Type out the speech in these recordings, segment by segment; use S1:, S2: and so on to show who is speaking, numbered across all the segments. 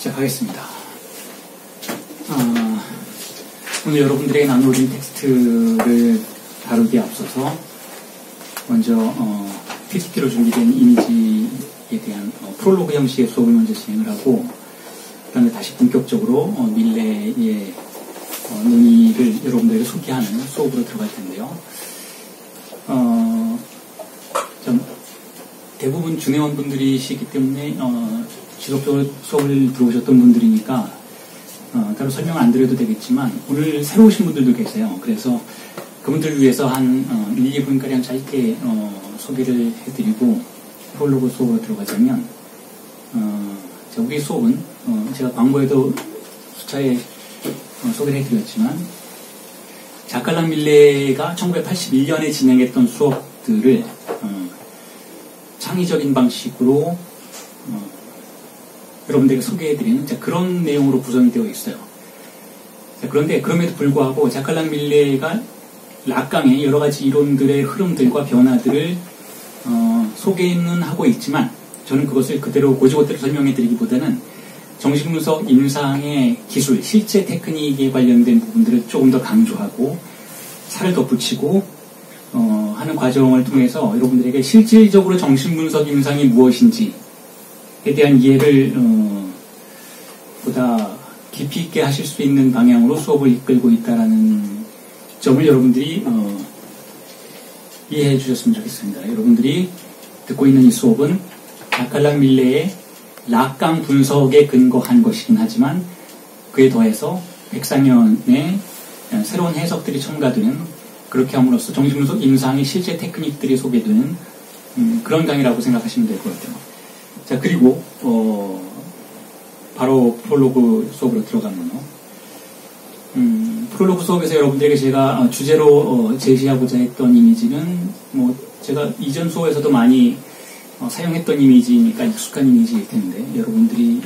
S1: 시작하겠습니다. 오늘 여러분들에게 나눠드린 텍스트를 다루기에 앞서서 먼저 PPT로 준비된 이미지에 대한 프롤로그 형식의 수업을 먼저 진행을 하고 그 다음에 다시 본격적으로 밀레의 논의를 여러분들에게 소개하는 수업으로 들어갈 텐데요. 대부분 준회원 분들이시기 때문에 지속적으로 수업을 들어오셨던 분들이니까 따로 설명 안 드려도 되겠지만 오늘 새로 오신 분들도 계세요. 그래서 그분들을 위해서 한 1, 2분가량 짧게 소개를 해드리고 프롤로그 수업으로 들어가자면 우리 수업은 제가 광고에도 수차례 소개를 해드렸지만 자칼랑 밀레가 1981년에 진행했던 수업들을 창의적인 방식으로 여러분들에게 소개해드리는 그런 내용으로 구성이 되어 있어요. 그런데 그럼에도 불구하고 자칼랑 밀레가 락강의 여러 가지 이론들의 흐름들과 변화들을 소개는 하고 있지만 저는 그것을 그대로 고지고대로 설명해드리기보다는 정신분석 임상의 기술, 실제 테크닉에 관련된 부분들을 조금 더 강조하고 살을 덧붙이고 하는 과정을 통해서 여러분들에게 실질적으로 정신분석 임상이 무엇인지에 대한 이해를 보다 깊이 있게 하실 수 있는 방향으로 수업을 이끌고 있다는 점을 여러분들이 이해해 주셨으면 좋겠습니다. 여러분들이 듣고 있는 이 수업은 자칼랑 밀레의 락강 분석에 근거한 것이긴 하지만 그에 더해서 백상현의 새로운 해석들이 첨가되는 그렇게 함으로써 정신분석 임상의 실제 테크닉들이 소개되는 그런 강의라고 생각하시면 될 것 같아요. 자, 그리고 바로 프롤로그 수업으로 들어가면요. 프롤로그 수업에서 여러분들에게 제가 주제로 제시하고자 했던 이미지는 제가 이전 수업에서도 많이 사용했던 이미지니까 익숙한 이미지일 텐데 여러분들이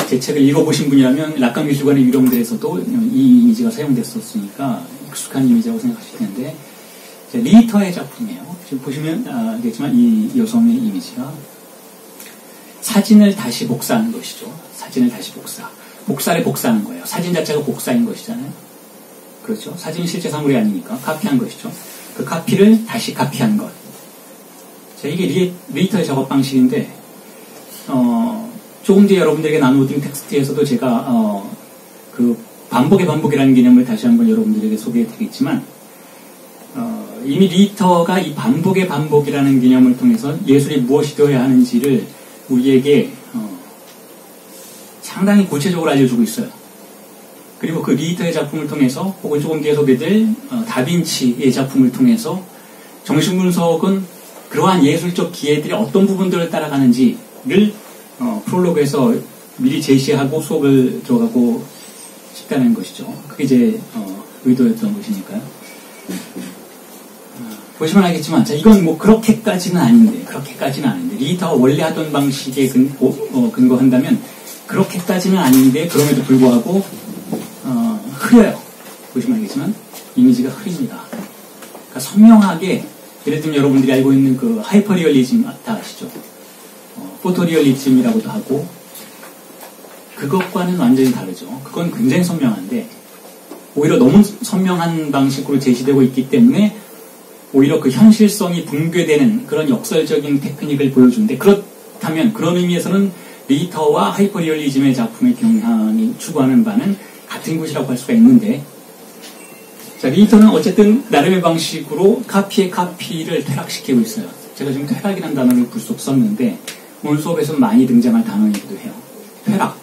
S1: 제 책을 읽어보신 분이라면 락강 미술관의 유령들에서도 이 이미지가 사용됐었으니까 익숙한 이미지라고 생각하실 텐데 리터의 작품이에요. 지금 보시면 알겠지만 이 여성의 이미지가 사진을 다시 복사하는 것이죠. 사진을 다시 복사를 복사하는 거예요. 사진 자체가 복사인 것이잖아요. 그렇죠. 사진은 실제 사물이 아니니까 카피한 것이죠. 그 카피를 다시 카피한 것. 자, 이게 리터의 작업 방식인데 조금 뒤에 여러분들에게 나누어드린 텍스트에서도 제가 그 반복이라는 개념을 다시 한번 여러분들에게 소개해드리겠지만 이미 리터가 이 반복이라는 개념을 통해서 예술이 무엇이 되어야 하는지를 우리에게 상당히 구체적으로 알려주고 있어요. 그리고 그 리터의 작품을 통해서 혹은 조금 뒤에 소개될 다빈치의 작품을 통해서 정신분석은 그러한 예술적 기회들이 어떤 부분들을 따라가는지를 프롤로그에서 미리 제시하고 수업을 들어가고 싶다는 것이죠. 그게 제 의도였던 것이니까요. 보시면 알겠지만 이건 그렇게까지는 아닌데 리터가 원래 하던 방식에 근거한다면 그렇게까지는 아닌데 그럼에도 불구하고 흐려요. 보시면 알겠지만 이미지가 흐립니다. 그러니까 선명하게 예를 들면 여러분들이 알고 있는 그 하이퍼리얼리즘 다 아시죠? 포토리얼리즘이라고도 하고 그것과는 완전히 다르죠. 그건 굉장히 선명한데 오히려 너무 선명한 방식으로 제시되고 있기 때문에 오히려 그 현실성이 붕괴되는 그런 역설적인 테크닉을 보여주는데 그렇다면 그런 의미에서는 리터와 하이퍼리얼리즘의 작품의 경향이 추구하는 바는 같은 것이라고 할 수가 있는데 자, 리터는 어쨌든 나름의 방식으로 카피의 카피를 퇴락시키고 있어요. 제가 지금 퇴락이라는 단어를 불쑥 썼는데 오늘 수업에서 많이 등장할 단어이기도 해요. 퇴락.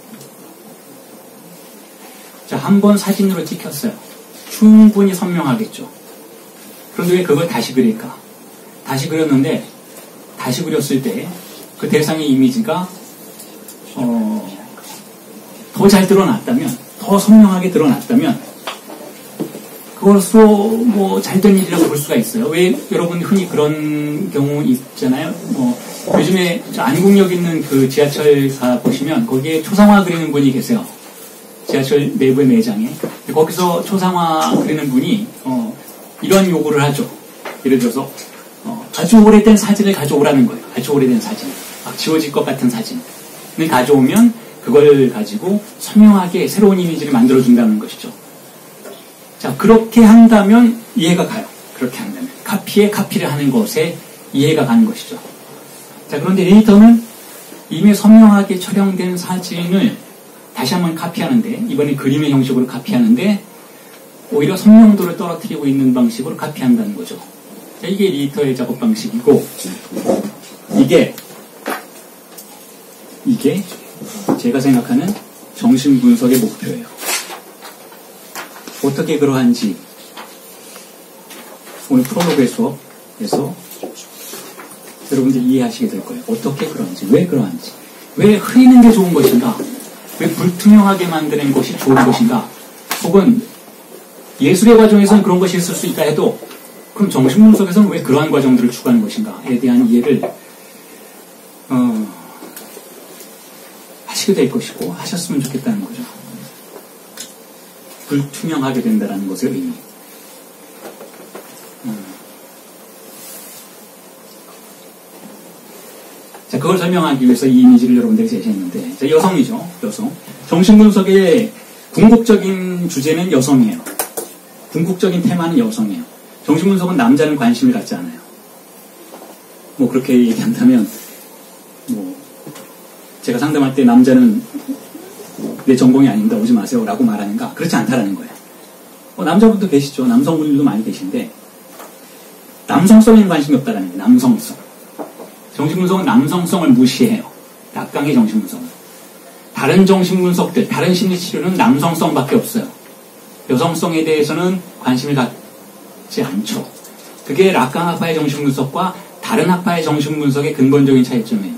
S1: 자, 한번 사진으로 찍혔어요. 충분히 선명하겠죠. 그런데 왜 그걸 다시 그릴까? 다시 그렸는데 다시 그렸을 때 그 대상의 이미지가 더 잘 드러났다면 더 선명하게 드러났다면 그것으로 잘된 일이라고 볼 수가 있어요. 왜 여러분 흔히 그런 경우 있잖아요. 요즘에 안국역 있는 그 지하철사 보시면 거기에 초상화 그리는 분이 계세요. 지하철 내부의 매장에. 거기서 초상화 그리는 분이 이런 요구를 하죠. 예를 들어서 아주 오래된 사진을 가져오라는 거예요. 아주 오래된 사진. 막 지워질 것 같은 사진을 가져오면 그걸 가지고 선명하게 새로운 이미지를 만들어준다는 것이죠. 자, 그렇게 한다면 이해가 가요. 그렇게 한다면. 카피에 카피를 하는 것에 이해가 가는 것이죠. 자, 그런데 에디터는 이미 선명하게 촬영된 사진을 다시 한번 카피하는데, 이번에 그림의 형식으로 카피하는데, 오히려 선명도를 떨어뜨리고 있는 방식으로 카피한다는 거죠. 자, 이게 에디터의 작업 방식이고, 이게 제가 생각하는 정신분석의 목표예요. 어떻게 그러한지 오늘 프롤로그의 수업에서 여러분들이 이해하시게 될 거예요. 어떻게 그런지, 왜 그러한지, 왜 흐리는 게 좋은 것인가, 왜 불투명하게 만드는 것이 좋은 것인가, 혹은 예술의 과정에서는 그런 것이 있을 수 있다 해도 그럼 정신분석에서는 왜 그러한 과정들을 추구하는 것인가에 대한 이해를 하시게 될 것이고 하셨으면 좋겠다는 거죠. 불투명하게 된다는 것의 의미. 자, 그걸 설명하기 위해서 이 이미지를 여러분들에게 제시했는데, 자, 여성이죠. 여성. 정신분석의 궁극적인 주제는 여성이에요. 궁극적인 테마는 여성이에요. 정신분석은 남자는 관심을 갖지 않아요. 뭐 그렇게 얘기한다면, 뭐 제가 상담할 때 남자는 내 전공이 아닙니다. 오지 마세요. 라고 말하는가? 그렇지 않다라는 거예요. 남자분도 계시죠. 남성분들도 많이 계신데 남성성에는 관심이 없다라는 거예요. 남성성. 정신분석은 남성성을 무시해요. 낙강의 정신분석은. 다른 정신분석들, 다른 심리치료는 남성성밖에 없어요. 여성성에 대해서는 관심을 갖지 않죠. 그게 락강 학파의 정신분석과 다른 학파의 정신분석의 근본적인 차이점이에요.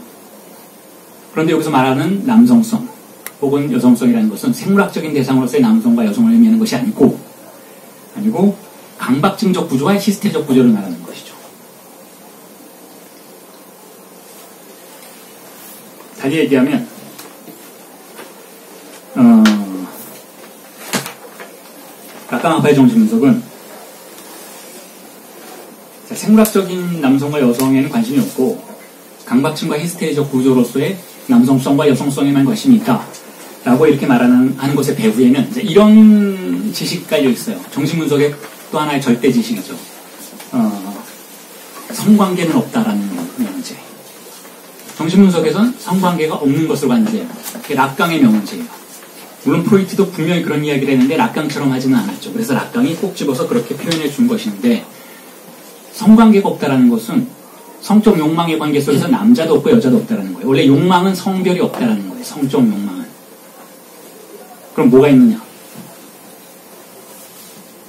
S1: 그런데 여기서 말하는 남성성 혹은 여성성이라는 것은 생물학적인 대상으로서의 남성과 여성을 의미하는 것이 아니고 강박증적 구조와 히스테적 구조를 말하는 것이죠. 다시 얘기하면 락강학파의 정신분석은 생물학적인 남성과 여성에는 관심이 없고 강박증과 히스테리적 구조로서의 남성성과 여성성에만 관심이 있다 라고 이렇게 말하는 것의 배후에는 이제 이런 지식이 깔려 있어요. 정신분석의 또 하나의 절대 지식이죠. 성관계는 없다라는 명제. 정신분석에서는 성관계가 없는 것으로 관제해요. 그게 락강의 명제예요. 물론 프로이트도 분명히 그런 이야기를 했는데 락강처럼 하지는 않았죠. 그래서 락강이 꼭 집어서 그렇게 표현해 준 것인데, 성관계가 없다라는 것은 성적 욕망의 관계 속에서 남자도 없고 여자도 없다라는 거예요. 원래 욕망은 성별이 없다라는 거예요. 성적 욕망은. 그럼 뭐가 있느냐?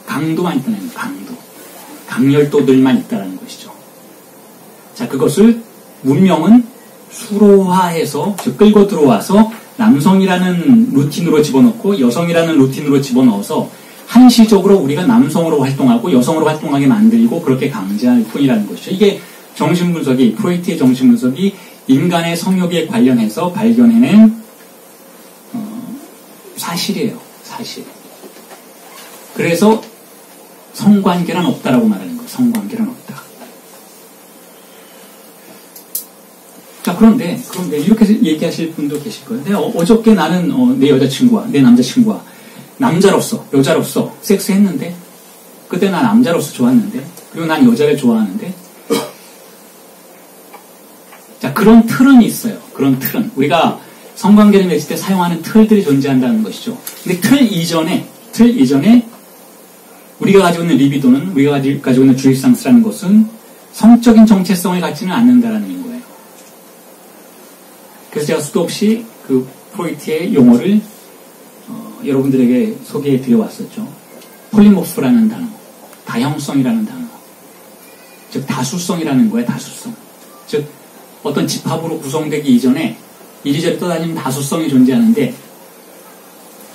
S1: 강도만 있다는 거예요. 강도. 강렬도들만 있다라는 것이죠. 자, 그것을 문명은 수로화해서, 즉 끌고 들어와서 남성이라는 루틴으로 집어넣고 여성이라는 루틴으로 집어넣어서 한시적으로 우리가 남성으로 활동하고 여성으로 활동하게 만들고 그렇게 강제할 뿐이라는 것이죠. 이게 정신분석이, 프로이트의 정신분석이 인간의 성욕에 관련해서 발견해낸 사실이에요. 사실. 그래서 성관계란 없다라고 말하는 거예요. 성관계란 없다. 자, 그런데 이렇게 얘기하실 분도 계실 거예요. 근데 어저께 나는 내 여자친구와 내 남자친구와 남자로서, 여자로서 섹스했는데, 그때 난 남자로서 좋았는데, 그리고 난 여자를 좋아하는데, 자, 그런 틀은 있어요. 그런 틀은. 우리가 성관계를 맺을 때 사용하는 틀들이 존재한다는 것이죠. 근데 틀 이전에, 우리가 가지고 있는 리비도는, 우리가 가지고 있는 주입상스라는 것은 성적인 정체성을 갖지는 않는다라는 의미인 거예요. 그래서 제가 수도 없이 그 프로이트의 용어를 여러분들에게 소개해 드려왔었죠. 폴리모프라는 단어, 다형성이라는 단어, 즉 다수성이라는 거예요. 다수성. 즉 어떤 집합으로 구성되기 이전에 이리저리 떠다니는 다수성이 존재하는데,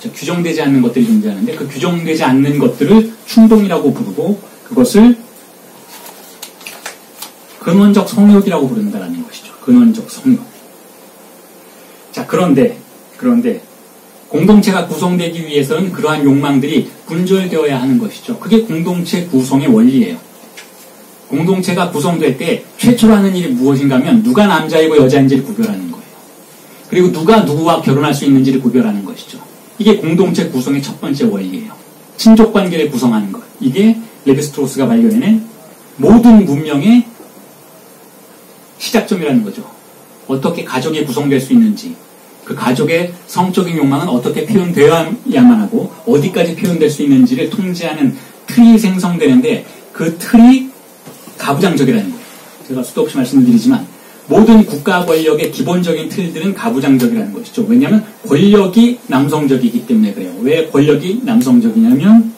S1: 즉 규정되지 않는 것들이 존재하는데, 그 규정되지 않는 것들을 충동이라고 부르고 그것을 근원적 성욕이라고 부른다는 것이죠. 근원적 성욕. 자, 그런데 공동체가 구성되기 위해서는 그러한 욕망들이 분절되어야 하는 것이죠. 그게 공동체 구성의 원리예요. 공동체가 구성될 때 최초로 하는 일이 무엇인가 하면 누가 남자이고 여자인지를 구별하는 거예요. 그리고 누가 누구와 결혼할 수 있는지를 구별하는 것이죠. 이게 공동체 구성의 첫 번째 원리예요. 친족 관계를 구성하는 것. 이게 레비스트로스가 발견해낸 모든 문명의 시작점이라는 거죠. 어떻게 가족이 구성될 수 있는지, 그 가족의 성적인 욕망은 어떻게 표현되어야만 하고 어디까지 표현될 수 있는지를 통제하는 틀이 생성되는데 그 틀이 가부장적이라는 거예요. 제가 수도 없이 말씀드리지만 모든 국가 권력의 기본적인 틀들은 가부장적이라는 것이죠. 왜냐하면 권력이 남성적이기 때문에 그래요. 왜 권력이 남성적이냐면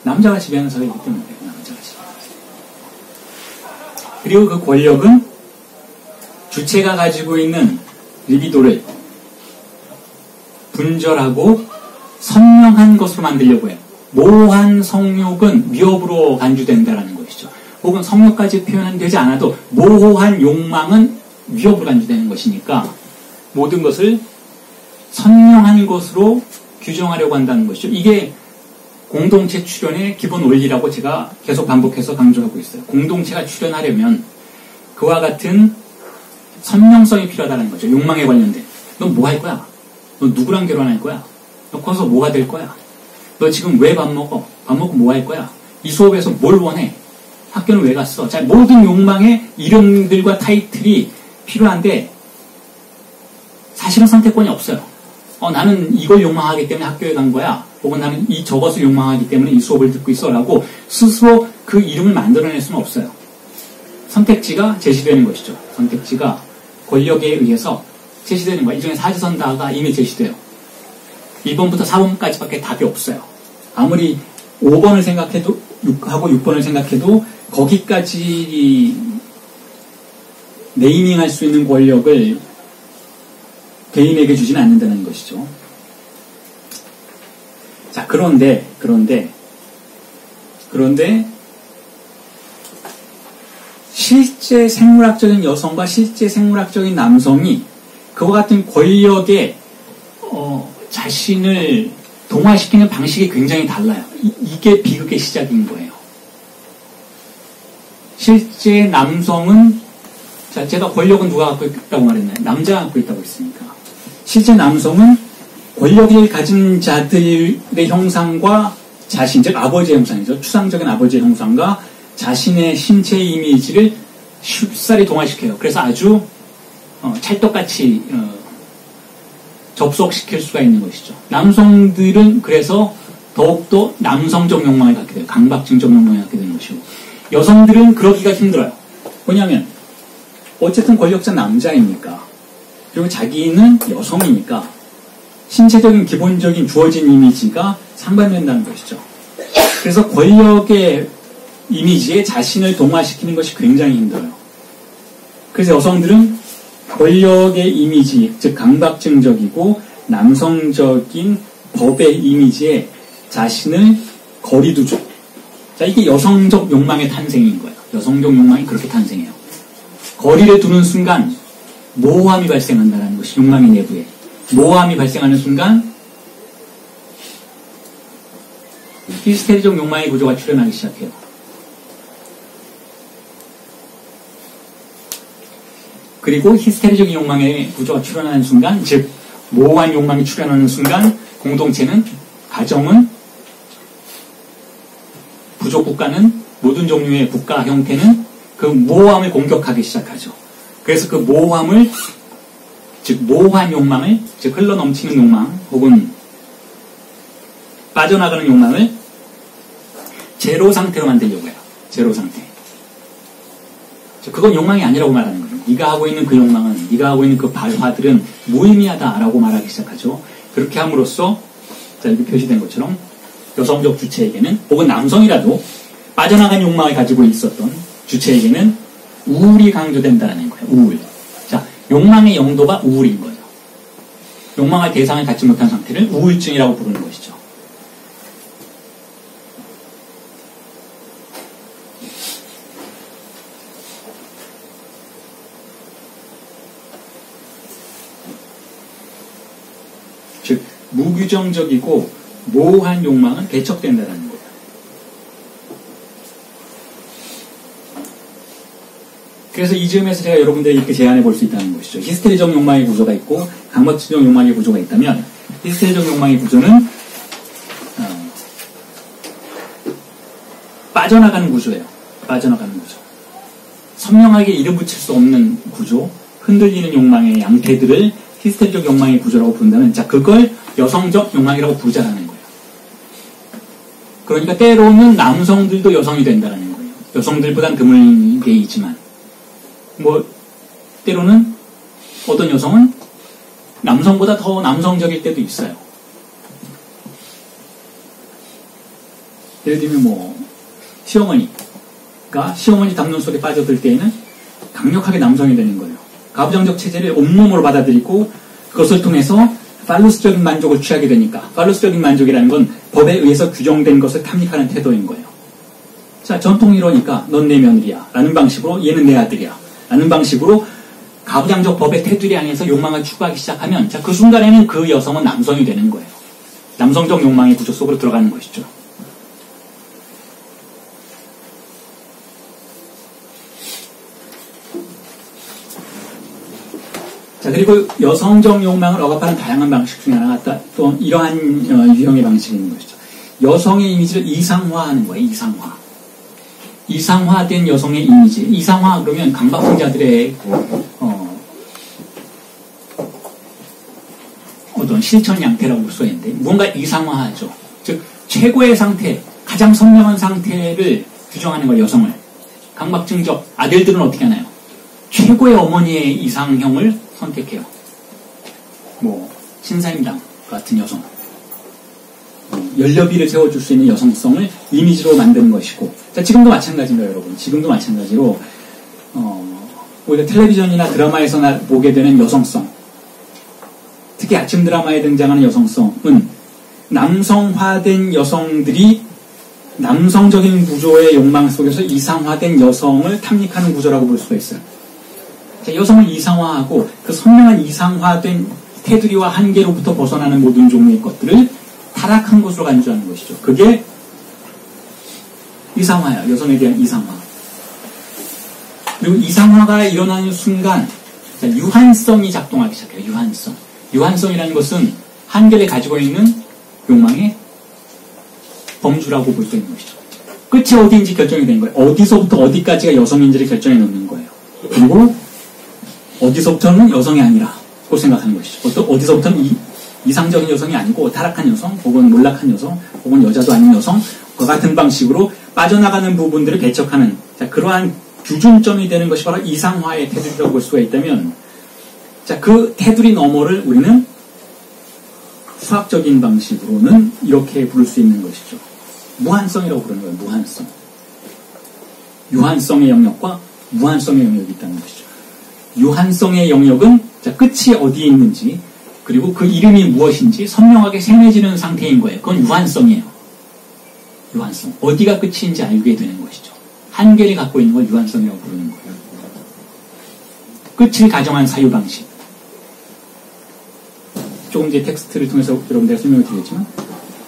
S1: 남자가 지배하는 사회이기 때문에 그래요. 남자가 지배하는 사회. 그리고 그 권력은 주체가 가지고 있는 리비도를 분절하고 선명한 것으로 만들려고 해요. 모호한 성욕은 위협으로 간주된다는 것이죠. 혹은 성욕까지 표현은 되지 않아도 모호한 욕망은 위협으로 간주되는 것이니까 모든 것을 선명한 것으로 규정하려고 한다는 것이죠. 이게 공동체 출현의 기본 원리라고 제가 계속 반복해서 강조하고 있어요. 공동체가 출현하려면 그와 같은 선명성이 필요하다는 거죠. 욕망에 관련된. 넌 뭐 할 거야? 너 누구랑 결혼할 거야? 너 커서 뭐가 될 거야? 너 지금 왜 밥 먹어? 밥 먹고 뭐 할 거야? 이 수업에서 뭘 원해? 학교는 왜 갔어? 자, 모든 욕망의 이름들과 타이틀이 필요한데 사실은 선택권이 없어요. 나는 이걸 욕망하기 때문에 학교에 간 거야. 혹은 나는 저것을 욕망하기 때문에 이 수업을 듣고 있어. 라고 스스로 그 이름을 만들어낼 수는 없어요. 선택지가 제시되는 것이죠. 선택지가 권력에 의해서 제시되는 거야. 이 중에 사지선다가 이미 제시돼요. 1번부터 4번까지밖에 답이 없어요. 아무리 5번을 생각해도, 하고 6번을 생각해도 거기까지 네이밍할 수 있는 권력을 개인에게 주지는 않는다는 것이죠. 자, 그런데 실제 생물학적인 여성과 실제 생물학적인 남성이 그와 같은 권력에 자신을 동화시키는 방식이 굉장히 달라요. 이게 비극의 시작인 거예요. 실제 남성은, 자, 제가 권력은 누가 갖고 있다고 말했나요? 남자가 갖고 있다고 했으니까. 실제 남성은 권력을 가진 자들의 형상과 자신, 즉 아버지의 형상이죠. 추상적인 아버지의 형상과 자신의 신체 이미지를 쉽사리 동화시켜요. 그래서 아주 찰떡같이 접속시킬 수가 있는 것이죠. 남성들은 그래서 더욱더 남성적 욕망을 갖게 돼요. 강박증적 욕망을 갖게 되는 것이고, 여성들은 그러기가 힘들어요. 왜냐하면 어쨌든 권력자 남자이니까, 그리고 자기는 여성이니까 신체적인 기본적인 주어진 이미지가 상반된다는 것이죠. 그래서 권력의 이미지에 자신을 동화시키는 것이 굉장히 힘들어요. 그래서 여성들은 권력의 이미지, 즉 강박증적이고 남성적인 법의 이미지에 자신을 거리두죠. 자, 이게 여성적 욕망의 탄생인 거예요. 여성적 욕망이 그렇게 탄생해요. 거리를 두는 순간 모호함이 발생한다는 것이 욕망의 내부에. 모호함이 발생하는 순간 히스테리적 욕망의 구조가 출현하기 시작해요. 그리고 히스테리적 욕망의 구조가 출현하는 순간, 즉 모호한 욕망이 출현하는 순간 공동체는, 가정은, 부족 국가는, 모든 종류의 국가 형태는 그 모호함을 공격하기 시작하죠. 그래서 그 모호함을, 즉 모호한 욕망을, 즉 흘러넘치는 욕망 혹은 빠져나가는 욕망을 제로 상태로 만들려고 해요. 제로 상태. 그건 욕망이 아니라고 말하는 거예요. 네가 하고 있는 그 욕망은, 네가 하고 있는 그 발화들은 무의미하다라고 말하기 시작하죠. 그렇게 함으로써, 자, 여기 표시된 것처럼 여성적 주체에게는, 혹은 남성이라도 빠져나간 욕망을 가지고 있었던 주체에게는 우울이 강조된다는 거예요. 우울. 자, 욕망의 영도가 우울인 거예요. 욕망할 대상을 갖지 못한 상태를 우울증이라고 부르는 것이죠. 즉 무규정적이고 모호한 욕망은 배척된다는 거예요. 그래서 이 즈음에서 제가 여러분들에게 이렇게 제안해 볼 수 있다는 것이죠. 히스테리적 욕망의 구조가 있고 강박증적 욕망의 구조가 있다면 히스테리적 욕망의 구조는 빠져나가는 구조예요. 빠져나가는 구조. 선명하게 이름 붙일 수 없는 구조, 흔들리는 욕망의 양태들을 히스테리적 욕망의 구조라고 부른다면, 자, 그걸 여성적 욕망이라고 부르자라는 거예요. 그러니까 때로는 남성들도 여성이 된다는 거예요. 여성들보단 드물게이지만, 때로는 어떤 여성은 남성보다 더 남성적일 때도 있어요. 예를 들면 시어머니 담론 속에 빠져들 때에는 강력하게 남성이 되는 거예요. 가부장적 체제를 온몸으로 받아들이고 그것을 통해서 팔루스적인 만족을 취하게 되니까, 팔루스적인 만족이라는 건 법에 의해서 규정된 것을 탐닉하는 태도인 거예요. 자, 전통 이러니까 넌 내 며느리야 라는 방식으로 얘는 내 아들이야 라는 방식으로 가부장적 법의 테두리 안에서 욕망을 추구하기 시작하면, 자, 그 순간에는 그 여성은 남성이 되는 거예요. 남성적 욕망의 구조 속으로 들어가는 것이죠. 자, 그리고 여성적 욕망을 억압하는 다양한 방식 중에 하나가 또 이러한 유형의 방식이 있는 것이죠. 여성의 이미지를 이상화하는 거예요. 이상화된 여성의 이미지. 이상화 그러면 강박증자들의 어떤 실천 양태라고 볼 수 있는데, 무언가 이상화하죠. 즉 최고의 상태, 가장 선명한 상태를 규정하는 거예요. 여성을. 강박증적 아들들은 어떻게 하나요? 최고의 어머니의 이상형을 선택해요. 신사임당 같은 여성. 연료비를 세워줄 수 있는 여성성을 이미지로 만드는 것이고, 자, 지금도 마찬가지입니다, 여러분. 지금도 마찬가지로, 우리가 텔레비전이나 드라마에서 보게 되는 여성성, 특히 아침 드라마에 등장하는 여성성은 남성화된 여성들이 남성적인 구조의 욕망 속에서 이상화된 여성을 탐닉하는 구조라고 볼 수가 있어요. 자, 여성을 이상화하고 그 선명한 이상화된 테두리와 한계로부터 벗어나는 모든 종류의 것들을 타락한 것으로 간주하는 것이죠. 그게 이상화예요. 여성에 대한 이상화. 그리고 이상화가 일어나는 순간, 자, 유한성이 작동하기 시작해요. 유한성. 유한성이라는 것은 한계를 가지고 있는 욕망의 범주라고 볼 수 있는 것이죠. 끝이 어디인지 결정이 되는 거예요. 어디서부터 어디까지가 여성인지를 결정해 놓는 거예요. 그리고 어디서부터는 여성이 아니라고 생각하는 것이죠. 어디서부터는 이상적인 여성이 아니고 타락한 여성, 혹은 몰락한 여성, 혹은 여자도 아닌 여성과 같은 방식으로 빠져나가는 부분들을 배척하는, 자, 그러한 규준점이 되는 것이 바로 이상화의 테두리라고 볼 수가 있다면, 자, 그 테두리 너머를 우리는 수학적인 방식으로는 이렇게 부를 수 있는 것이죠. 무한성이라고 부르는 거예요. 무한성. 유한성의 영역과 무한성의 영역이 있다는 것이죠. 유한성의 영역은, 자, 끝이 어디에 있는지, 그리고 그 이름이 무엇인지 선명하게 생해지는 상태인 거예요. 그건 유한성이에요. 유한성. 어디가 끝인지 알게 되는 것이죠. 한계를 갖고 있는 걸 유한성이라고 부르는 거예요. 끝을 가정한 사유방식. 조금 이제 텍스트를 통해서 여러분들에게 설명을 드리겠지만,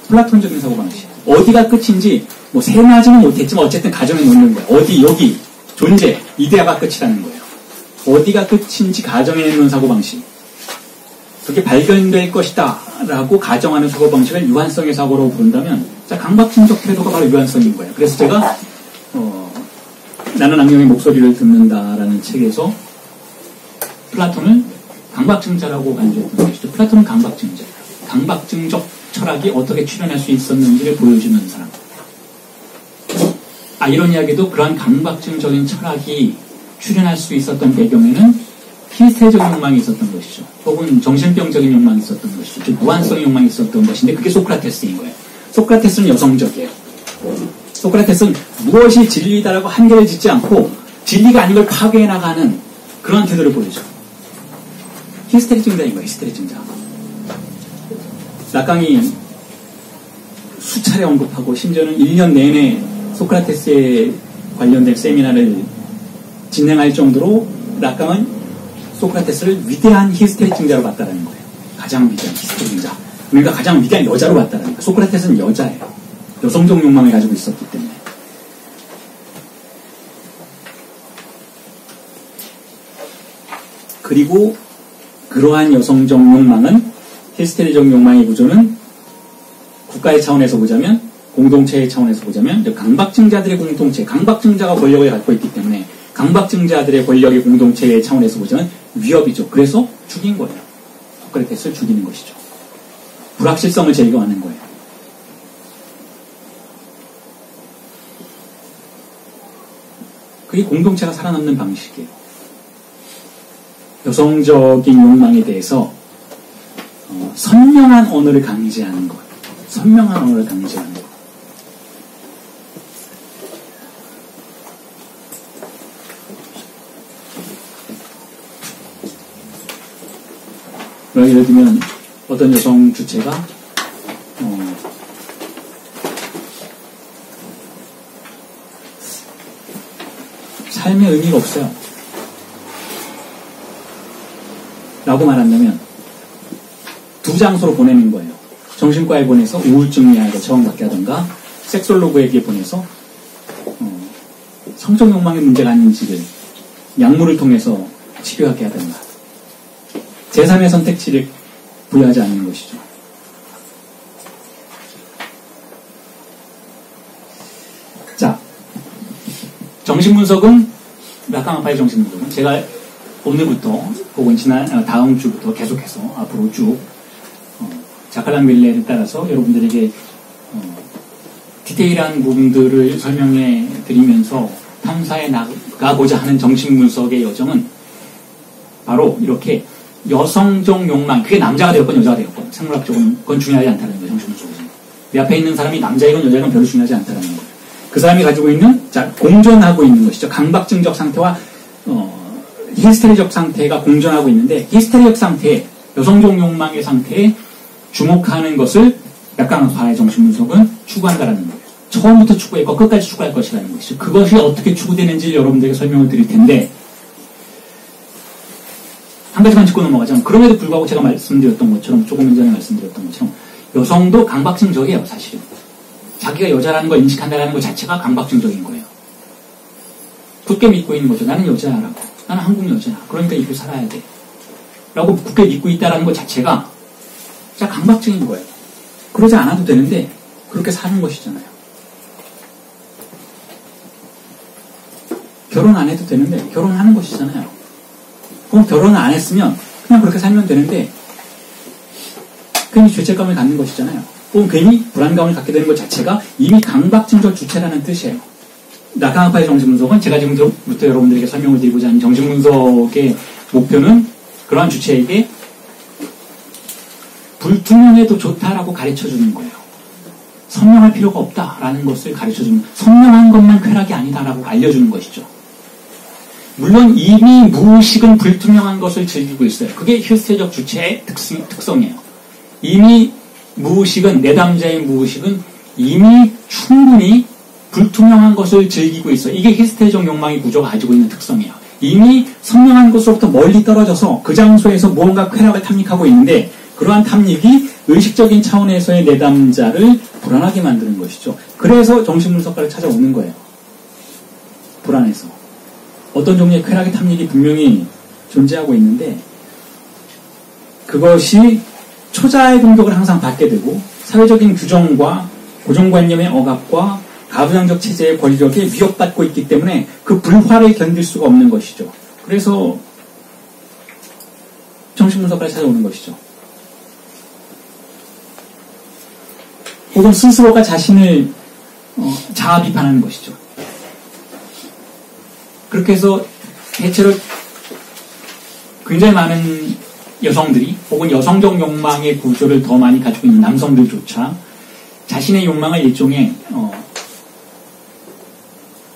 S1: 플라톤적인 사고방식. 어디가 끝인지, 세나지는 못했지만 어쨌든 가정해 놓는 거예요. 어디, 여기, 존재, 이데아가 끝이라는 거예요. 어디가 끝인지 가정해 놓는 사고방식. 그게 발견될 것이다 라고 가정하는 사고방식을 유한성의 사고로 부른다면, 자, 강박증적 태도가 바로 유한성인 거예요. 그래서 제가 나는 악령의 목소리를 듣는다라는 책에서 플라톤을 강박증자라고 간주했던 것이죠. 플라톤은 강박증자예요. 강박증적 철학이 어떻게 출현할 수 있었는지를 보여주는 사람. 이런 이야기도 그러한 강박증적인 철학이 출현할 수 있었던 배경에는 히스테리적 욕망이 있었던 것이죠. 혹은 정신병적인 욕망이 있었던 것이죠. 즉 무한성의 욕망이 있었던 것인데, 그게 소크라테스인 거예요. 소크라테스는 여성적이에요. 소크라테스는 무엇이 진리다라고 한계를 짓지 않고 진리가 아닌 걸 파괴해 나가는 그런 태도를 보이죠. 히스테리증자인 거예요. 히스테리증자. 라깡이 수차례 언급하고 심지어는 1년 내내 소크라테스에 관련된 세미나를 진행할 정도로 라깡은 소크라테스를 위대한 히스테리증자로 봤다는 거예요. 가장 위대한 히스테리증자. 그러니까 가장 위대한 여자로 봤다는 거예요. 소크라테스는 여자예요. 여성적 욕망을 가지고 있었기 때문에. 그리고 그러한 여성적 욕망은, 히스테리적 욕망의 구조는 국가의 차원에서 보자면, 공동체의 차원에서 보자면 강박증자들의 공동체, 강박증자가 권력을 갖고 있기 때문에 강박증자들의 권력의 공동체의 차원에서 보자면 위협이죠. 그래서 죽인 거예요. 소크라테스를 죽이는 것이죠. 불확실성을 제거하는 거예요. 그게 공동체가 살아남는 방식이에요. 여성적인 욕망에 대해서 선명한 언어를 강제하는 것. 선명한 언어를 강제하는 것. 예를 들면 어떤 여성 주체가 삶의 의미가 없어요 라고 말한다면 두 장소로 보내는 거예요. 정신과에 보내서 우울증 이야기를 처방받게 하던가, 섹솔로그에게 보내서 성적 욕망의 문제가 아닌지를 약물을 통해서 치료하게 하던가, 제3의 선택지를 부여하지 않는 것이죠. 자, 정신분석은, 라칸파의 정신분석은 제가 오늘부터 혹은 다음 주부터 계속해서 앞으로 쭉 자칼랑 밀레를 따라서 여러분들에게 디테일한 부분들을 설명해 드리면서 탐사해 나가고자 하는 정신분석의 여정은 바로 이렇게 여성적 욕망, 그게 남자가 되었건 여자가 되었건 생물학적으로는 그건 중요하지 않다는 거예요. 정신분석에서는 내 앞에 있는 사람이 남자이건 여자이건 별로 중요하지 않다는 거예요. 그 사람이 가지고 있는, 공존하고 있는 것이죠. 강박증적 상태와 히스테리적 상태가 공존하고 있는데, 히스테리적 상태, 여성적 욕망의 상태에 주목하는 것을 약강파의 정신분석은 추구한다라는 거예요. 처음부터 추구했고 끝까지 추구할 것이라는 것이죠. 그것이 어떻게 추구되는지 여러분들에게 설명을 드릴 텐데, 한 가지만 짚고 넘어가자면, 그럼에도 불구하고 제가 말씀드렸던 것처럼, 조금 전에 말씀드렸던 것처럼 여성도 강박증적이에요. 사실은 자기가 여자라는 걸 인식한다는 것 자체가 강박증적인 거예요. 굳게 믿고 있는 거죠. 나는 여자라고, 나는 한국 여자야, 그러니까 이렇게 살아야 돼 라고 굳게 믿고 있다는 것 자체가 진짜 강박증인 거예요. 그러지 않아도 되는데 그렇게 사는 것이잖아요. 결혼 안 해도 되는데 결혼하는 것이잖아요. 그럼 결혼을 안 했으면 그냥 그렇게 살면 되는데 괜히 죄책감을 갖는 것이잖아요. 그럼 괜히 불안감을 갖게 되는 것 자체가 이미 강박증적 주체라는 뜻이에요. 라칸파의 정신분석은 제가 지금부터 여러분들에게 설명을 드리고자 하는 정신분석의 목표는 그러한 주체에게 불투명해도 좋다라고 가르쳐주는 거예요. 선명할 필요가 없다라는 것을 가르쳐주는, 선명한 것만 쾌락이 아니다라고 알려주는 것이죠. 물론 이미 무의식은 불투명한 것을 즐기고 있어요. 그게 히스테리적 주체의 특성이에요. 이미 무의식은, 내담자의 무의식은 이미 충분히 불투명한 것을 즐기고 있어요. 이게 히스테리적 욕망의 구조가 가지고 있는 특성이에요. 이미 선명한 것으로부터 멀리 떨어져서 그 장소에서 무언가 쾌락을 탐닉하고 있는데, 그러한 탐닉이 의식적인 차원에서의 내담자를 불안하게 만드는 것이죠. 그래서 정신분석가를 찾아오는 거예요. 불안해서. 어떤 종류의 쾌락의 탐닉이 분명히 존재하고 있는데, 그것이 초자의 공격을 항상 받게 되고, 사회적인 규정과 고정관념의 억압과 가부장적 체제의 권력에 위협받고 있기 때문에 그 불화를 견딜 수가 없는 것이죠. 그래서 정신분석가를 찾아오는 것이죠. 혹은 스스로가 자신을 자아 비판하는 것이죠. 그렇게 해서 대체로 굉장히 많은 여성들이, 혹은 여성적 욕망의 구조를 더 많이 가지고 있는 남성들조차 자신의 욕망을 일종의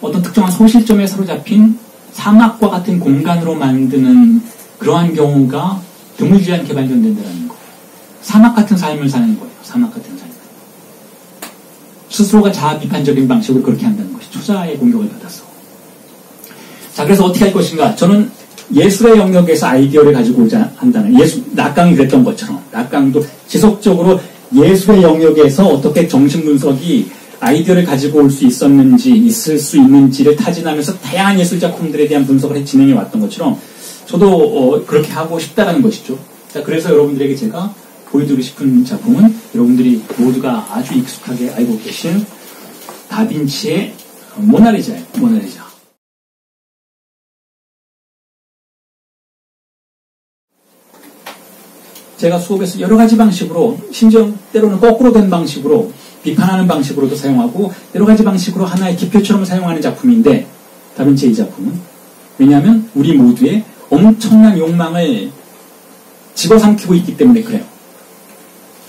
S1: 어떤 특정한 소실점에 사로잡힌 사막과 같은 공간으로 만드는 그러한 경우가 드물지 않게 발견된다는 거예요. 사막 같은 삶을 사는 거예요. 사막 같은 삶. 스스로가 자아 비판적인 방식으로 그렇게 한다는 것이 초자의 공격을 받아서. 자, 그래서 어떻게 할 것인가? 저는 예술의 영역에서 아이디어를 가지고 오자 한다는, 락강이 그랬던 것처럼 락강도 지속적으로 예술의 영역에서 어떻게 정신분석이 아이디어를 가지고 올 수 있었는지, 있을 수 있는지를 타진하면서 다양한 예술 작품들에 대한 분석을 진행해 왔던 것처럼, 저도 그렇게 하고 싶다라는 것이죠. 자, 그래서 여러분들에게 제가 보여드리고 싶은 작품은 여러분들이 모두가 아주 익숙하게 알고 계신 다빈치의 모나리자예요. 모나리자. 제가 수업에서 여러 가지 방식으로, 심지어 때로는 거꾸로 된 방식으로, 비판하는 방식으로도 사용하고 여러 가지 방식으로 하나의 기표처럼 사용하는 작품인데, 다빈치의 이 작품은, 왜냐하면 우리 모두의 엄청난 욕망을 집어삼키고 있기 때문에 그래요.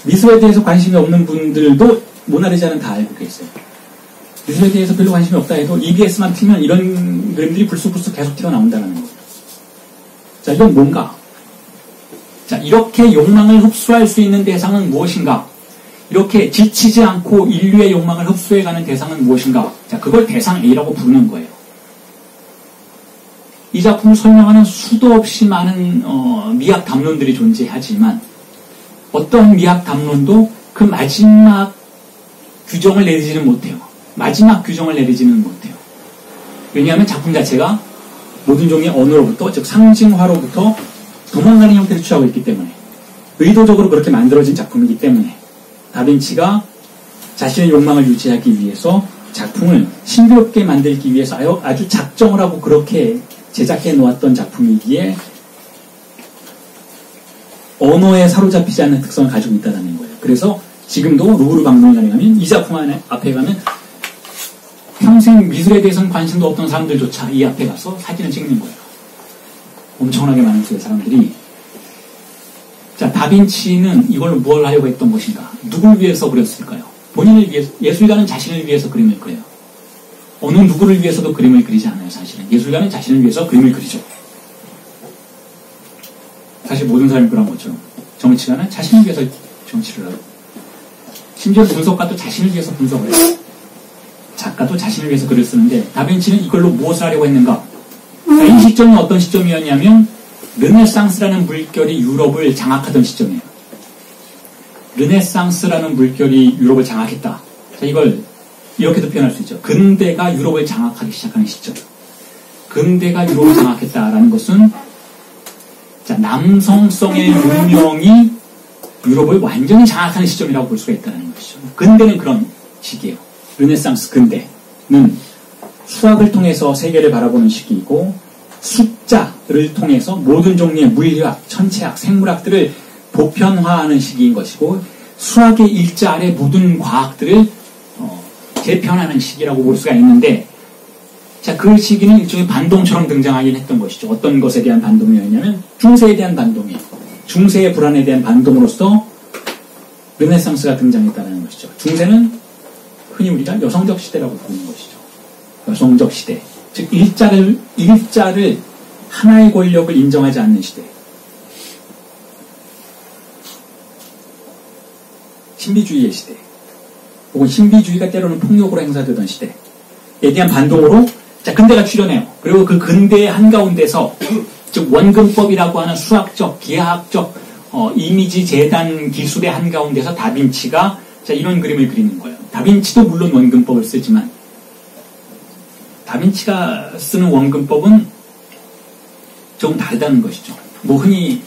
S1: 미술에 대해서 관심이 없는 분들도 모나리자는 다 알고 계세요. 미술에 대해서 별로 관심이 없다 해도 EBS만 틀면 이런 그림들이 불쑥불쑥 계속 튀어나온다는 거예요. 자, 이건 뭔가? 자, 이렇게 욕망을 흡수할 수 있는 대상은 무엇인가? 이렇게 지치지 않고 인류의 욕망을 흡수해가는 대상은 무엇인가? 자, 그걸 대상 A라고 부르는 거예요. 이 작품을 설명하는 수도 없이 많은 미학 담론들이 존재하지만 어떤 미학 담론도 그 마지막 규정을 내리지는 못해요. 마지막 규정을 내리지는 못해요. 왜냐하면 작품 자체가 모든 종류의 언어로부터, 즉 상징화로부터 도망가는 형태를 취하고 있기 때문에, 의도적으로 그렇게 만들어진 작품이기 때문에 다빈치가 자신의 욕망을 유지하기 위해서 작품을 신비롭게 만들기 위해서 아주 작정을 하고 그렇게 제작해 놓았던 작품이기에 언어에 사로잡히지 않는 특성을 가지고 있다는 거예요. 그래서 지금도 루브르 박물관에 가면, 이 작품 앞에 가면 평생 미술에 대해서는 관심도 없던 사람들조차 이 앞에 가서 사진을 찍는 거예요. 엄청나게 많은 수의 사람들이. 자, 다빈치는 이걸로 뭘 하려고 했던 것인가? 누굴 위해서 그렸을까요? 본인을 위해서, 예술가는 자신을 위해서 그림을 그려요. 어느 누구를 위해서도 그림을 그리지 않아요, 사실은. 예술가는 자신을 위해서 그림을 그리죠. 사실 모든 사람이 그런 것처럼. 정치가는 자신을 위해서 정치를 하고, 심지어 분석가도 자신을 위해서 분석을 해요. 작가도 자신을 위해서 글을 쓰는데, 다빈치는 이걸로 무엇을 하려고 했는가? 이 시점이 어떤 시점이었냐면 르네상스라는 물결이 유럽을 장악하던 시점이에요. 르네상스라는 물결이 유럽을 장악했다. 자, 이걸 이렇게도 표현할 수 있죠. 근대가 유럽을 장악하기 시작하는 시점. 근대가 유럽을 장악했다라는 것은, 자, 남성성의 문명이 유럽을 완전히 장악하는 시점이라고 볼 수가 있다는 것이죠. 근대는 그런 시기예요. 르네상스 근대는 수학을 통해서 세계를 바라보는 시기이고, 숫자를 통해서 모든 종류의 물리학, 천체학, 생물학들을 보편화하는 시기인 것이고, 수학의 일자 아래 모든 과학들을 재편하는 시기라고 볼 수가 있는데, 자, 그 시기는 일종의 반동처럼 등장하긴 했던 것이죠. 어떤 것에 대한 반동이었냐면 중세에 대한 반동이에요. 중세의 불안에 대한 반동으로서 르네상스가 등장했다는 것이죠. 중세는 흔히 우리가 여성적 시대라고 부르는 것이죠. 여성적 시대. 즉, 일자를 하나의 권력을 인정하지 않는 시대. 신비주의의 시대. 혹은 신비주의가 때로는 폭력으로 행사되던 시대에 대한 반동으로, 자, 근대가 출현해요. 그리고 그 근대의 한가운데서, 즉, 원근법이라고 하는 수학적, 기하학적, 이미지 재단 기술의 한가운데서 다빈치가, 자, 이런 그림을 그리는 거예요. 다빈치도 물론 원근법을 쓰지만, 다빈치가 쓰는 원근법은 조금 다르다는 것이죠. 뭐 흔히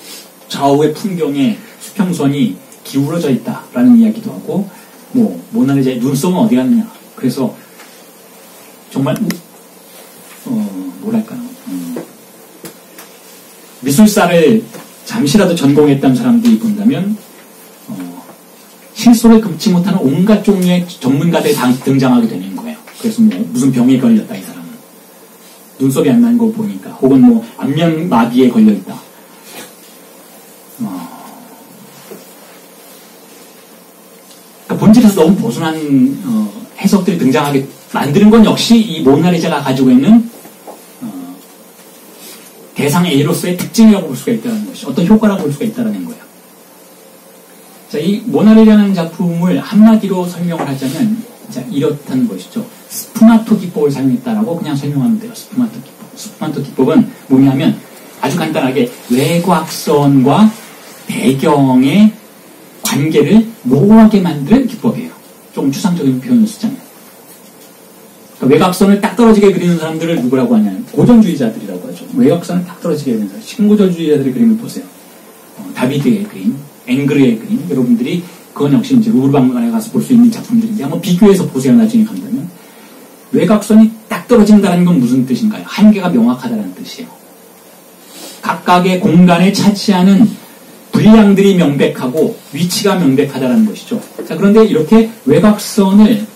S1: 좌우의 풍경에 수평선이 기울어져 있다라는 이야기도 하고, 뭐 모나리자의 눈썹은 어디 갔느냐. 그래서 정말 뭐랄까요, 미술사를 잠시라도 전공했던 사람들이 본다면 실소를 금치 못하는 온갖 종류의 전문가들이 등장하게 되는 거예요. 그래서 뭐 무슨 병에 걸렸다 이 사람은, 눈썹이 안 나는 거 보니까, 혹은 뭐 안면마비에 걸려있다. 그러니까 본질에서 너무 벗어난 해석들이 등장하게 만드는 건 역시 이 모나리자가 가지고 있는 대상 A로서의 특징이라고 볼 수가 있다는 것이, 어떤 효과라고 볼 수가 있다는 거예요. 자, 이 모나리자라는 작품을 한마디로 설명을 하자면, 자, 이렇다는 것이죠. 스푸마토 기법을 사용했다라고 그냥 설명하면 돼요. 스푸마토 기법. 스푸마토 기법은 뭐냐면 아주 간단하게 외곽선과 배경의 관계를 모호하게 만드는 기법이에요. 조금 추상적인 표현을 쓰자면. 그러니까 외곽선을 딱 떨어지게 그리는 사람들을 누구라고 하냐면 고전주의자들이라고 하죠. 외곽선을 딱 떨어지게 그리는 사람. 신고전주의자들의 그림을 보세요. 다비드의 그림, 앵그르의 그림, 여러분들이 그건 역시 이제 루브르 박물관에 가서 볼 수 있는 작품들인데 한번 비교해서 보세요. 나중에 간다면. 외곽선이 딱 떨어진다는 건 무슨 뜻인가요? 한계가 명확하다는 뜻이에요. 각각의 공간에 차지하는 분량들이 명백하고 위치가 명백하다는 것이죠. 자, 그런데 이렇게 외곽선을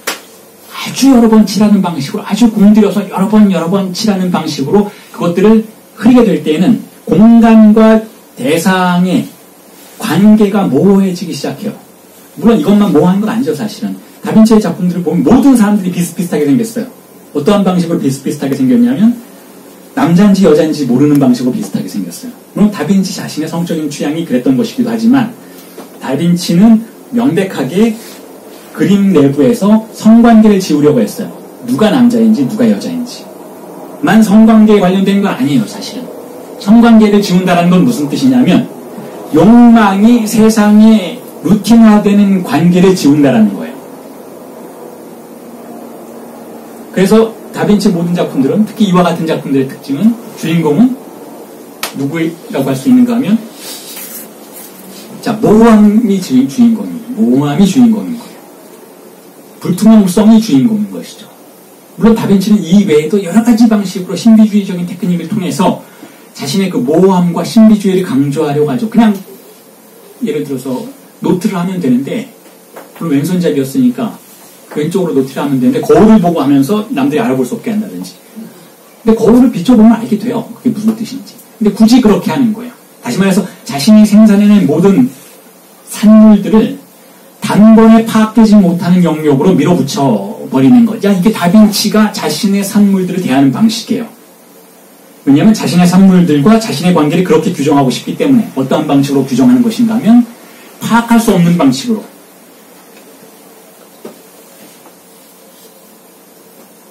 S1: 아주 여러 번 칠하는 방식으로, 아주 공들여서 여러 번 칠하는 방식으로 그것들을 흐리게 될 때에는 공간과 대상의 관계가 모호해지기 시작해요. 물론 이것만 모호한 건 아니죠, 사실은. 다빈치의 작품들을 보면 모든 사람들이 비슷비슷하게 생겼어요. 어떠한 방식으로 비슷비슷하게 생겼냐면 남자인지 여자인지 모르는 방식으로 비슷하게 생겼어요. 물론 다빈치 자신의 성적인 취향이 그랬던 것이기도 하지만 다빈치는 명백하게 그림 내부에서 성관계를 지우려고 했어요. 누가 남자인지 누가 여자인지. 만 성관계에 관련된 건 아니에요, 사실은. 성관계를 지운다는 건 무슨 뜻이냐면 욕망이 세상에 루틴화되는 관계를 지운다는 거예요. 그래서 다빈치 모든 작품들은, 특히 이와 같은 작품들의 특징은 주인공은 누구라고 할 수 있는가 하면, 자, 모호함이 주인공이에요. 모호함이 주인공인 거예요. 불투명성이 주인공인 것이죠. 물론 다빈치는 이 외에도 여러 가지 방식으로 신비주의적인 테크닉을 통해서 자신의 그 모호함과 신비주의를 강조하려고 하죠. 그냥 예를 들어서 노트를 하면 되는데, 그럼 왼손잡이였으니까 왼쪽으로 노트를 하면 되는데 거울을 보고 하면서 남들이 알아볼 수 없게 한다든지. 근데 거울을 비춰보면 알게 돼요. 그게 무슨 뜻인지. 근데 굳이 그렇게 하는 거예요. 다시 말해서 자신이 생산해낸 모든 산물들을 단번에 파악되지 못하는 영역으로 밀어붙여 버리는 거죠. 이게 다빈치가 자신의 산물들을 대하는 방식이에요. 왜냐하면 자신의 산물들과 자신의 관계를 그렇게 규정하고 싶기 때문에. 어떠한 방식으로 규정하는 것인가 하면 파악할 수 없는 방식으로.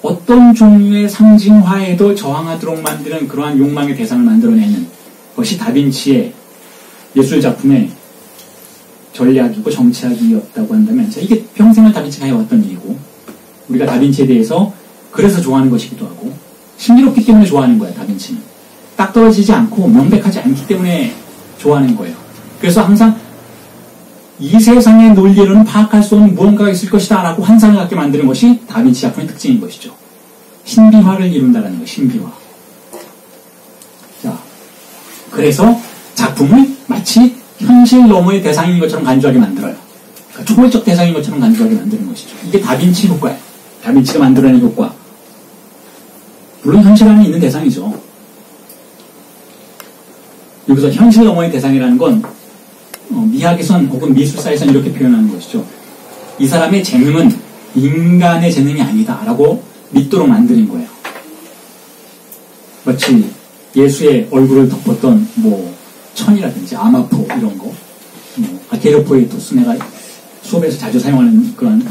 S1: 어떤 종류의 상징화에도 저항하도록 만드는 그러한 욕망의 대상을 만들어내는 것이 다빈치의 예술작품의 전략이고 정치학이었다고 한다면, 자, 이게 평생을 다빈치가 해왔던 일이고, 우리가 다빈치에 대해서 그래서 좋아하는 것이기도 하고, 신비롭기 때문에 좋아하는 거야, 다빈치는. 딱 떨어지지 않고 명백하지 않기 때문에 좋아하는 거예요. 그래서 항상 이 세상의 논리로는 파악할 수 없는 무언가가 있을 것이다 라고 환상을 갖게 만드는 것이 다빈치 작품의 특징인 것이죠. 신비화를 이룬다는 거, 신비화. 자, 그래서 작품을 마치 현실 너머의 대상인 것처럼 간주하게 만들어요. 그러니까 초월적 대상인 것처럼 간주하게 만드는 것이죠. 이게 다빈치 효과예요. 다빈치가 만들어낸 효과. 물론 현실 안에 있는 대상이죠. 여기서 현실 너머의 대상이라는 건 미학에선 혹은 미술사에선 이렇게 표현하는 것이죠. 이 사람의 재능은 인간의 재능이 아니다 라고 믿도록 만드는 거예요. 마치 예수의 얼굴을 덮었던 천이라든지 아마포 이런 거, 아케로포에토스, 내가 수업에서 자주 사용하는 그런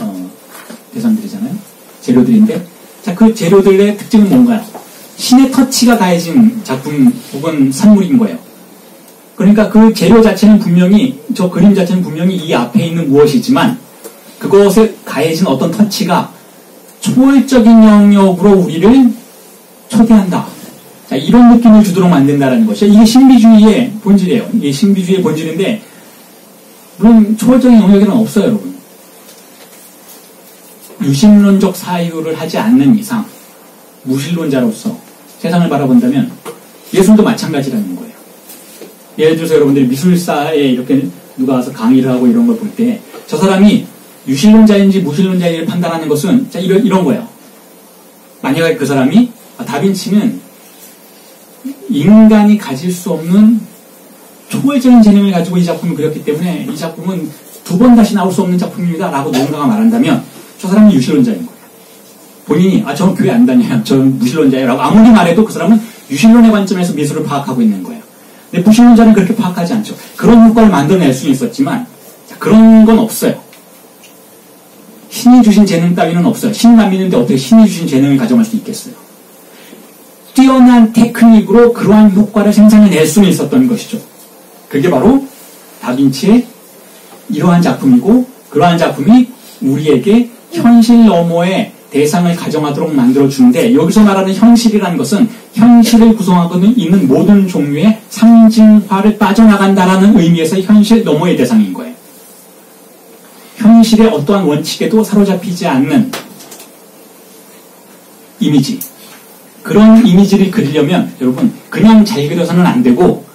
S1: 대상들이잖아요. 재료들인데, 자, 그 재료들의 특징은 뭔가요? 신의 터치가 가해진 작품 혹은 산물인 거예요. 그러니까 그 재료 자체는 분명히, 저 그림 자체는 분명히 이 앞에 있는 무엇이지만 그것에 가해진 어떤 터치가 초월적인 영역으로 우리를 초대한다. 자, 이런 느낌을 주도록 만든다는 것이죠. 이게 신비주의의 본질이에요. 이게 신비주의의 본질인데, 물론 초월적인 영역에는 없어요, 여러분. 유심론적 사유를 하지 않는 이상 무신론자로서 세상을 바라본다면 예술도 마찬가지라는 거예요. 예를 들어서 여러분들이 미술사에 이렇게 누가 와서 강의를 하고 이런 걸 볼 때 저 사람이 유신론자인지 무신론자인지를 판단하는 것은 자, 이런 거예요. 만약에 그 사람이 다빈치는 인간이 가질 수 없는 초월적인 재능을 가지고 이 작품을 그렸기 때문에 이 작품은 두 번 다시 나올 수 없는 작품입니다 라고 누군가가 말한다면 저 사람은 유신론자인 거예요. 본인이 저는 교회 안 다녀요. 저는 무신론자예요 라고 아무리 말해도 그 사람은 유신론의 관점에서 미술을 파악하고 있는 거예요. 근데 무신론자는 그렇게 파악하지 않죠. 그런 효과를 만들어낼 수는 있었지만 자, 그런 건 없어요. 신이 주신 재능 따위는 없어요. 신은 안 믿는데 어떻게 신이 주신 재능을 가정할 수 있겠어요. 뛰어난 테크닉으로 그러한 효과를 생산해낼 수는 있었던 것이죠. 그게 바로 다빈치의 이러한 작품이고, 그러한 작품이 우리에게 현실 너머의 대상을 가정하도록 만들어주는데, 여기서 말하는 현실이라는 것은 현실을 구성하고 있는 모든 종류의 상징화를 빠져나간다라는 의미에서 현실 너머의 대상인 거예요. 현실의 어떠한 원칙에도 사로잡히지 않는 이미지. 그런 이미지를 그리려면 여러분 그냥 잘 그려서는 안 되고,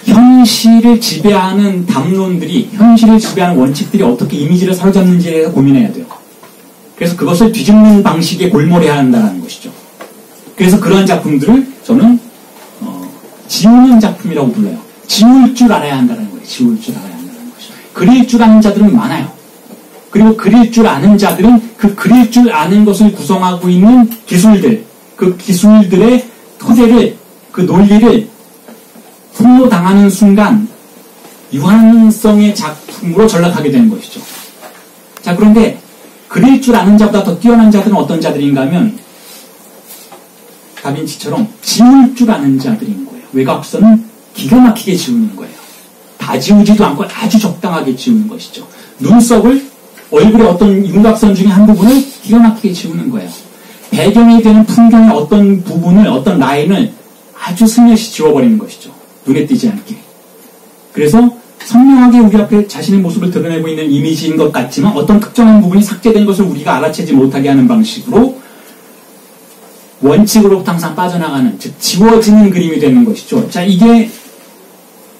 S1: 현실을 지배하는 담론들이, 현실을 지배하는 원칙들이 어떻게 이미지를 사로잡는지에 대해서 고민해야 돼요. 그래서 그것을 뒤집는 방식에 골몰해야 한다는 것이죠. 그래서 그러한 작품들을 저는 지우는 작품이라고 불러요. 지울 줄 알아야 한다는 거예요. 지울 줄 알아야 한다는 것이죠. 그릴 줄 아는 자들은 많아요. 그리고 그릴 줄 아는 자들은 그 그릴 줄 아는 것을 구성하고 있는 기술들, 그 기술들의 토대를, 그 논리를 폭로당하는 순간 유한성의 작품으로 전락하게 되는 것이죠. 자, 그런데 그릴 줄 아는 자보다 더 뛰어난 자들은 어떤 자들인가 하면 다빈치처럼 지울 줄 아는 자들인 거예요. 외곽선은 기가 막히게 지우는 거예요. 다 지우지도 않고 아주 적당하게 지우는 것이죠. 눈썹을, 얼굴의 어떤 윤곽선 중에 한 부분을 기가 막히게 지우는 거예요. 배경이 되는 풍경의 어떤 부분을, 어떤 라인을 아주 슬며시 지워버리는 것이죠. 눈에 띄지 않게. 그래서 선명하게 우리 앞에 자신의 모습을 드러내고 있는 이미지인 것 같지만 어떤 특정한 부분이 삭제된 것을 우리가 알아채지 못하게 하는 방식으로 원칙으로부터 항상 빠져나가는, 즉 지워지는 그림이 되는 것이죠. 자, 이게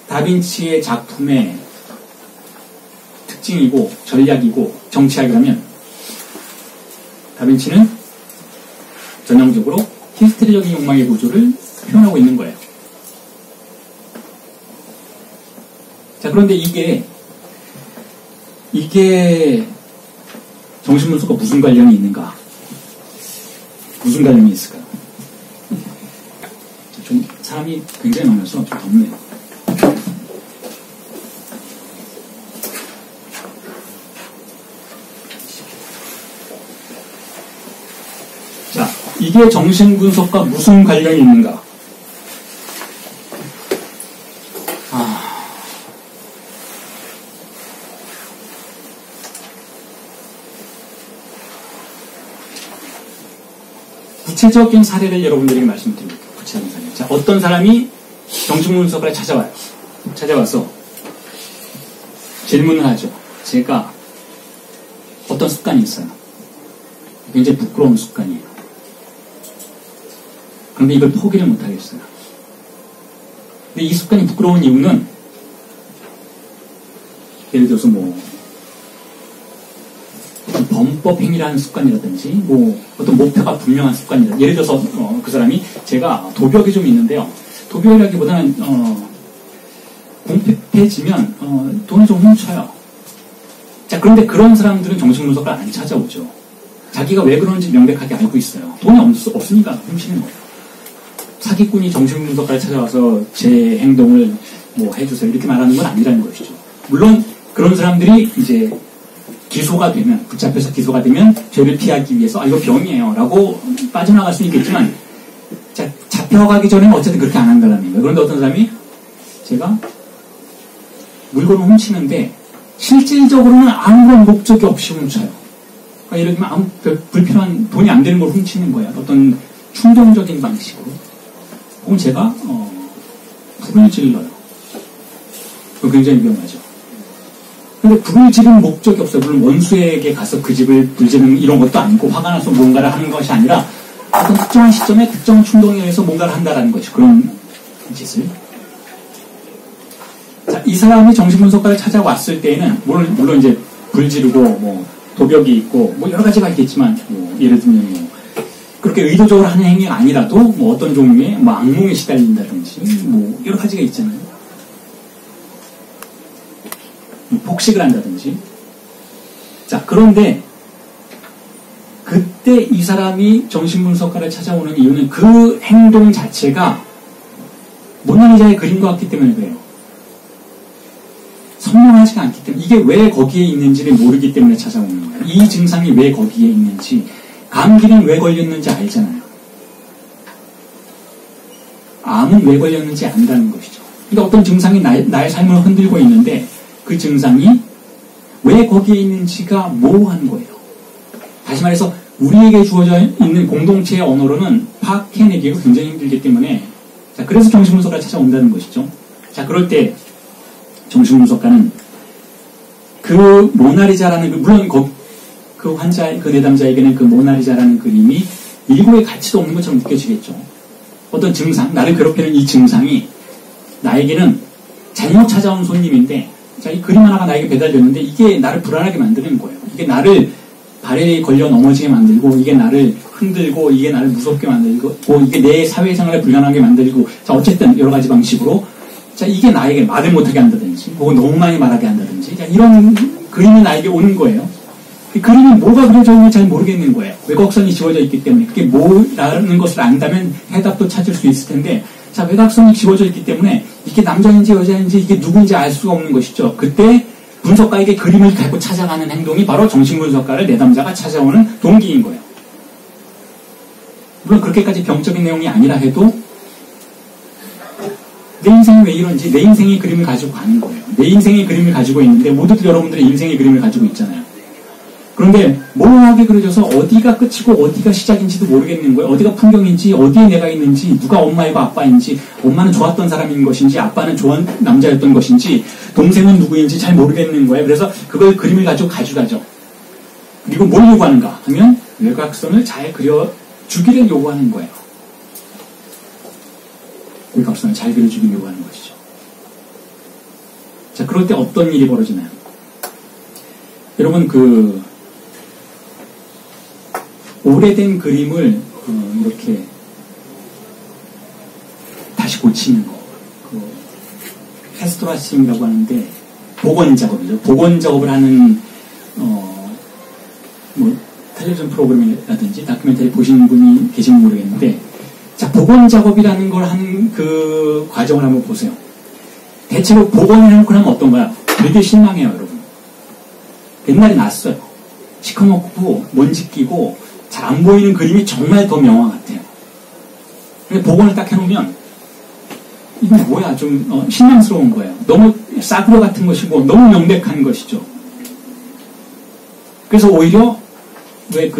S1: 다빈치의 작품의 특징이고 전략이고 정치학이라면, 다빈치는 전형적으로 히스테리적인 욕망의 구조를 표현하고 있는 거예요. 자, 그런데 이게 정신분석과 무슨 관련이 있는가? 무슨 관련이 있을까요? 좀 사람이 굉장히 많아서 좀 덥네요. 자, 이게 정신분석과 무슨 관련이 있는가? 구체적인 사례를 여러분들에게 말씀드릴게요. 구체적인 사례. 자, 어떤 사람이 정신분석을 찾아와요. 찾아와서 질문을 하죠. 제가 어떤 습관이 있어요. 굉장히 부끄러운 습관이에요. 그런데 이걸 포기를 못하겠어요. 근데 이 습관이 부끄러운 이유는, 예를 들어서 어떤 범법행위라는 습관이라든지, 어떤 목표가 분명한 습관이라든지, 예를 들어서, 그 사람이, 제가 도벽이 좀 있는데요. 도벽이라기보다는, 공패해지면, 돈을 좀 훔쳐요. 자, 그런데 그런 사람들은 정신분석을 안 찾아오죠. 자기가 왜 그런지 명백하게 알고 있어요. 돈이 없으니까 훔치는 거예요. 사기꾼이 정신분석가를 찾아와서 제 행동을 해주세요. 이렇게 말하는 건 아니라는 것이죠. 물론, 그런 사람들이 이제, 기소가 되면, 붙잡혀서 기소가 되면 죄를 피하기 위해서 이거 병이에요 라고 빠져나갈 수 있겠지만, 자, 잡혀가기 전에는 어쨌든 그렇게 안 한다는 거예요. 그런데 어떤 사람이 제가 물건을 훔치는데 실질적으로는 아무런 목적이 없이 훔쳐요. 그러니까 예를 들면 아무 불필요한 돈이 안 되는 걸 훔치는 거예요. 어떤 충동적인 방식으로. 혹은 제가 불을 질러요. 그거 굉장히 위험하죠. 근데 불을 지른 목적이 없어요. 물론 원수에게 가서 그 집을 불지르는 이런 것도 아니고, 화가 나서 뭔가를 하는 것이 아니라 어떤 특정한 시점에 특정한 충동에 의해서 뭔가를 한다라는 것이, 그런 짓을. 자, 이 사람이 정신분석가를 찾아왔을 때에는 물론 이제 불 지르고 도벽이 있고 여러 가지가 있겠지만, 예를 들면 그렇게 의도적으로 하는 행위가 아니라도 어떤 종류의 악몽에 시달린다든지 여러 가지가 있잖아요. 폭식을 한다든지. 자, 그런데 그때 이 사람이 정신분석가를 찾아오는 이유는 그 행동 자체가 모나리자의 그림과 같기 때문에 그래요. 선명하지가 않기 때문에, 이게 왜 거기에 있는지를 모르기 때문에 찾아오는 거예요. 이 증상이 왜 거기에 있는지, 감기는 왜 걸렸는지 알잖아요. 암은 왜 걸렸는지 안다는 것이죠. 그러니까 어떤 증상이 나의 삶을 흔들고 있는데 그 증상이 왜 거기에 있는지가 모호한 거예요. 다시 말해서 우리에게 주어져 있는 공동체의 언어로는 파악해내기가 굉장히 힘들기 때문에 자, 그래서 정신분석가가 찾아온다는 것이죠. 자, 그럴 때 정신분석가는 그 모나리자라는 물론 그 환자, 그 내담자에게는 그 모나리자라는 그림이 일고의 가치도 없는 것처럼 느껴지겠죠. 어떤 증상, 나를 괴롭히는 이 증상이 나에게는 잘못 찾아온 손님인데, 자, 이 그림 하나가 나에게 배달됐는데 이게 나를 불안하게 만드는 거예요. 이게 나를 발에 걸려 넘어지게 만들고, 이게 나를 흔들고, 이게 나를 무섭게 만들고, 이게 내 사회생활을 불안하게 만들고, 자, 어쨌든 여러 가지 방식으로, 자, 이게 나에게 말을 못하게 한다든지, 혹은 너무 많이 말하게 한다든지, 자, 이런 그림이 나에게 오는 거예요. 그 그림이 뭐가 그려져 있는지 잘 모르겠는 거예요. 외곽선이 지워져 있기 때문에. 그게 뭐라는 것을 안다면 해답도 찾을 수 있을 텐데, 자, 외곽선이 지워져 있기 때문에 이게 남자인지 여자인지 이게 누군지 알 수가 없는 것이죠. 그때 분석가에게 그림을 갖고 찾아가는 행동이 바로 정신분석가를 내담자가 찾아오는 동기인 거예요. 물론 그렇게까지 병적인 내용이 아니라 해도 내 인생이 왜 이런지 내 인생의 그림을 가지고 가는 거예요. 내 인생의 그림을 가지고 있는데 모두들 여러분들의 인생의 그림을 가지고 있잖아요. 그런데 모호하게 그려져서 어디가 끝이고 어디가 시작인지도 모르겠는 거예요. 어디가 풍경인지 어디에 내가 있는지 누가 엄마이고 아빠인지 엄마는 좋았던 사람인 것인지 아빠는 좋은 남자였던 것인지 동생은 누구인지 잘 모르겠는 거예요. 그래서 그걸 그림을 가지고 가져가죠. 그리고 뭘 요구하는가 하면 외곽선을 잘 그려주기를 요구하는 거예요. 외곽선을 잘 그려주기를 요구하는 것이죠. 자, 그럴 때 어떤 일이 벌어지나요? 여러분 오래된 그림을 이렇게 다시 고치는 거, 레스토라싱이라고 하는데 복원 작업이죠. 복원 작업을 하는 텔레비전 프로그램이라든지 다큐멘터리 보시는 분이 계시면 모르겠는데, 자, 복원 작업이라는 걸 하는 그 과정을 한번 보세요. 대체로 복원을 해놓고 나면 어떤가요? 되게 실망해요, 여러분. 옛날에 났어요. 시커멓고 먼지 끼고 잘 안 보이는 그림이 정말 더 명화 같아요. 근데 복원을 딱 해놓으면 이거 뭐야 좀 실망스러운 거예요. 너무 싸구려 같은 것이고 너무 명백한 것이죠. 그래서 오히려 왜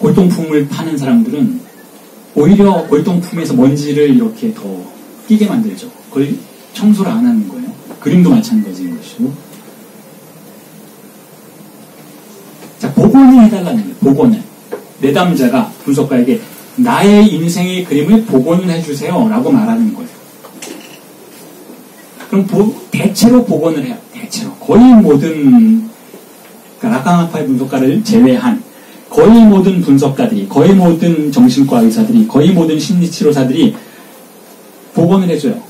S1: 골동품을 파는 사람들은 오히려 골동품에서 먼지를 이렇게 더 끼게 만들죠. 그걸 청소를 안 하는 거예요. 그림도 마찬가지인 것이고. 자, 복원을 해달라는 거예요. 복원을. 내담자가 분석가에게 나의 인생의 그림을 복원을 해주세요 라고 말하는 거예요. 그럼 대체로 복원을 해요. 대체로. 거의 모든 라강학파의 분석가를 제외한 거의 모든 분석가들이, 거의 모든 정신과 의사들이, 거의 모든 심리치료사들이 복원을 해줘요.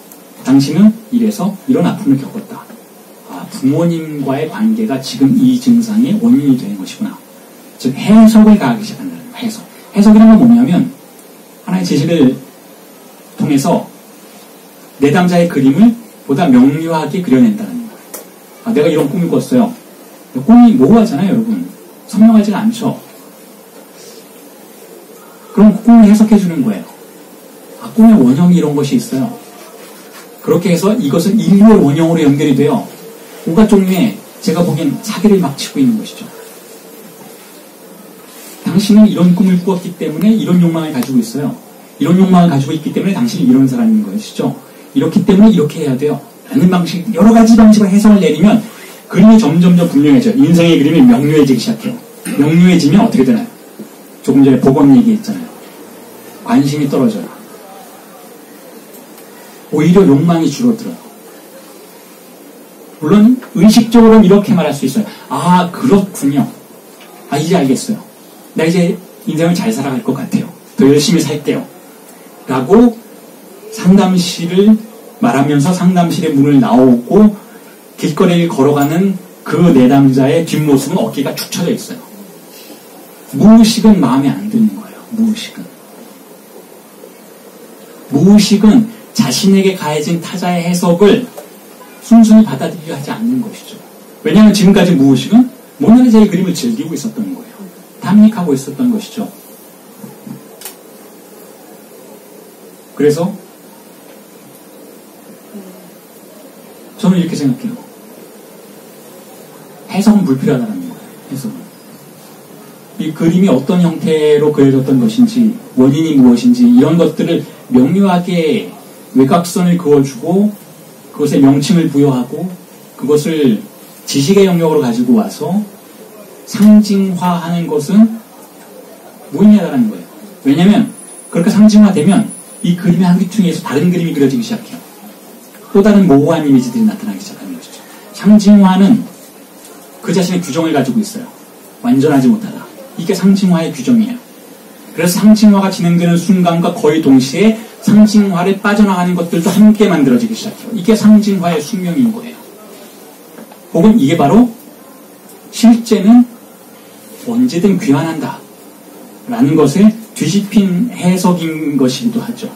S1: 당신은 이래서 이런 아픔을 겪었다. 부모님과의 관계가 지금 이 증상의 원인이 되는 것이구나. 즉 해석을 가하기 시작한다는 거예요. 해석이라는 건 뭐냐면 하나의 지식을 통해서 내담자의 그림을 보다 명료하게 그려낸다는 거예요. 내가 이런 꿈을 꿨어요. 꿈이 모호하잖아요, 여러분. 선명하지가 않죠. 그럼 그 꿈을 해석해 주는 거예요. 꿈의 원형이 이런 것이 있어요. 그렇게 해서 이것은 인류의 원형으로 연결이 돼요. 온갖 종류의 제가 보기엔 사기를 막 치고 있는 것이죠. 당신은 이런 꿈을 꾸었기 때문에 이런 욕망을 가지고 있어요. 이런 욕망을 가지고 있기 때문에 당신이 이런 사람인 것이죠. 이렇기 때문에 이렇게 해야 돼요. 라는 방식, 여러 가지 방식으로 해석을 내리면 그림이 점점점 분명해져요. 인생의 그림이 명료해지기 시작해요. 명료해지면 어떻게 되나요? 조금 전에 복원 얘기했잖아요. 관심이 떨어져요. 오히려 욕망이 줄어들어요. 물론 의식적으로는 이렇게 말할 수 있어요. 그렇군요. 이제 알겠어요. 나 이제 인생을 잘 살아갈 것 같아요. 더 열심히 살게요. 라고 상담실을 말하면서 상담실의 문을 나오고 길거리를 걸어가는 그 내담자의 뒷모습은 어깨가 축 처져 있어요. 무의식은 마음에 안 드는 거예요. 무의식은 자신에게 가해진 타자의 해석을 순순히 받아들이려 하지 않는 것이죠. 왜냐하면 지금까지 무의식은 모나리자의 그림을 즐기고 있었던 거예요. 탐닉하고 있었던 것이죠. 그래서 저는 이렇게 생각해요. 해석은 불필요하다는 거예요. 해석은. 이 그림이 어떤 형태로 그려졌던 것인지, 원인이 무엇인지 이런 것들을 명료하게 외곽선을 그어주고 그것에 명칭을 부여하고 그것을 지식의 영역으로 가지고 와서 상징화하는 것은 무의미하다는 거예요. 왜냐하면 그렇게 상징화되면 이 그림의 한 귀퉁이에서 다른 그림이 그려지기 시작해요. 또 다른 모호한 이미지들이 나타나기 시작하는 것이죠. 상징화는 그 자신의 규정을 가지고 있어요. 완전하지 못하다. 이게 상징화의 규정이에요. 그래서 상징화가 진행되는 순간과 거의 동시에 상징화를 빠져나가는 것들도 함께 만들어지기 시작해요. 이게 상징화의 숙명인 거예요. 혹은 이게 바로 실제는 언제든 귀환한다 라는 것을 뒤집힌 해석인 것이기도 하죠.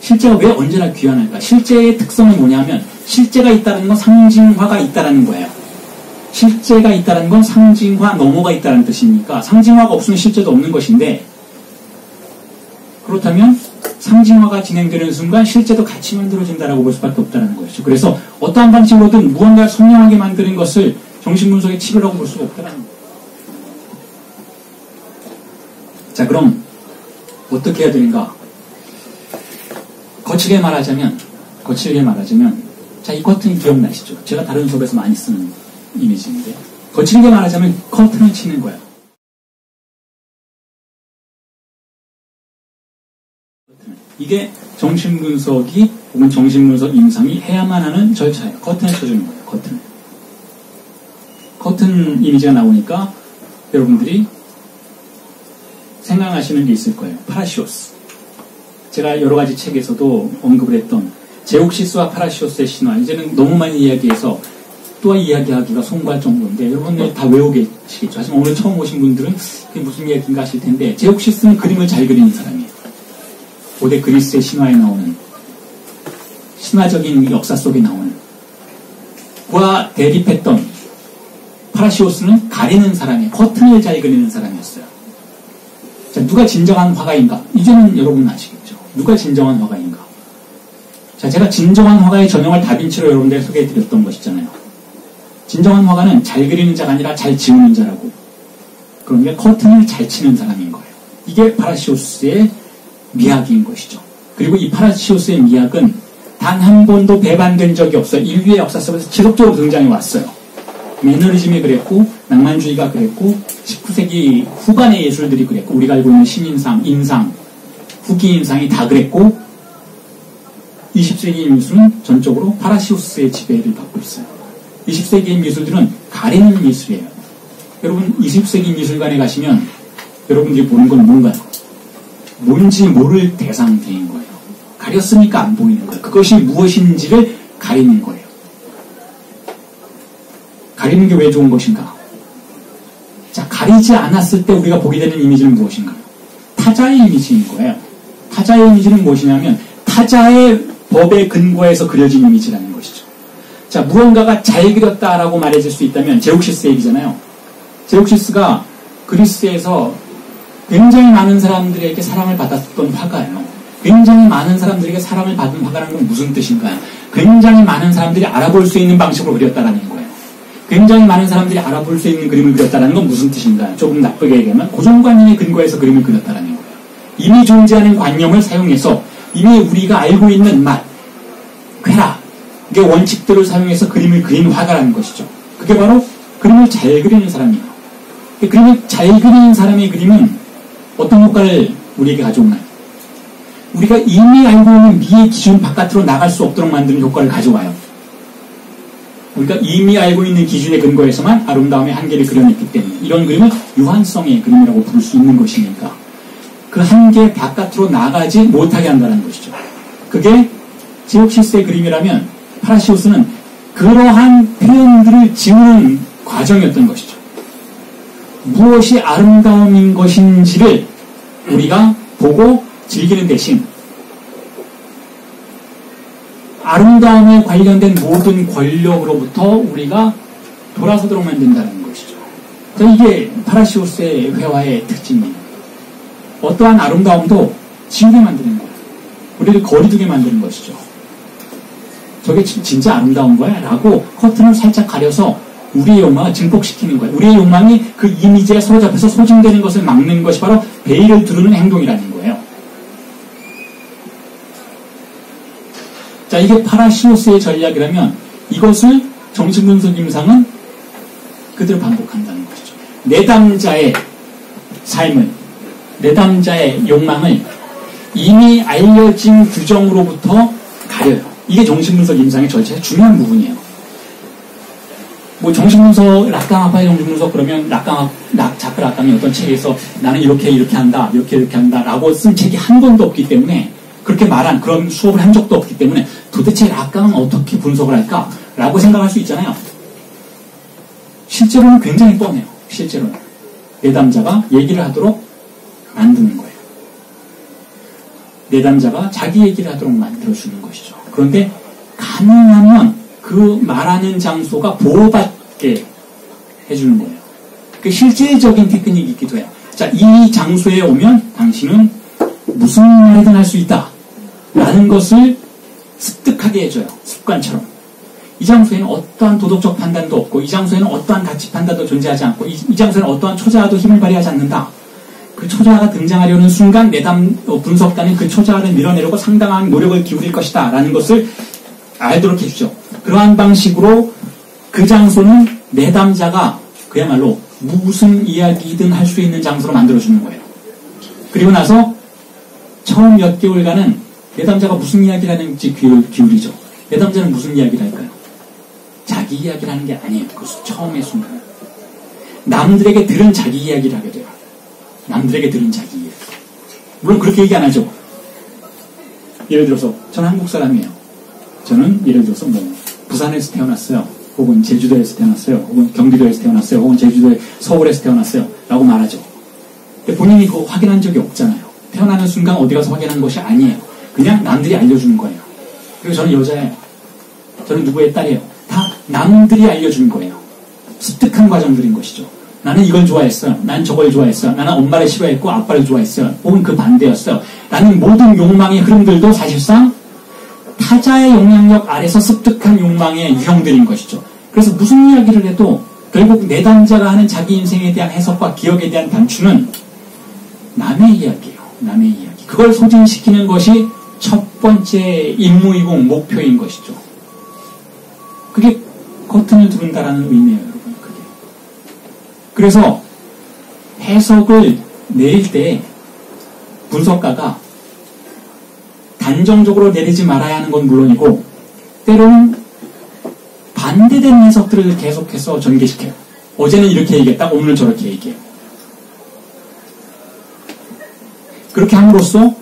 S1: 실제가 왜 언제나 귀환할까? 실제의 특성은 뭐냐면 실제가 있다는 건 상징화가 있다는 거예요. 실제가 있다는 건 상징화 너머가 있다는 뜻이니까 상징화가 없으면 실제도 없는 것인데, 그렇다면 상징화가 진행되는 순간 실제도 같이 만들어진다라고 볼 수밖에 없다는 것이죠. 그래서 어떠한 방식으로든 무언가를 선명하게 만드는 것을 정신분석의 치료라고 볼 수가 없다는 거예요. 자, 그럼 어떻게 해야 되는가? 거칠게 말하자면 자, 이 커튼 기억나시죠? 제가 다른 수업에서 많이 쓰는 이미지인데, 거칠게 말하자면 커튼을 치는 거야. 이게 정신분석이 혹은 정신분석 임상이 해야만 하는 절차예요. 커튼을 쳐주는 거예요. 커튼 이미지가 나오니까 여러분들이 생각하시는 게 있을 거예요. 파라시오스. 제가 여러 가지 책에서도 언급을 했던 제옥시스와 파라시오스의 신화, 이제는 너무 많이 이야기해서 또 이야기하기가 송구할 정도인데 여러분들 다 외우고 계시겠죠. 하지만 오늘 처음 오신 분들은 그게 무슨 이야기인가 하실 텐데, 제옥시스는 그림을 잘 그리는 사람이에요. 고대 그리스의 신화에 나오는, 신화적인 역사 속에 나오는, 그와 대립했던 파라시오스는 가리는 사람이에요. 커튼을 잘 그리는 사람이었어요. 자, 누가 진정한 화가인가? 이제는 여러분 아시겠죠. 누가 진정한 화가인가? 자, 제가 진정한 화가의 전형을 다빈치로 여러분들에게 소개해드렸던 것이잖아요. 진정한 화가는 잘 그리는 자가 아니라 잘 지우는 자라고. 그러니까 커튼을 잘 치는 사람인 거예요. 이게 파라시오스의 미학인 것이죠. 그리고 이 파라시오스의 미학은 단 한 번도 배반된 적이 없어요. 인류의 역사 속에서 지속적으로 등장해 왔어요. 매너리즘이 그랬고, 낭만주의가 그랬고, 19세기 후반의 예술들이 그랬고, 우리가 알고 있는 신인상, 인상, 후기인상이 다 그랬고, 20세기 미술은 전적으로 파라시오스의 지배를 받고 있어요. 20세기의 미술들은 가리는 미술이에요. 여러분 20세기 미술관에 가시면 여러분들이 보는 건 뭔가요? 뭔지 모를 대상들인 거예요. 가렸으니까 안 보이는 거예요. 그것이 무엇인지를 가리는 거예요. 가리는 게 왜 좋은 것인가? 자, 가리지 않았을 때 우리가 보게 되는 이미지는 무엇인가? 타자의 이미지인 거예요. 타자의 이미지는 무엇이냐면 타자의 법에 근거해서 그려진 이미지라는 것이죠. 자, 무언가가 잘 그렸다라고 말해줄 수 있다면 제옥시스 얘기잖아요. 제옥시스가 그리스에서 굉장히 많은 사람들에게 사랑을 받았던 화가예요. 굉장히 많은 사람들에게 사랑을 받은 화가라는 건 무슨 뜻인가요? 굉장히 많은 사람들이 알아볼 수 있는 방식으로 그렸다라는 거예요. 굉장히 많은 사람들이 알아볼 수 있는 그림을 그렸다라는 건 무슨 뜻인가요? 조금 나쁘게 얘기하면 고정관념에 근거해서 그림을 그렸다라는 거예요. 이미 존재하는 관념을 사용해서 이미 우리가 알고 있는 맛, 쾌락, 의 원칙들을 사용해서 그림을 그린 화가라는 것이죠. 그게 바로 그림을 잘 그리는 사람이에요. 그림을 잘 그리는 사람의 그림은 어떤 효과를 우리에게 가져오나요? 우리가 이미 알고 있는 미의 기준 바깥으로 나갈 수 없도록 만드는 효과를 가져와요. 우리가 이미 알고 있는 기준에 근거해서만 아름다움의 한계를 그려냈기 때문에 이런 그림을 유한성의 그림이라고 부를 수 있는 것이니까 그 한계 바깥으로 나가지 못하게 한다는 것이죠. 그게 제옥시스의 그림이라면 파라시오스는 그러한 표현들을 지우는 과정이었던 것이죠. 무엇이 아름다움인 것인지를 우리가 보고 즐기는 대신 아름다움에 관련된 모든 권력으로부터 우리가 돌아서도록 만든다는 것이죠. 이게 파라시오스의 회화의 특징이에요. 어떠한 아름다움도 지우게 만드는 거예요. 우리를 거리두게 만드는 것이죠. 저게 진짜 아름다운 거야? 라고 커튼을 살짝 가려서 우리의 욕망을 증폭시키는 거예요. 우리의 욕망이 그 이미지에 사로잡혀서 소진되는 것을 막는 것이 바로 베일을 두르는 행동이라는 거예요. 자, 이게 파라시오스의 전략이라면 이것을 정신분석 임상은 그대로 반복한다는 것이죠. 내담자의 삶을, 내담자의 욕망을 이미 알려진 규정으로부터 가려요. 이게 정신분석 임상의 절차의 중요한 부분이에요. 뭐 정신분석, 락강학파의 정신분석 그러면 자크 락강이 어떤 책에서 나는 이렇게 한다, 이렇게 한다 라고 쓴 책이 한 권도 없기 때문에 그렇게 말한 그런 수업을 한 적도 없기 때문에 도대체 락강은 어떻게 분석을 할까? 라고 생각할 수 있잖아요. 실제로는 굉장히 뻔해요. 실제로는. 내담자가 얘기를 하도록 만드는 거예요. 내담자가 자기 얘기를 하도록 만들어주는 것이죠. 그런데 가능하면 그 말하는 장소가 보호받게 해주는 거예요. 그 실제적인 테크닉이기도 해요. 자, 이 장소에 오면 당신은 무슨 말이든 할 수 있다. 라는 것을 습득하게 해줘요. 습관처럼. 이 장소에는 어떠한 도덕적 판단도 없고, 이 장소에는 어떠한 가치 판단도 존재하지 않고, 이 장소에는 어떠한 초자아도 힘을 발휘하지 않는다. 그 초자아가 등장하려는 순간 내담 분석가는 그 초자아를 밀어내려고 상당한 노력을 기울일 것이다. 라는 것을 알도록 해주죠. 그러한 방식으로 그 장소는 내담자가 그야말로 무슨 이야기든 할 수 있는 장소로 만들어주는 거예요. 그리고 나서 처음 몇 개월간은 내담자가 무슨 이야기를 하는지 귀를 기울이죠. 내담자는 무슨 이야기를 할까요? 자기 이야기를 하는 게 아니에요. 그 처음의 순간. 남들에게 들은 자기 이야기를 하게 돼요. 남들에게 들은 자기 이야기. 물론 그렇게 얘기 안 하죠. 예를 들어서 저는 한국 사람이에요. 저는 예를 들어서 뭐 부산에서 태어났어요. 혹은 제주도에서 태어났어요. 혹은 경기도에서 태어났어요. 혹은 제주도에 서울에서 태어났어요. 라고 말하죠. 근데 본인이 그거 확인한 적이 없잖아요. 태어나는 순간 어디 가서 확인한 것이 아니에요. 그냥 남들이 알려주는 거예요. 그리고 저는 여자예요. 저는 누구의 딸이에요. 다 남들이 알려준 거예요. 습득한 과정들인 것이죠. 나는 이걸 좋아했어요. 나는 저걸 좋아했어요. 나는 엄마를 싫어했고 아빠를 좋아했어요. 혹은 그 반대였어요. 라는 모든 욕망의 흐름들도 사실상 타자의 영향력 아래서 습득한 욕망의 유형들인 것이죠. 그래서 무슨 이야기를 해도 결국 내담자가 하는 자기 인생에 대한 해석과 기억에 대한 단추는 남의 이야기예요. 남의 이야기. 그걸 소진시키는 것이 첫 번째 임무이고 목표인 것이죠. 그게 커튼을 두른다라는 의미예요, 여러분. 그게. 그래서 해석을 내릴 때 분석가가 단정적으로 내리지 말아야 하는 건 물론이고 때로는 반대되는 해석들을 계속해서 전개시켜요. 어제는 이렇게 얘기했다, 오늘은 저렇게 얘기해요. 그렇게 함으로써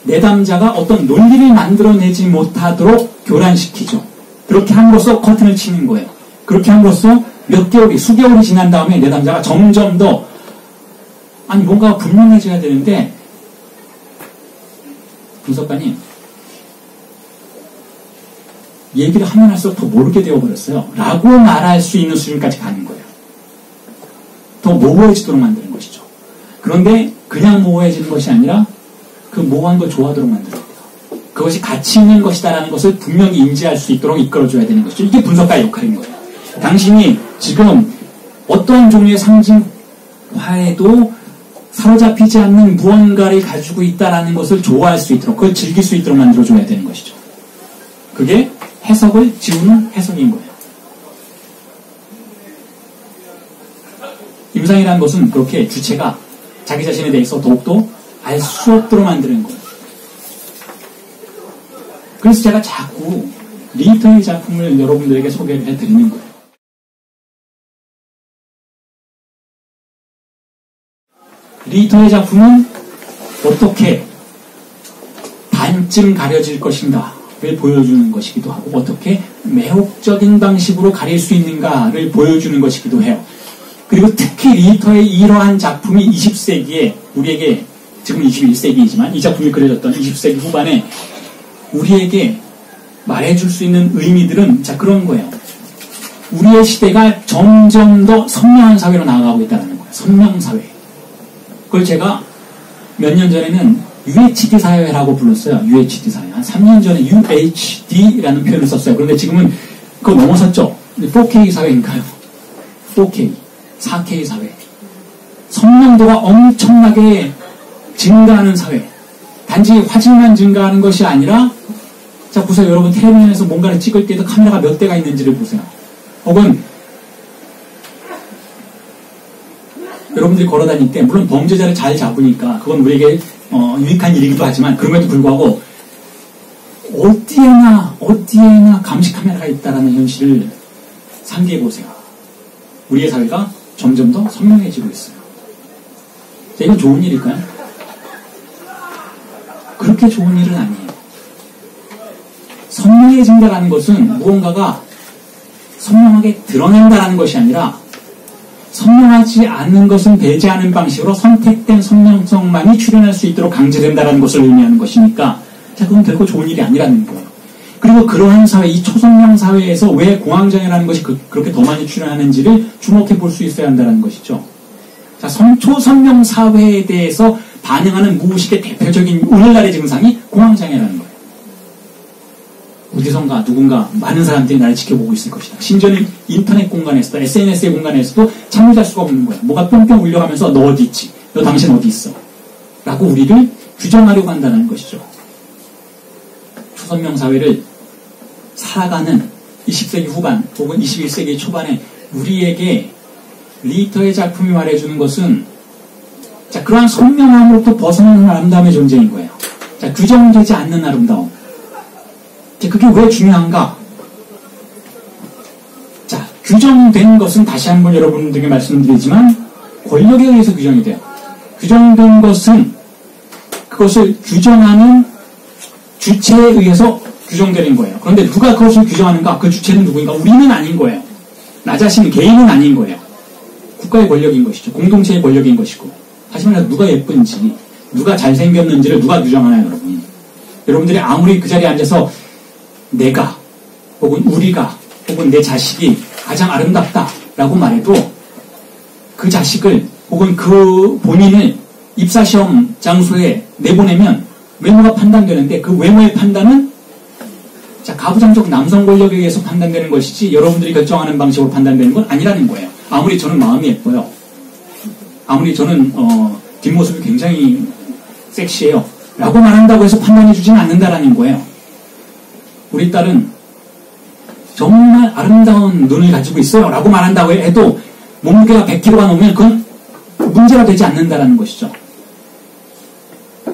S1: 내담자가 어떤 논리를 만들어내지 못하도록 교란시키죠. 그렇게 함으로써 커튼을 치는 거예요. 그렇게 함으로써 몇 개월이, 수개월이 지난 다음에 내담자가 점점 더 아니 뭔가 분명해져야 되는데 분석가님 얘기를 하면 할수록 더 모르게 되어버렸어요. 라고 말할 수 있는 수준까지 가는 거예요. 더 모호해지도록 만드는 것이죠. 그런데 그냥 모호해지는 것이 아니라 그 모호한 걸 좋아하도록 만들어야 돼요. 그것이 가치 있는 것이다라는 것을 분명히 인지할 수 있도록 이끌어줘야 되는 것이죠. 이게 분석가의 역할인 거예요. 당신이 지금 어떠한 종류의 상징화에도 사로잡히지 않는 무언가를 가지고 있다라는 것을 좋아할 수 있도록, 그걸 즐길 수 있도록 만들어줘야 되는 것이죠. 그게 해석을 지우는 해석인 거예요. 임상이라는 것은 그렇게 주체가 자기 자신에 대해서 더욱더 알 수 없도록 만드는 거예요. 그래서 제가 자꾸 리히터의 작품을 여러분들에게 소개를 해드리는 거예요. 리히터의 작품은 어떻게 반쯤 가려질 것인가를 보여주는 것이기도 하고 어떻게 매혹적인 방식으로 가릴 수 있는가를 보여주는 것이기도 해요. 그리고 특히 리히터의 이러한 작품이 20세기에 우리에게 지금 21세기이지만 이 작품이 그려졌던 20세기 후반에 우리에게 말해줄 수 있는 의미들은 자 그런 거예요. 우리의 시대가 점점 더 선명한 사회로 나아가고 있다는 거예요. 선명사회. 그걸 제가 몇 년 전에는 UHD 사회라고 불렀어요. UHD 사회. 한 3년 전에 UHD라는 표현을 썼어요. 그런데 지금은 그거 넘어섰죠. 4K 사회인가요? 4K, 4K 사회. 선명도가 엄청나게 증가하는 사회. 단지 화질만 증가하는 것이 아니라, 자, 보세요. 여러분, 텔레비전에서 뭔가를 찍을 때도 카메라가 몇 대가 있는지를 보세요. 혹은, 여러분들이 걸어다닐 때, 물론 범죄자를 잘 잡으니까, 그건 우리에게, 유익한 일이기도 하지만, 그럼에도 불구하고, 어디에나 감시 카메라가 있다라는 현실을 상기해 보세요. 우리의 사회가 점점 더 선명해지고 있어요. 자, 이건 좋은 일일까요? 그렇게 좋은 일은 아니에요. 선명해진다라는 것은 무언가가 선명하게 드러낸다라는 것이 아니라 선명하지 않는 것은 배제하는 방식으로 선택된 선명성만이 출현할 수 있도록 강제된다라는 것을 의미하는 것이니까 자, 그건 결코 좋은 일이 아니라는 거예요. 그리고 그러한 사회, 이 초선명 사회에서 왜 공황장애라는 것이 그렇게 더 많이 출현하는지를 주목해 볼 수 있어야 한다는 것이죠. 자, 초선명 사회에 대해서 반응하는 무의식의 대표적인 오늘날의 증상이 공황장애라는 거예요. 어디선가 누군가 많은 사람들이 나를 지켜보고 있을 것이다. 심지어는 인터넷 공간에서도 SNS의 공간에서도 잠을 잘 수가 없는 거야. 뭐가 뿅뿅 울려가면서 너 어디 있지? 너 당신 어디 있어? 라고 우리를 규정하려고 한다는 것이죠. 초선명 사회를 살아가는 20세기 후반 혹은 21세기 초반에 우리에게 리터의 작품이 말해주는 것은 자, 그러한 선명함으로부터 벗어나는 아름다움의 존재인 거예요. 자, 규정되지 않는 아름다움. 자, 그게 왜 중요한가? 자, 규정된 것은 다시 한번 여러분들에게 말씀드리지만 권력에 의해서 규정이 돼요. 규정된 것은 그것을 규정하는 주체에 의해서 규정되는 거예요. 그런데 누가 그것을 규정하는가? 그 주체는 누구인가? 우리는 아닌 거예요. 나 자신, 개인은 아닌 거예요. 국가의 권력인 것이죠. 공동체의 권력인 것이고. 다시 말해서 누가 예쁜지, 누가 잘생겼는지를 누가 규정하나요, 여러분? 여러분들이 아무리 그 자리에 앉아서 내가, 혹은 우리가, 혹은 내 자식이 가장 아름답다라고 말해도 그 자식을, 혹은 그 본인을 입사시험 장소에 내보내면 외모가 판단되는데 그 외모의 판단은 자, 가부장적 남성 권력에 의해서 판단되는 것이지 여러분들이 결정하는 방식으로 판단되는 건 아니라는 거예요. 아무리 저는 마음이 예뻐요. 아무리 저는 뒷모습이 굉장히 섹시해요. 라고 말한다고 해서 판단해 주지는 않는다라는 거예요. 우리 딸은 정말 아름다운 눈을 가지고 있어요. 라고 말한다고 해도 몸무게가 100kg가 넘으면 그건 문제가 되지 않는다라는 것이죠.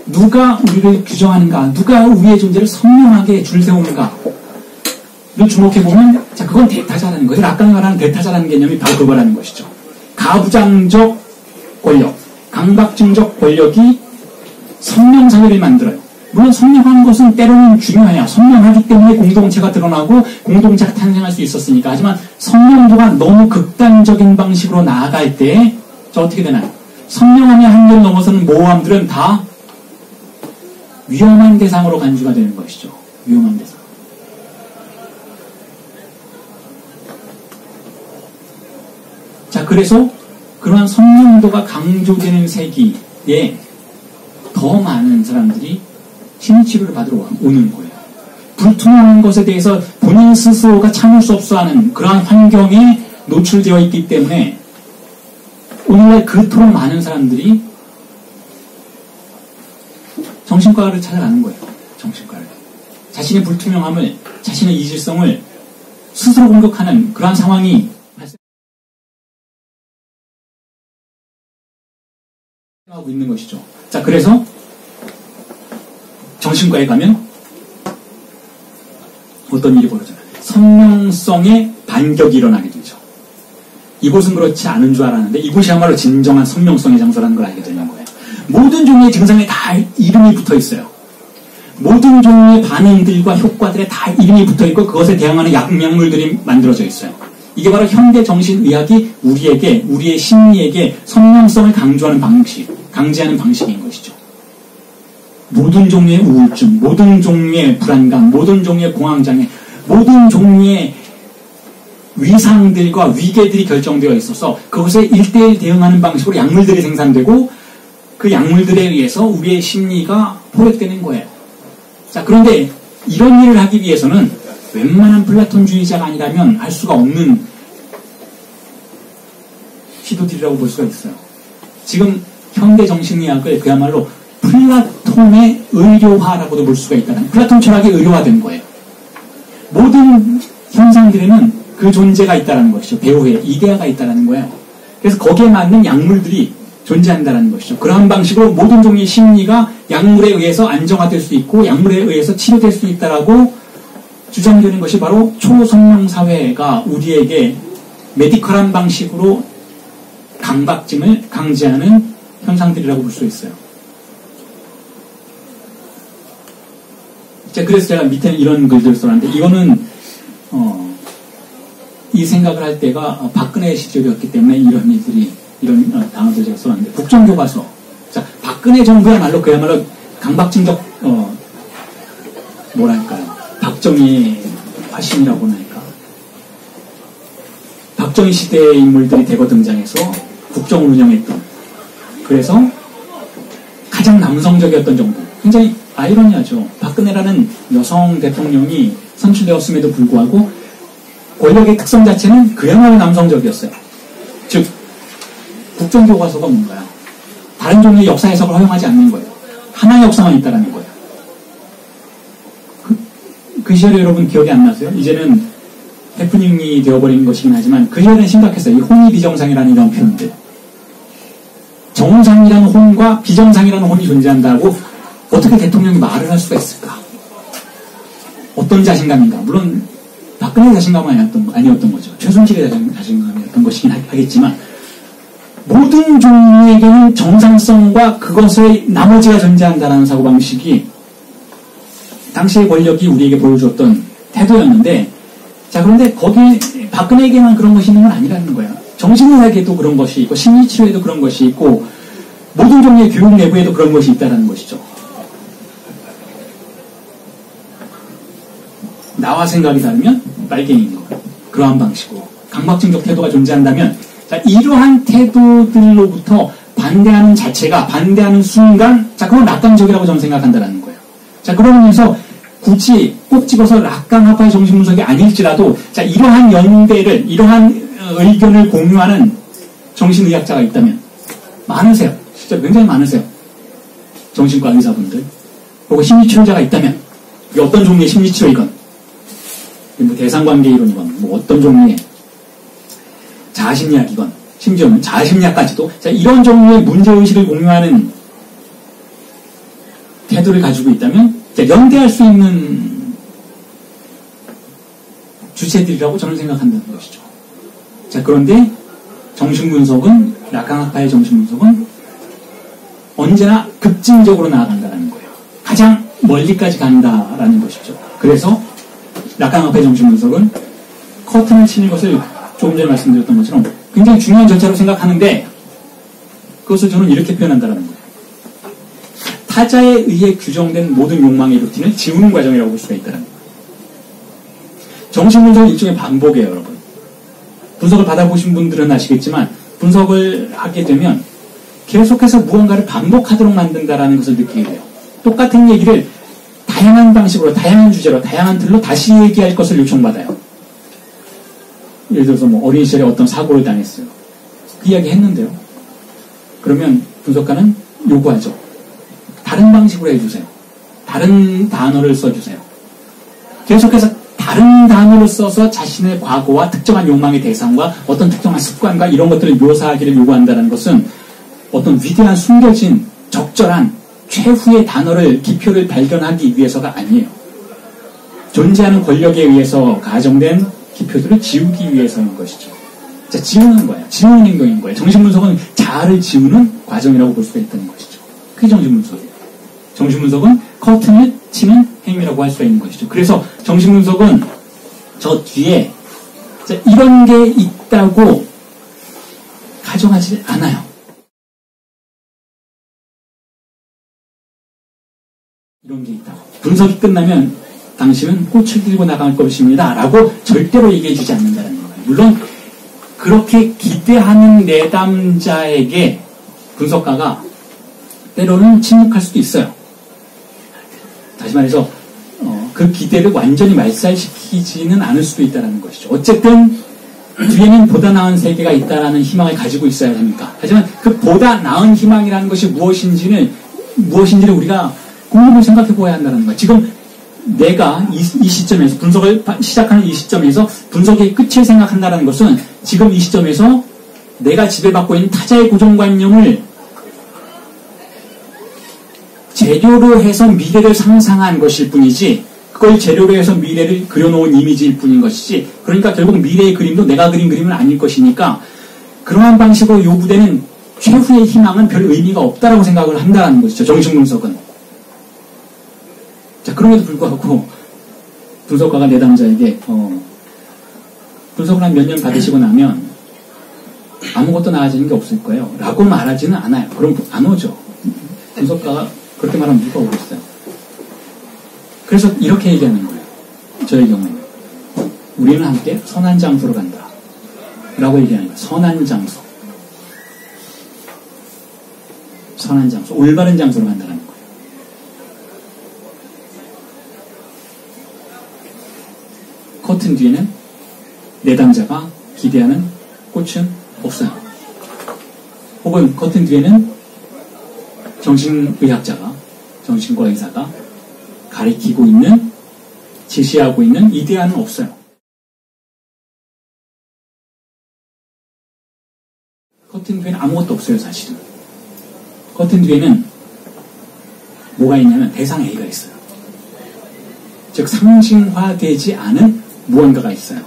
S1: 누가 우리를 규정하는가, 누가 우리의 존재를 선명하게 줄 세우는가를 주목해보면, 자, 그건 대타자라는 거예요. 아까 말하는 대타자라는 개념이 바로 그거라는 것이죠. 가부장적 권력, 강박증적 권력이 선명사회를 만들어요. 물론 선명한 것은 때로는 중요해요. 선명하기 때문에 공동체가 드러나고 공동체가 탄생할 수 있었으니까. 하지만 선명도가 너무 극단적인 방식으로 나아갈 때, 저 어떻게 되나요? 선명함의 한계를 넘어서는 모호함들은 다 위험한 대상으로 간주가 되는 것이죠. 위험한 대상. 자, 그래서 그러한 선명도가 강조되는 세기에 더 많은 사람들이 심리치료를 받으러 오는 거예요. 불투명한 것에 대해서 본인 스스로가 참을 수 없어 하는 그러한 환경에 노출되어 있기 때문에 오늘날 그토록 많은 사람들이 정신과를 찾아가는 거예요. 정신과를. 자신의 불투명함을, 자신의 이질성을 스스로 공격하는 그러한 상황이 발생하고 있는 것이죠. 자, 그래서 정신과에 가면 어떤 일이 벌어져요? 선명성의 반격이 일어나게 되죠. 이곳은 그렇지 않은 줄 알았는데 이곳이야말로 진정한 선명성의 장소라는 걸 알게 되는 거예요. 모든 종류의 증상에 다 이름이 붙어 있어요. 모든 종류의 반응들과 효과들에 다 이름이 붙어 있고 그것에 대항하는 약물들이 만들어져 있어요. 이게 바로 현대 정신의학이 우리에게, 우리의 심리에게 선명성을 강조하는 방식, 강제하는 방식인 것이죠. 모든 종류의 우울증, 모든 종류의 불안감, 모든 종류의 공황장애, 모든 종류의 위상들과 위계들이 결정되어 있어서 그것에 1:1 대응하는 방식으로 약물들이 생산되고 그 약물들에 의해서 우리의 심리가 포획되는 거예요. 자, 그런데 이런 일을 하기 위해서는 웬만한 플라톤주의자가 아니라면 할 수가 없는 시도들이라고 볼 수가 있어요. 지금 현대 정신의학을 그야말로 플라톤의 의료화라고도 볼 수가 있다는, 플라톤 철학이 의료화된 거예요. 모든 현상들에는 그 존재가 있다는 것이죠. 배우의 이데아가 있다는 거예요. 그래서 거기에 맞는 약물들이 존재한다는 것이죠. 그러한 방식으로 모든 종류의 심리가 약물에 의해서 안정화될 수 있고 약물에 의해서 치료될 수 있다라고 주장되는 것이 바로 초성령 사회가 우리에게 메디컬한 방식으로 강박증을 강제하는 현상들이라고 볼 수 있어요. 그래서 제가 밑에는 이런 글들을 써놨는데, 이거는 이 생각을 할 때가 박근혜 시절이었기 때문에 이런 일들이, 이런 단어들 제가 써놨는데, 국정교과서. 자, 박근혜 정부야말로 그야말로 강박증적 뭐랄까요, 박정희 화신이라고나 할까, 박정희 시대의 인물들이 대거 등장해서 국정을 운영했던, 그래서 가장 남성적이었던 정부. 굉장히 아이러니하죠. 박근혜라는 여성 대통령이 선출되었음에도 불구하고 권력의 특성 자체는 그야말로 남성적이었어요. 즉, 국정교과서가 뭔가요? 다른 종류의 역사 해석을 허용하지 않는 거예요. 하나의 역사만 있다라는 거예요. 그 시절에 여러분 기억이 안 나세요? 이제는 해프닝이 되어버린 것이긴 하지만 그 시절에는 심각했어요. 이 혼이 비정상이라는 이런 표현들. 정상이라는 혼과 비정상이라는 혼이 존재한다고 어떻게 대통령이 말을 할 수가 있을까? 어떤 자신감인가? 물론 박근혜의 자신감은 아니었던 거죠. 최순실의 자신감이었던 것이긴 하겠지만, 모든 종류에게는 정상성과 그것의 나머지가 존재한다는 사고방식이 당시의 권력이 우리에게 보여주었던 태도였는데, 자, 그런데 거기에 박근혜에게만 그런 것이 있는 건 아니라는 거야. 정신의학에도 그런 것이 있고, 심리치료에도 그런 것이 있고, 모든 종류의 교육 내부에도 그런 것이 있다는 것이죠. 나와 생각이 다르면 빨갱이인 거. 그러한 방식으로 강박증적 태도가 존재한다면, 자, 이러한 태도들로부터 반대하는 자체가, 반대하는 순간, 자, 그건 낙관적이라고 저는 생각한다는 거예요. 자, 그러면서 굳이 꼭 집어서 락강학파의 정신분석이 아닐지라도, 자, 이러한 연대를, 이러한 의견을 공유하는 정신의학자가 있다면 많으세요. 진짜 굉장히 많으세요. 정신과 의사분들. 그리고 심리치료자가 있다면, 이게 어떤 종류의 심리치료이건, 뭐 대상관계 이론이건, 뭐 어떤 종류의 자아심리학이건, 심지어는 자아심리학까지도, 자, 이런 종류의 문제의식을 공유하는 태도를 가지고 있다면, 자, 연대할 수 있는 주체들이라고 저는 생각한다는 것이죠. 자, 그런데 정신분석은, 락강학파의 정신분석은 언제나 급진적으로 나아간다는 거예요. 가장 멀리까지 간다라는 것이죠. 그래서 락강학파의 정신분석은 커튼을 치는 것을 조금 전에 말씀드렸던 것처럼 굉장히 중요한 절차로 생각하는데, 그것을 저는 이렇게 표현한다는 거예요. 타자에 의해 규정된 모든 욕망의 루틴을 지우는 과정이라고 볼 수가 있다는 거예요. 정신분석은 일종의 반복이에요, 여러분. 분석을 받아보신 분들은 아시겠지만, 분석을 하게 되면 계속해서 무언가를 반복하도록 만든다라는 것을 느끼게 돼요. 똑같은 얘기를 다양한 방식으로, 다양한 주제로, 다양한 틀로 다시 얘기할 것을 요청받아요. 예를 들어서 뭐 어린 시절에 어떤 사고를 당했어요. 그 이야기 했는데요. 그러면 분석가는 요구하죠. 다른 방식으로 해주세요. 다른 단어를 써주세요. 계속해서 다른 단어를 써서 자신의 과거와 특정한 욕망의 대상과 어떤 특정한 습관과 이런 것들을 묘사하기를 요구한다는 것은 어떤 위대한 숨겨진 적절한 최후의 단어를, 기표를 발견하기 위해서가 아니에요. 존재하는 권력에 의해서 가정된 기표들을 지우기 위해서인 것이죠. 자, 지우는 거예요. 지우는 행동인 거예요. 정신분석은 자아를 지우는 과정이라고 볼 수가 있다는 것이죠. 그게 정신분석이에요. 정신분석은 커튼을 치는 행위라고 할 수가 있는 것이죠. 그래서 정신분석은 저 뒤에, 자, 이런 게 있다고 가정하지 않아요. 이런 게 있다고. 분석이 끝나면 당신은 꽃을 들고 나갈 것입니다. 라고 절대로 얘기해주지 않는다는 거예요. 물론 그렇게 기대하는 내담자에게 분석가가 때로는 침묵할 수도 있어요. 다시 말해서 그 기대를 완전히 말살시키지는 않을 수도 있다는 것이죠. 어쨌든 뒤에는 보다 나은 세계가 있다라는 희망을 가지고 있어야 합니까? 하지만 그 보다 나은 희망이라는 것이 무엇인지를 우리가 곰곰이 생각해 보아야 한다는 거예요. 지금 내가 이 시점에서 분석을 시작하는 이 시점에서 분석의 끝을 생각한다는 것은 지금 이 시점에서 내가 지배받고 있는 타자의 고정관념을 재료로 해서 미래를 상상한 것일 뿐이지, 그걸 재료로 해서 미래를 그려놓은 이미지일 뿐인 것이지, 그러니까 결국 미래의 그림도 내가 그린 그림은 아닐 것이니까, 그러한 방식으로 요구되는 최후의 희망은 별 의미가 없다라고 생각을 한다는 것이죠. 정신분석은. 자, 그럼에도 불구하고 분석가가 내담자에게 분석을 한 몇 년 받으시고 나면 아무것도 나아지는 게 없을 거예요 라고 말하지는 않아요. 그럼 안 오죠. 분석가가 그렇게 말하면 누가 오겠어요. 그래서 이렇게 얘기하는 거예요. 저의 경우에는 우리는 함께 선한 장소로 간다 라고 얘기하는 거예요. 선한 장소, 선한 장소, 올바른 장소로 간다는 거예요. 커튼 뒤에는 내담자가 기대하는 꽃은 없어요. 혹은 커튼 뒤에는 정신의학자가, 정신과 의사가 가리키고 있는, 제시하고 있는 이데아는 없어요. 커튼 뒤에는 아무것도 없어요, 사실은. 커튼 뒤에는 뭐가 있냐면 대상 A가 있어요. 즉 상징화되지 않은 무언가가 있어요.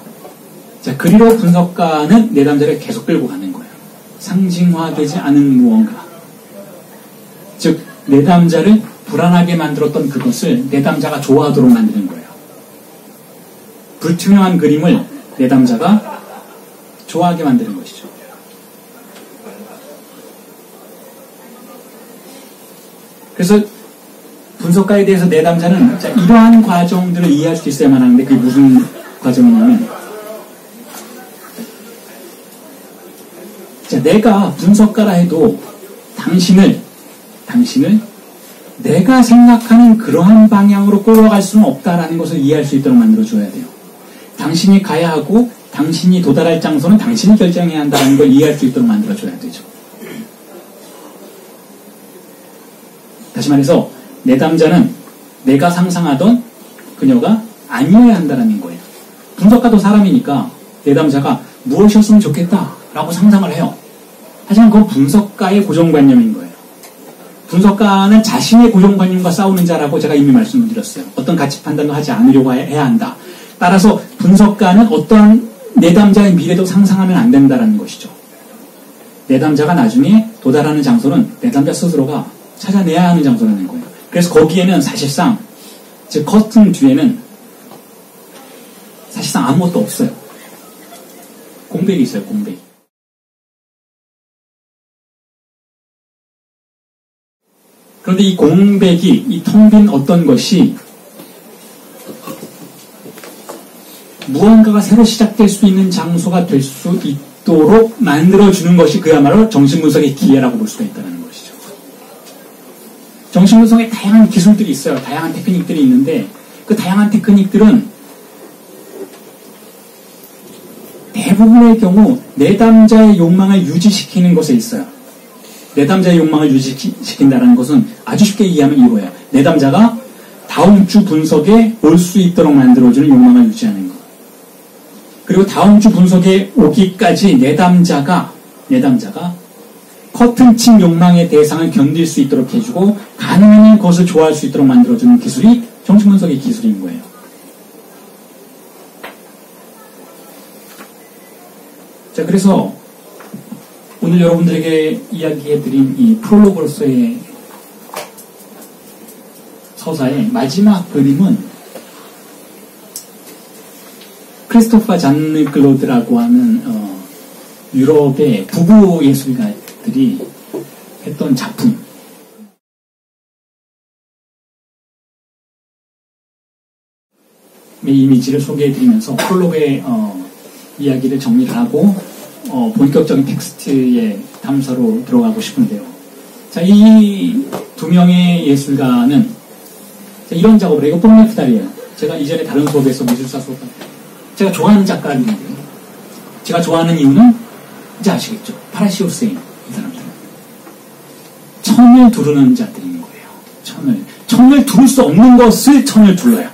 S1: 자, 그리로 분석가는 내담자를 계속 끌고 가는 거예요. 상징화되지 않은 무언가. 즉 내담자를 불안하게 만들었던 그것을 내담자가 좋아하도록 만드는 거예요. 불투명한 그림을 내담자가 좋아하게 만드는 것이죠. 그래서 분석가에 대해서 내담자는 이러한 과정들을 이해할 수 있어야만 하는데, 그게 무슨 과정이냐면, 자, 내가 분석가라 해도 당신을 내가 생각하는 그러한 방향으로 끌어갈 수는 없다라는 것을 이해할 수 있도록 만들어줘야 돼요. 당신이 가야 하고 당신이 도달할 장소는 당신이 결정해야 한다는 걸 이해할 수 있도록 만들어줘야 되죠. 다시 말해서 내담자는 내가 상상하던 그녀가 아니어야 한다는 거예요. 분석가도 사람이니까 내담자가 무엇이었으면 좋겠다라고 상상을 해요. 하지만 그건 분석가의 고정관념인 거예요. 분석가는 자신의 고정관념과 싸우는 자라고 제가 이미 말씀을 드렸어요. 어떤 가치 판단도 하지 않으려고 해야 한다. 따라서 분석가는 어떠한 내담자의 미래도 상상하면 안 된다는 것이죠. 내담자가 나중에 도달하는 장소는 내담자 스스로가 찾아내야 하는 장소라는 거예요. 그래서 거기에는 사실상, 즉 커튼 뒤에는 사실상 아무것도 없어요. 공백이 있어요, 공백. 그런데 이 공백이, 이 텅 빈 어떤 것이 무언가가 새로 시작될 수 있는 장소가 될 수 있도록 만들어주는 것이 그야말로 정신분석의 기회라고 볼 수가 있다는 것이죠. 정신분석에 다양한 기술들이 있어요. 다양한 테크닉들이 있는데, 그 다양한 테크닉들은 대부분의 경우 내담자의 욕망을 유지시키는 것에 있어요. 내담자의 욕망을 유지시킨다는 것은 아주 쉽게 이해하면 이거예요. 내담자가 다음 주 분석에 올 수 있도록 만들어주는 욕망을 유지하는 것. 그리고 다음 주 분석에 오기까지 내담자가 커튼친 욕망의 대상을 견딜 수 있도록 해주고 가능한 것을 좋아할 수 있도록 만들어주는 기술이 정신분석의 기술인 거예요. 자, 그래서 오늘 여러분들에게 이야기해드린 이 프롤로그로서의 서사의 마지막 그림은 크리스토퍼 잔느글로드라고 하는 유럽의 부부 예술가들이 했던 작품. 이 이미지를 소개해드리면서 프롤로그의 이야기를 정리를 하고 본격적인 텍스트의 탐사로 들어가고 싶은데요. 자, 이 두 명의 예술가는 이런 작업을 해요. 이거 뽕네프달이에요. 제가 이전에 다른 수업에서 미술사 수업 제가 좋아하는 작가인데요. 제가 좋아하는 이유는 이제 아시겠죠? 파라시오스인 이 사람들은 천을 두르는 자들인 거예요. 천을 두를 수 없는 것을 천을 둘러요.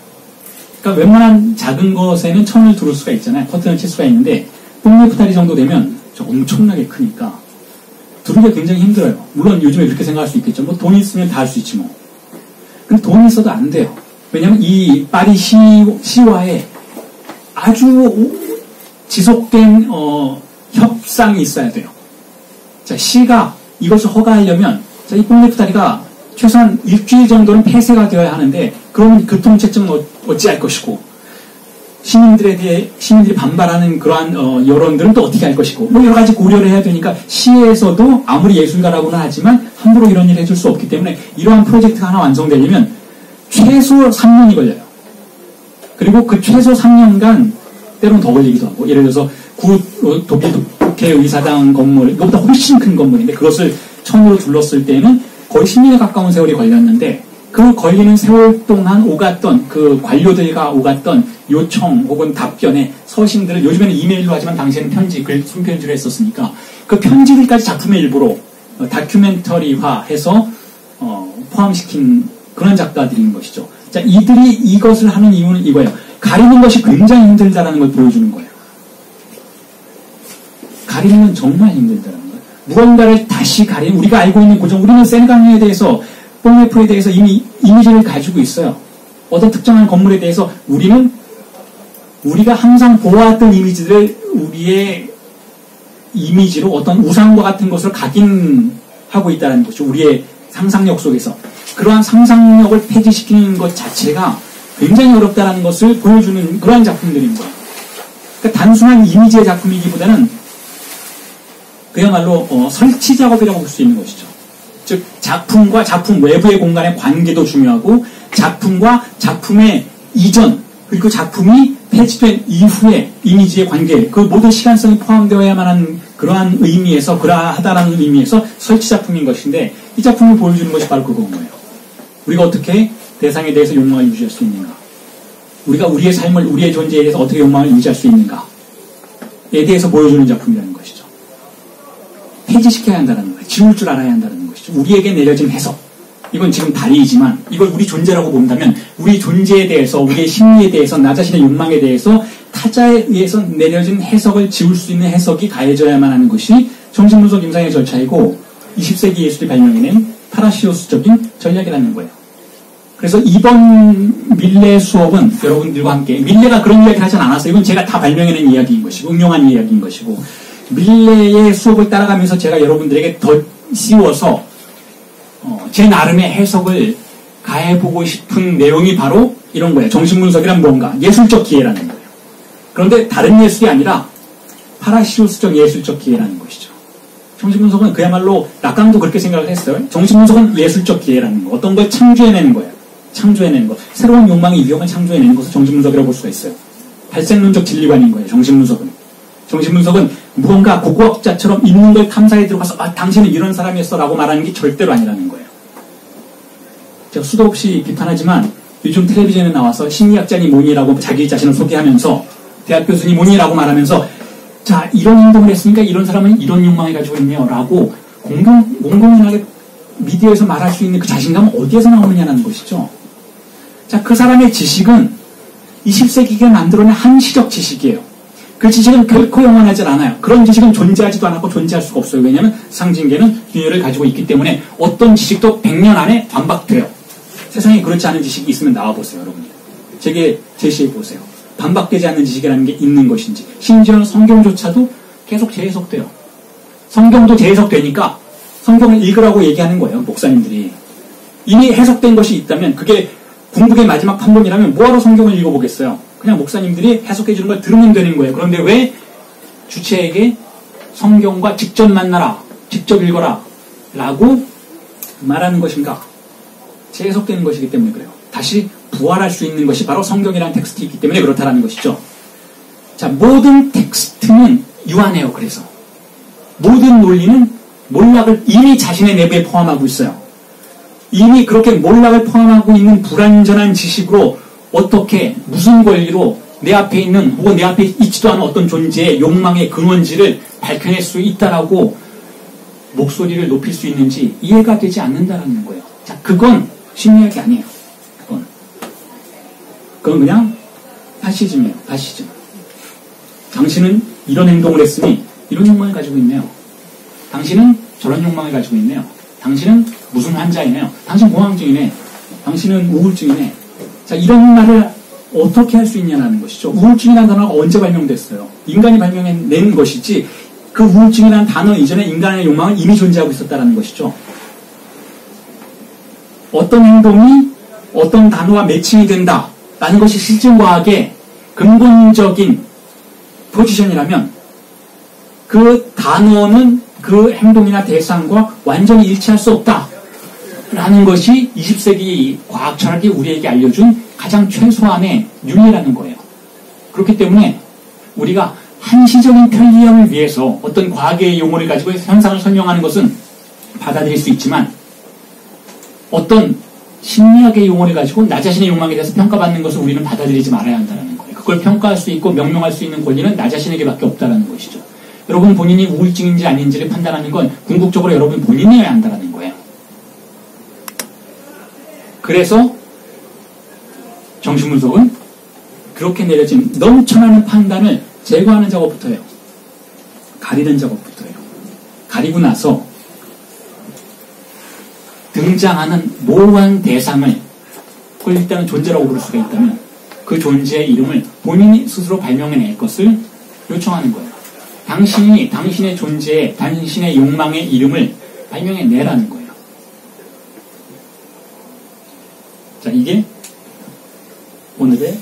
S1: 그러니까 웬만한 작은 것에는 천을 두를 수가 있잖아요. 커튼을 칠 수가 있는데 뽕네프타리 정도 되면 엄청나게 크니까 두르기가 굉장히 힘들어요. 물론 요즘에 그렇게 생각할 수 있겠죠. 뭐 돈 있으면 다 할 수 있지 뭐. 근데 돈이 있어도 안 돼요. 왜냐하면 이 파리 시와에 아주 지속된 협상이 있어야 돼요. 자, 시가 이것을 허가하려면 자, 이 뽕네프타리가 최소한 일주일 정도는 폐쇄가 되어야 하는데 그러면 교통체증은 어찌할 것이고 시민들이 반발하는 그러한 여론들은 또 어떻게 할 것이고 뭐 여러 가지 고려를 해야 되니까 시에서도 아무리 예술가라고는 하지만 함부로 이런 일을 해줄 수 없기 때문에 이러한 프로젝트가 하나 완성되려면 최소 3년이 걸려요. 그리고 그 최소 3년간 때로는 더 걸리기도 하고 예를 들어서 국회의사당 건물 이거보다 훨씬 큰 건물인데 그것을 천으로 둘렀을 때는 거의 10년에 가까운 세월이 걸렸는데 그 걸리는 세월 동안 오갔던 그 관료들과 오갔던 요청 혹은 답변에 서신들을 요즘에는 이메일로 하지만 당시에는 편지, 손편지로 했었으니까 그 편지들까지 작품의 일부로 다큐멘터리화해서 포함시킨 그런 작가들인 것이죠. 자, 이들이 이것을 하는 이유는 이거예요. 가리는 것이 굉장히 힘들다라는 걸 보여주는 거예요. 가리는 건 정말 힘들다라는 거예요. 무언가를 다시 가리는 우리가 알고 있는 고정 우리는 센강에 대해서 뽕네프에 대해서 이미 이미지를 가지고 있어요. 어떤 특정한 건물에 대해서 우리가 항상 보아왔던 이미지들을 우리의 이미지로 어떤 우상과 같은 것을 각인하고 있다는 것이죠. 우리의 상상력 속에서. 그러한 상상력을 폐지시키는 것 자체가 굉장히 어렵다는 것을 보여주는 그러한 작품들인 거예요. 그러니까 단순한 이미지의 작품이기보다는 그야말로 설치 작업이라고 볼 수 있는 것이죠. 즉 작품과 작품 외부의 공간의 관계도 중요하고 작품과 작품의 이전 그리고 작품이 폐지된 이후의 이미지의 관계 그 모든 시간성이 포함되어야만 하는 그러한 의미에서 그러하다라는 의미에서 설치 작품인 것인데 이 작품을 보여주는 것이 바로 그건 거예요. 우리가 어떻게 대상에 대해서 욕망을 유지할 수 있는가 우리가 우리의 삶을 우리의 존재에 대해서 어떻게 욕망을 유지할 수 있는가에 대해서 보여주는 작품이라는 것이죠. 폐지시켜야 한다는 거예요. 지울 줄 알아야 한다는 것이죠. 우리에게 내려진 해석. 이건 지금 다리이지만 이걸 우리 존재라고 본다면 우리 존재에 대해서 우리의 심리에 대해서 나 자신의 욕망에 대해서 타자에 의해서 내려진 해석을 지울 수 있는 해석이 가해져야만 하는 것이 정신분석 임상의 절차이고 20세기 예술이 발명해낸 파라시오스적인 전략이라는 거예요. 그래서 이번 밀레 수업은 여러분들과 함께 밀레가 그런 이야기를 하진 않았어요. 이건 제가 다 발명해낸 이야기인 것이고 응용한 이야기인 것이고 밀레의 수업을 따라가면서 제가 여러분들에게 더 씌워서 제 나름의 해석을 가해보고 싶은 내용이 바로 이런 거예요. 정신분석이란 뭔가 예술적 기회라는 거예요. 그런데 다른 예술이 아니라 파라시오스적 예술적 기회라는 것이죠. 정신분석은 그야말로 라깡도 그렇게 생각을 했어요. 정신분석은 예술적 기회라는 거. 어떤 걸 창조해내는 거예요. 창조해내는 것. 새로운 욕망의 위험을 창조해내는 것을 정신분석이라고 볼 수가 있어요. 발생론적 진리관인 거예요. 정신분석은. 정신분석은 무언가 고고학자처럼 있는 걸 탐사에 들어가서 당신은 이런 사람이었어 라고 말하는 게 절대로 아니라는 거예요. 제가 수도 없이 비판하지만 요즘 텔레비전에 나와서 심리학자니 뭐니라고 자기 자신을 소개하면서 대학 교수니 뭐니라고 말하면서 자 이런 행동을 했으니까 이런 사람은 이런 욕망을 가지고 있네요 라고 공공연하게 미디어에서 말할 수 있는 그 자신감은 어디에서 나오느냐는 것이죠. 자, 그 사람의 지식은 20세기가 만들어낸 한시적 지식이에요. 그 지식은 결코 영원하지 않아요. 그런 지식은 존재하지도 않았고 존재할 수가 없어요. 왜냐하면 상징계는 균열을 가지고 있기 때문에 어떤 지식도 100년 안에 반박돼요. 세상에 그렇지 않은 지식이 있으면 나와보세요. 여러분들. 제게 제시해보세요. 반박되지 않는 지식이라는 게 있는 것인지. 심지어는 성경조차도 계속 재해석돼요. 성경도 재해석되니까 성경을 읽으라고 얘기하는 거예요. 목사님들이. 이미 해석된 것이 있다면 그게 궁극의 마지막 판본이라면 뭐하러 성경을 읽어보겠어요. 그냥 목사님들이 해석해주는 걸 들으면 되는 거예요. 그런데 왜 주체에게 성경과 직접 만나라, 직접 읽어라 라고 말하는 것인가? 재해석되는 것이기 때문에 그래요. 다시 부활할 수 있는 것이 바로 성경이라는 텍스트이기 때문에 그렇다라는 것이죠. 자, 모든 텍스트는 유한해요. 그래서 모든 논리는 몰락을 이미 자신의 내부에 포함하고 있어요. 이미 그렇게 몰락을 포함하고 있는 불완전한 지식으로 어떻게 무슨 권리로 내 앞에 있는 혹은 내 앞에 있지도 않은 어떤 존재의 욕망의 근원지를 밝혀낼 수 있다라고 목소리를 높일 수 있는지 이해가 되지 않는다라는 거예요. 자, 그건 심리학이 아니에요. 그건 그냥 파시즘이에요. 파시즘. 당신은 이런 행동을 했으니 이런 욕망을 가지고 있네요. 당신은 저런 욕망을 가지고 있네요. 당신은 무슨 환자이네요. 당신 공황증이네. 당신은 우울증이네. 자, 이런 말을 어떻게 할 수 있냐는 것이죠. 우울증이라는 단어가 언제 발명됐어요? 인간이 발명해낸 것이지 그 우울증이라는 단어 이전에 인간의 욕망은 이미 존재하고 있었다는 것이죠. 어떤 행동이 어떤 단어와 매칭이 된다라는 것이 실증과학의 근본적인 포지션이라면 그 단어는 그 행동이나 대상과 완전히 일치할 수 없다라는 것이 20세기 과학 철학이 우리에게 알려준 가장 최소한의 윤리라는 거예요. 그렇기 때문에 우리가 한시적인 편리함을 위해서 어떤 과학의 용어를 가지고 현상을 설명하는 것은 받아들일 수 있지만 어떤 심리학의 용어를 가지고 나 자신의 욕망에 대해서 평가받는 것을 우리는 받아들이지 말아야 한다는 거예요. 그걸 평가할 수 있고 명명할 수 있는 권리는 나 자신에게밖에 없다는 것이죠. 여러분 본인이 우울증인지 아닌지를 판단하는 건 궁극적으로 여러분 본인이어야 한다는 거예요. 그래서 정신분석은 그렇게 내려진 넘쳐나는 판단을 제거하는 작업부터예요. 가리는 작업부터예요. 가리고 나서 등장하는 모호한 대상을 그걸 일단은 존재라고 부를 수가 있다면 그 존재의 이름을 본인이 스스로 발명해낼 것을 요청하는 거예요. 당신이 당신의 존재에 당신의 욕망의 이름을 발명해내라는 거예요. 자, 이게 오늘의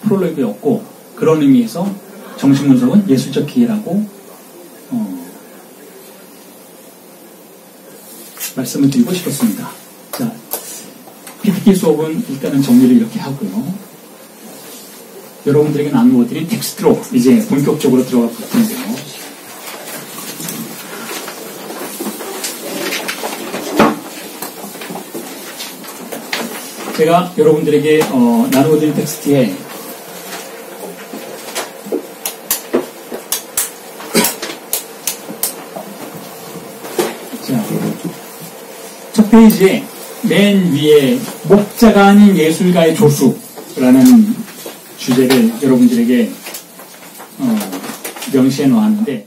S1: 프롤로그였고 그런 의미에서 정신분석은 예술적 기회라고 말씀을 드리고 싶었습니다. 자, PPT 수업은 일단은 정리를 이렇게 하고요. 여러분들에게 나누어드린 텍스트로 이제 본격적으로 들어가 볼 텐데요. 제가 여러분들에게 나누어드린 텍스트에 첫 페이지에 맨 위에 목자가 아닌 예술가의 조수라는 주제를 여러분들에게 명시해 놓았는데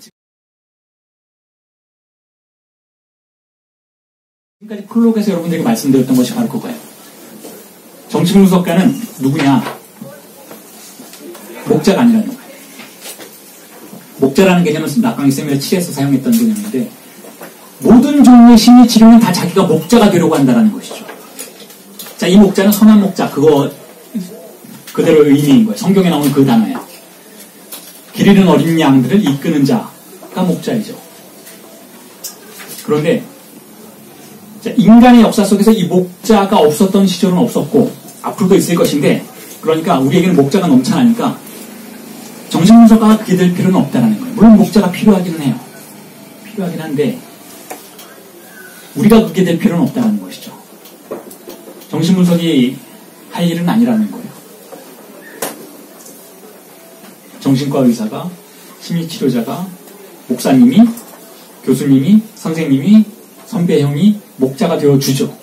S1: 지금까지 프롤로그에서 여러분들에게 말씀드렸던 것이 바로 그거예요. 정신분석가는 누구냐? 목자가 아니라는 거예요. 목자라는 개념은 낙광이 세미나 7에서 사용했던 개념인데 모든 종류의 심리치료는 다 자기가 목자가 되려고 한다는 것이죠. 자, 이 목자는 선한 목자, 그거 그대로 의미인 거예요. 성경에 나오는 그 단어예요. 길 잃은 어린 양들을 이끄는 자가 목자이죠. 그런데 자, 인간의 역사 속에서 이 목자가 없었던 시절은 없었고 앞으로도 있을 것인데 그러니까 우리에게는 목자가 넘쳐나니까 정신분석가가 그게 될 필요는 없다는 거예요. 물론 목자가 필요하기는 해요. 필요하긴 한데 우리가 그게 될 필요는 없다는 것이죠. 정신분석이 할 일은 아니라는 거예요. 정신과 의사가, 심리치료자가, 목사님이, 교수님이, 선생님이, 선배 형이 목자가 되어주죠.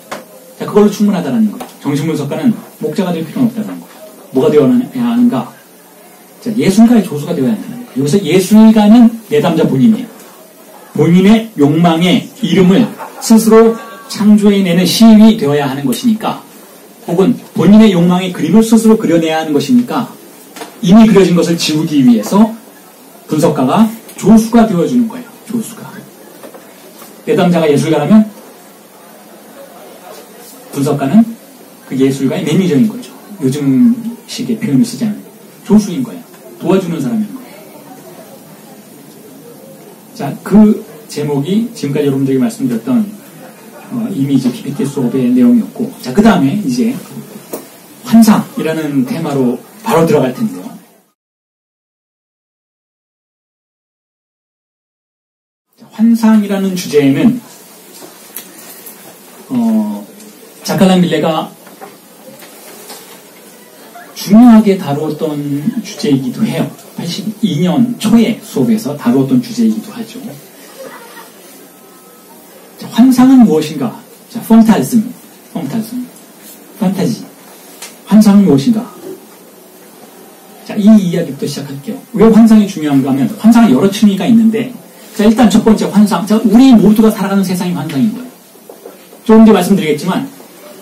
S1: 자, 그걸로 충분하다는 거예요. 정신분석가는 목자가 될 필요는 없다는 거예요. 뭐가 되어야 하는가? 자, 예술가의 조수가 되어야 한다는 거예요. 여기서 예술가는 내담자 본인이에요. 본인의 욕망의 이름을 스스로 창조해내는 시인이 되어야 하는 것이니까 혹은 본인의 욕망의 그림을 스스로 그려내야 하는 것이니까 이미 그려진 것을 지우기 위해서 분석가가 조수가 되어주는 거예요. 조수가. 내담자가 예술가라면 분석가는 그 예술가의 매니저인 거죠. 요즘 식의 표현을 쓰지 않는 조수인 거예요. 도와주는 사람인 거예요. 자, 그 제목이 지금까지 여러분들에게 말씀드렸던 이미지 PPT 수업의 내용이었고, 자, 그 다음에 이제 환상이라는 테마로 바로 들어갈 텐데요. 환상이라는 주제에는 자칼란 밀레가 중요하게 다루었던 주제이기도 해요. 82년 초에 수업에서 다루었던 주제이기도 하죠. 자, 환상은 무엇인가? 자, 판타즘, 판타지. 환상은 무엇인가? 자, 이 이야기부터 시작할게요. 왜 환상이 중요한가 하면, 환상은 여러 층위가 있는데, 자, 일단 첫 번째 환상. 자, 우리 모두가 살아가는 세상이 환상인 거예요. 조금 전에 말씀드리겠지만,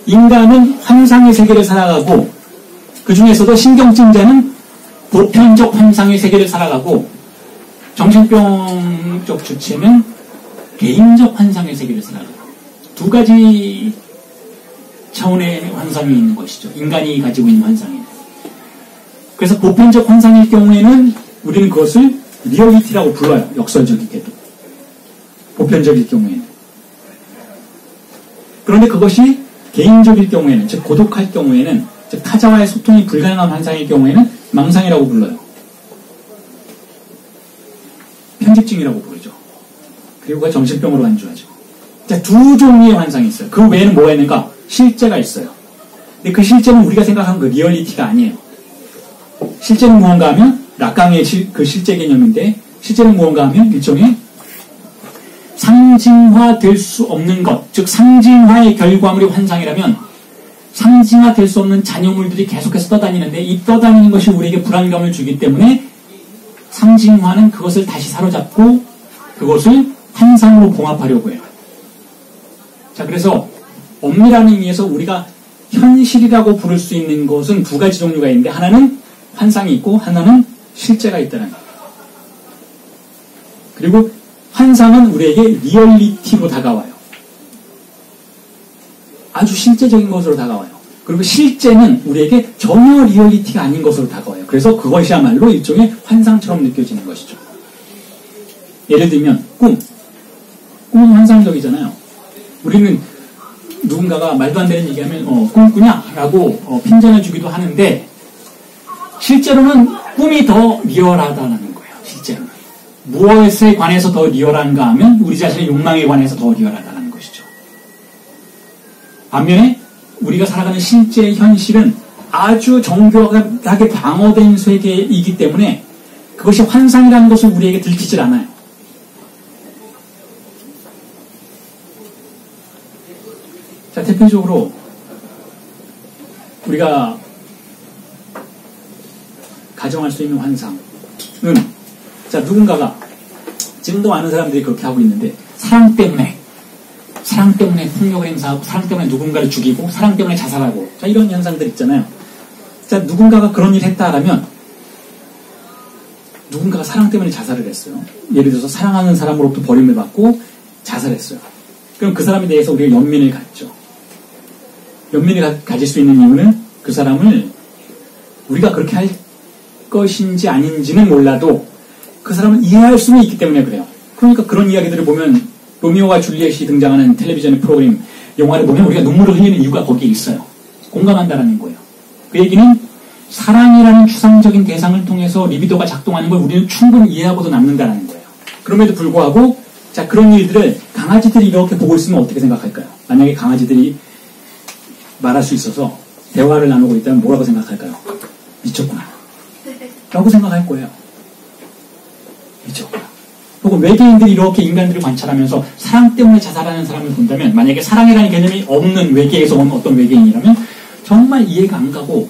S1: 인간은 환상의 세계를 살아가고, 그 중에서도 신경증자는 보편적 환상의 세계를 살아가고, 정신병적 주체는 개인적 환상의 세계를 살아가고, 두 가지 차원의 환상이 있는 것이죠. 인간이 가지고 있는 환상이. 그래서 보편적 환상일 경우에는 우리는 그것을 리얼리티라고 불러요. 역설적이게도. 보편적일 경우에는. 그런데 그것이 개인적일 경우에는, 즉 고독할 경우에는, 즉 타자와의 소통이 불가능한 환상일 경우에는 망상이라고 불러요. 편집증이라고 부르죠. 그리고 그 정신병으로 간주하죠. 자, 두 종류의 환상이 있어요. 그 외에는 뭐가 있는가? 실제가 있어요. 근데 그 실제는 우리가 생각하는 그 리얼리티가 아니에요. 실제는 무언가 하면 락강의 그 실제 개념인데, 실제는 무언가 하면 일종의 상징화될 수 없는 것, 즉 상징화의 결과물이 환상이라면 상징화될 수 없는 잔여물들이 계속해서 떠다니는데, 이 떠다니는 것이 우리에게 불안감을 주기 때문에 상징화는 그것을 다시 사로잡고 그것을 환상으로 봉합하려고 해요. 자, 그래서 엄밀한 의미에서 우리가 현실이라고 부를 수 있는 것은 두 가지 종류가 있는데, 하나는 환상이 있고 하나는 실제가 있다는 거예요. 그리고 환상은 우리에게 리얼리티로 다가와요. 아주 실제적인 것으로 다가와요. 그리고 실제는 우리에게 전혀 리얼리티가 아닌 것으로 다가와요. 그래서 그것이야말로 일종의 환상처럼 느껴지는 것이죠. 예를 들면 꿈은 환상적이잖아요. 우리는 누군가가 말도 안 되는 얘기하면 꿈꾸냐? 라고 핀잔을 주기도 하는데, 실제로는 꿈이 더 리얼하다는 거예요. 실제로는. 무엇에 관해서 더 리얼한가 하면 우리 자신의 욕망에 관해서 더 리얼하다는 것이죠. 반면에 우리가 살아가는 실제 현실은 아주 정교하게 방어된 세계이기 때문에 그것이 환상이라는 것을 우리에게 들키질 않아요. 자, 대표적으로 우리가 가정할 수 있는 환상은, 자, 누군가가, 지금도 많은 사람들이 그렇게 하고 있는데, 사랑 때문에 폭력을 행사하고, 사랑 때문에 누군가를 죽이고, 사랑 때문에 자살하고, 자, 이런 현상들 있잖아요. 자, 누군가가 그런 일을 했다라면, 누군가가 사랑 때문에 자살을 했어요. 예를 들어서 사랑하는 사람으로부터 버림을 받고 자살했어요. 그럼 그 사람에 대해서 우리가 연민을 갖죠. 연민을 가질 수 있는 이유는 그 사람을 우리가 그렇게 할 것인지 아닌지는 몰라도 그 사람을 이해할 수는 있기 때문에 그래요. 그러니까 그런 이야기들을 보면 로미오와 줄리엣이 등장하는 텔레비전 프로그램, 영화를 보면 우리가 눈물을 흘리는 이유가 거기에 있어요. 공감한다라는 거예요. 그 얘기는 사랑이라는 추상적인 대상을 통해서 리비도가 작동하는 걸 우리는 충분히 이해하고도 남는다는 거예요. 그럼에도 불구하고, 자, 그런 일들을 강아지들이 이렇게 보고 있으면 어떻게 생각할까요? 만약에 강아지들이 말할 수 있어서 대화를 나누고 있다면 뭐라고 생각할까요? 미쳤구나 라고 생각할 거예요. 미쳤구나. 혹은 외계인들이 이렇게 인간들을 관찰하면서 사랑 때문에 자살하는 사람을 본다면, 만약에 사랑이라는 개념이 없는 외계에서 온 어떤 외계인이라면 정말 이해가 안 가고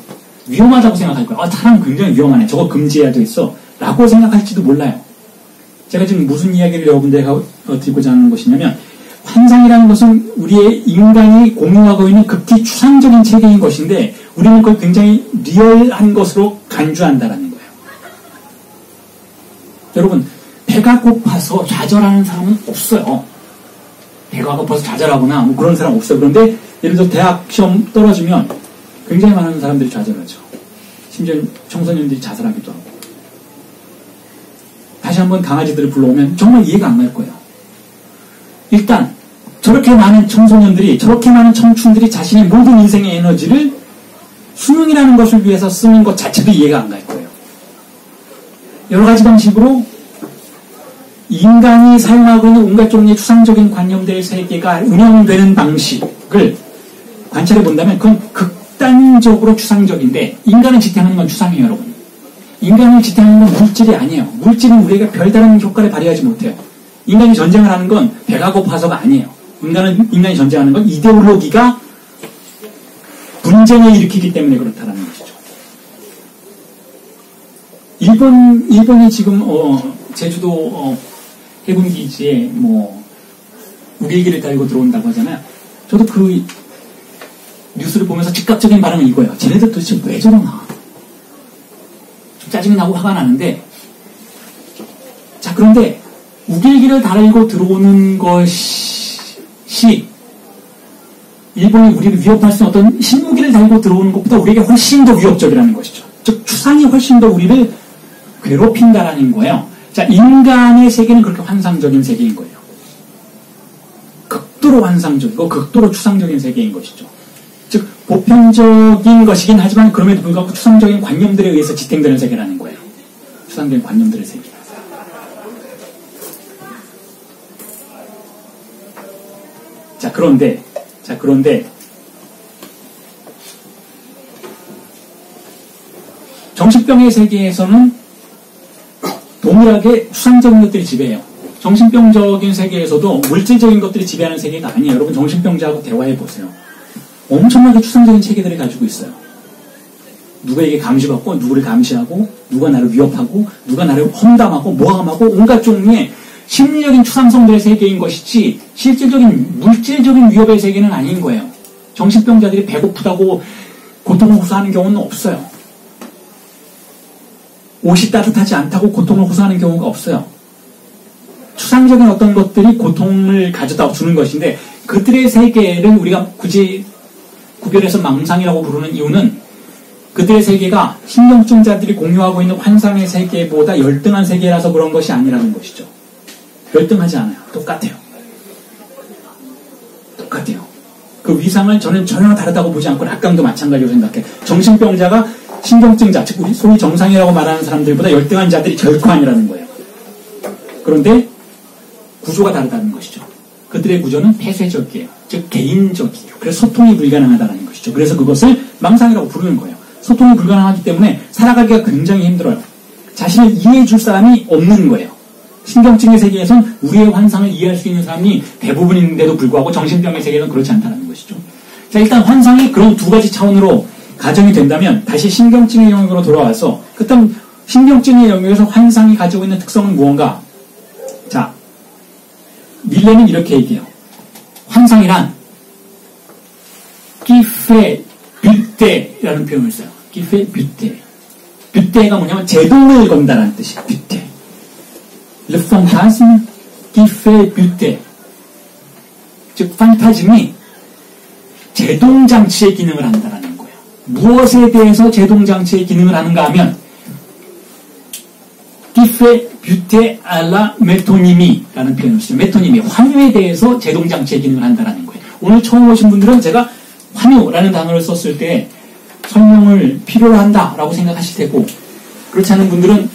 S1: 위험하다고 생각할 거예요. 아, 사람 굉장히 위험하네. 저거 금지해야 되겠어. 라고 생각할지도 몰라요. 제가 지금 무슨 이야기를 여러분들에게 드리고자 하는 것이냐면, 환상이라는 것은 우리의 인간이 공유하고 있는 극히 추상적인 체계인 것인데, 우리는 그걸 굉장히 리얼한 것으로 간주한다라는 거예요. 여러분, 배가 고파서 좌절하는 사람은 없어요. 배가 고파서 좌절하거나 뭐 그런 사람 없어요. 그런데 예를 들어 대학 시험 떨어지면 굉장히 많은 사람들이 좌절하죠. 심지어 청소년들이 자살하기도 하고. 다시 한번 강아지들을 불러오면 정말 이해가 안 갈 거예요. 일단 저렇게 많은 청소년들이, 저렇게 많은 청춘들이 자신의 모든 인생의 에너지를 수능이라는 것을 위해서 쓰는 것 자체도 이해가 안 갈 거예요. 여러 가지 방식으로 인간이 사용하고 있는 온갖 종류의 추상적인 관념들의 세계가 운영되는 방식을 관찰해 본다면 그건 극단적으로 추상적인데 인간을 지탱하는 건 추상이에요, 여러분. 인간을 지탱하는 건 물질이 아니에요. 물질은 우리에게 별다른 효과를 발휘하지 못해요. 인간이 전쟁을 하는 건 배가 고파서가 아니에요. 인간이 전쟁하는 건 이데올로기가 분쟁을 일으키기 때문에 그렇다는 것이죠. 일본이 지금 제주도 해군 기지에 우길기를 달고 들어온다고 하잖아요. 저도 그 뉴스를 보면서 즉각적인 반응은 이거예요. 쟤네들 도대체 왜 저러나? 좀 짜증이 나고 화가 나는데, 자, 그런데 우길기를 달고 들어오는 것이 일본이 우리를 위협할 수 있는 어떤 신무기를 달고 들어오는 것보다 우리에게 훨씬 더 위협적이라는 것이죠. 즉 추상이 훨씬 더 우리를 괴롭힌다라는 거예요. 자, 인간의 세계는 그렇게 환상적인 세계인 거예요. 극도로 환상적이고 극도로 추상적인 세계인 것이죠. 즉 보편적인 것이긴 하지만 그럼에도 불구하고 추상적인 관념들에 의해서 지탱되는 세계라는 거예요. 추상적인 관념들의 세계. 자, 그런데 정신병의 세계에서는 동일하게 추상적인 것들이 지배해요. 정신병적인 세계에서도 물질적인 것들이 지배하는 세계가 아니에요. 여러분 정신병자하고 대화해보세요. 엄청나게 추상적인 체계들을 가지고 있어요. 누구에게 감시받고 누구를 감시하고 누가 나를 위협하고 누가 나를 험담하고 모함하고 온갖 종류의 심리적인 추상성들의 세계인 것이지 실질적인 물질적인 위협의 세계는 아닌 거예요. 정신병자들이 배고프다고 고통을 호소하는 경우는 없어요. 옷이 따뜻하지 않다고 고통을 호소하는 경우가 없어요. 추상적인 어떤 것들이 고통을 가져다 주는 것인데 그들의 세계를 우리가 굳이 구별해서 망상이라고 부르는 이유는 그들의 세계가 신경증자들이 공유하고 있는 환상의 세계보다 열등한 세계라서 그런 것이 아니라는 것이죠. 열등하지 않아요. 똑같아요. 그 위상을 저는 전혀 다르다고 보지 않고 락강도 마찬가지로 생각해. 정신병자가 신경증자, 즉 우리 소위 정상이라고 말하는 사람들보다 열등한 자들이 결코 아니라는 거예요. 그런데 구조가 다르다는 것이죠. 그들의 구조는 폐쇄적이에요. 즉 개인적이에요. 그래서 소통이 불가능하다는 것이죠. 그래서 그것을 망상이라고 부르는 거예요. 소통이 불가능하기 때문에 살아가기가 굉장히 힘들어요. 자신을 이해해 줄 사람이 없는 거예요. 신경증의 세계에선 우리의 환상을 이해할 수 있는 사람이 대부분인데도 불구하고 정신병의 세계는 그렇지 않다는 것이죠. 자, 일단 환상이 그런 두 가지 차원으로 가정이 된다면 다시 신경증의 영역으로 돌아와서 그다음 신경증의 영역에서 환상이 가지고 있는 특성은 무언가? 자, 밀레는 이렇게 얘기해요. 환상이란 기페 뷰테라는 표현을 써요. 기페 뷰테. 뷰테가 뭐냐면 제동을 건다라는 뜻이에요. 뷰테. Le fantasme qui fait buter. 즉 판타즘이 제동장치의 기능을 한다는 거예요. 무엇에 대해서 제동장치의 기능을 하는가 하면 qui fait buter à la métonymie라는 표현을 쓰죠. 메토니미, 환유에 대해서 제동장치의 기능을 한다는 거예요. 오늘 처음 오신 분들은 제가 환유라는 단어를 썼을 때 설명을 필요로 한다라고 생각하실 테고 그렇지 않은 분들은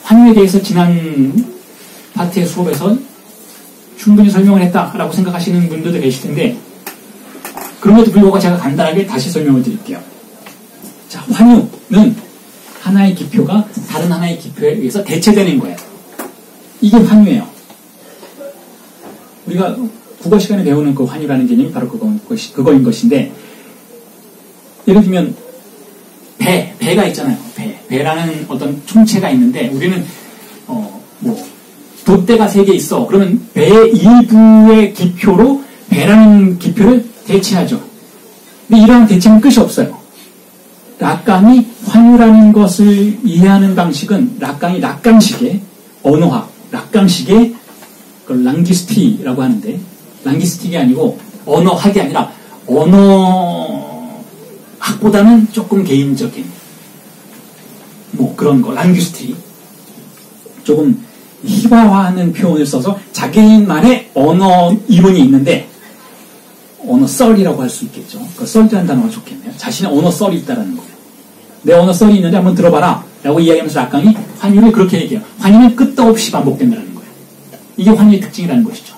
S1: 환유에 대해서 지난 파트의 수업에서 충분히 설명을 했다라고 생각하시는 분들도 계실 텐데 그럼에도 불구하고 제가 간단하게 다시 설명을 드릴게요. 자, 환유는 하나의 기표가 다른 하나의 기표에 의해서 대체되는 거예요. 이게 환유예요. 우리가 국어 시간에 배우는 그 환유라는 개념이 바로 그거인 것인데 예를 들면 배가 있잖아요. 배라는 어떤 총체가 있는데 우리는 돛대가 3개 있어. 그러면 배의 일부의 기표로 배라는 기표를 대체하죠. 근데 이러한 대체는 끝이 없어요. 락강이 환유라는 것을 이해하는 방식은 락강식의 언어학, 락강식의 그걸 랑기스틱이라고 하는데 랑기스틱이 아니고 언어학이 아니라 언어학보다는 조금 개인적인 그런 거, 랑기스틱. 조금 희화화하는 표현을 써서 자기만의 언어 이론이 있는데 언어 썰이라고 할 수 있겠죠. 그 썰이라는 단어가 좋겠네요. 자신의 언어 썰이 있다는 거예요. 내 언어 썰이 있는데 한번 들어봐라 라고 이야기하면서 락강이 환유를 그렇게 얘기해요. 환유는 끝도 없이 반복된다는 거예요. 이게 환유의 특징이라는 것이죠.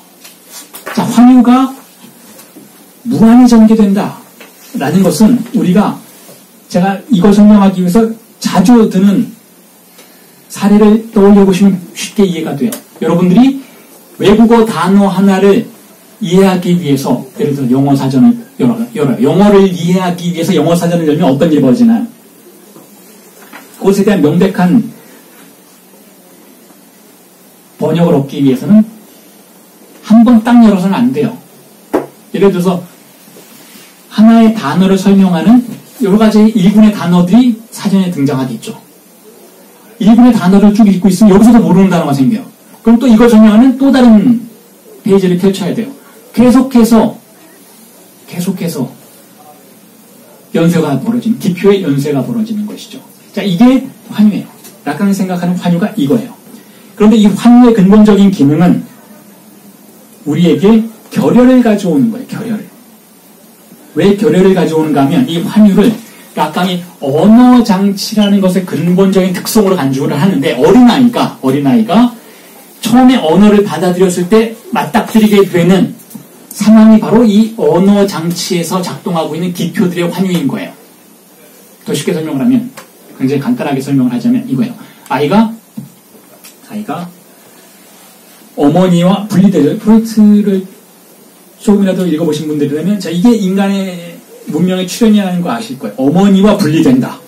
S1: 자, 환유가 무한히 전개된다 라는 것은 우리가 제가 이걸 설명하기 위해서 자주 드는 사례를 떠올려 보시면 쉽게 이해가 돼요. 여러분들이 외국어 단어 하나를 이해하기 위해서, 예를 들어 영어 사전을 열어요. 영어를 이해하기 위해서 영어 사전을 열면 어떤 일이 벌어지나요? 그것에 대한 명백한 번역을 얻기 위해서는 한 번 딱 열어서는 안 돼요. 예를 들어서 하나의 단어를 설명하는 여러 가지 일군의 단어들이 사전에 등장하겠죠. 일군의 단어를 쭉 읽고 있으면 여기서도 모르는 단어가 생겨요. 그럼 또 이걸 설명하는 또 다른 페이지를 펼쳐야 돼요. 계속해서 연쇄가 벌어지는, 기표의 연쇄가 벌어지는 것이죠. 자, 이게 환유예요. 락강이 생각하는 환유가 이거예요. 그런데 이 환유의 근본적인 기능은 우리에게 결혈을 가져오는 거예요. 결혈을. 왜 결혈을 가져오는가 하면 이 환유를 락강이 언어장치라는 것의 근본적인 특성으로 간주를 하는데, 어린아이가 처음에 언어를 받아들였을 때 맞닥뜨리게 되는 상황이 바로 이 언어장치에서 작동하고 있는 기표들의 환유인 거예요. 더 쉽게 설명을 하면, 굉장히 간단하게 설명을 하자면 이거예요. 아이가 어머니와 분리되죠. 프로이트를 조금이라도 읽어보신 분들이라면, 자, 이게 인간의 문명의 출현이라는 거 아실 거예요. 어머니와 분리된다.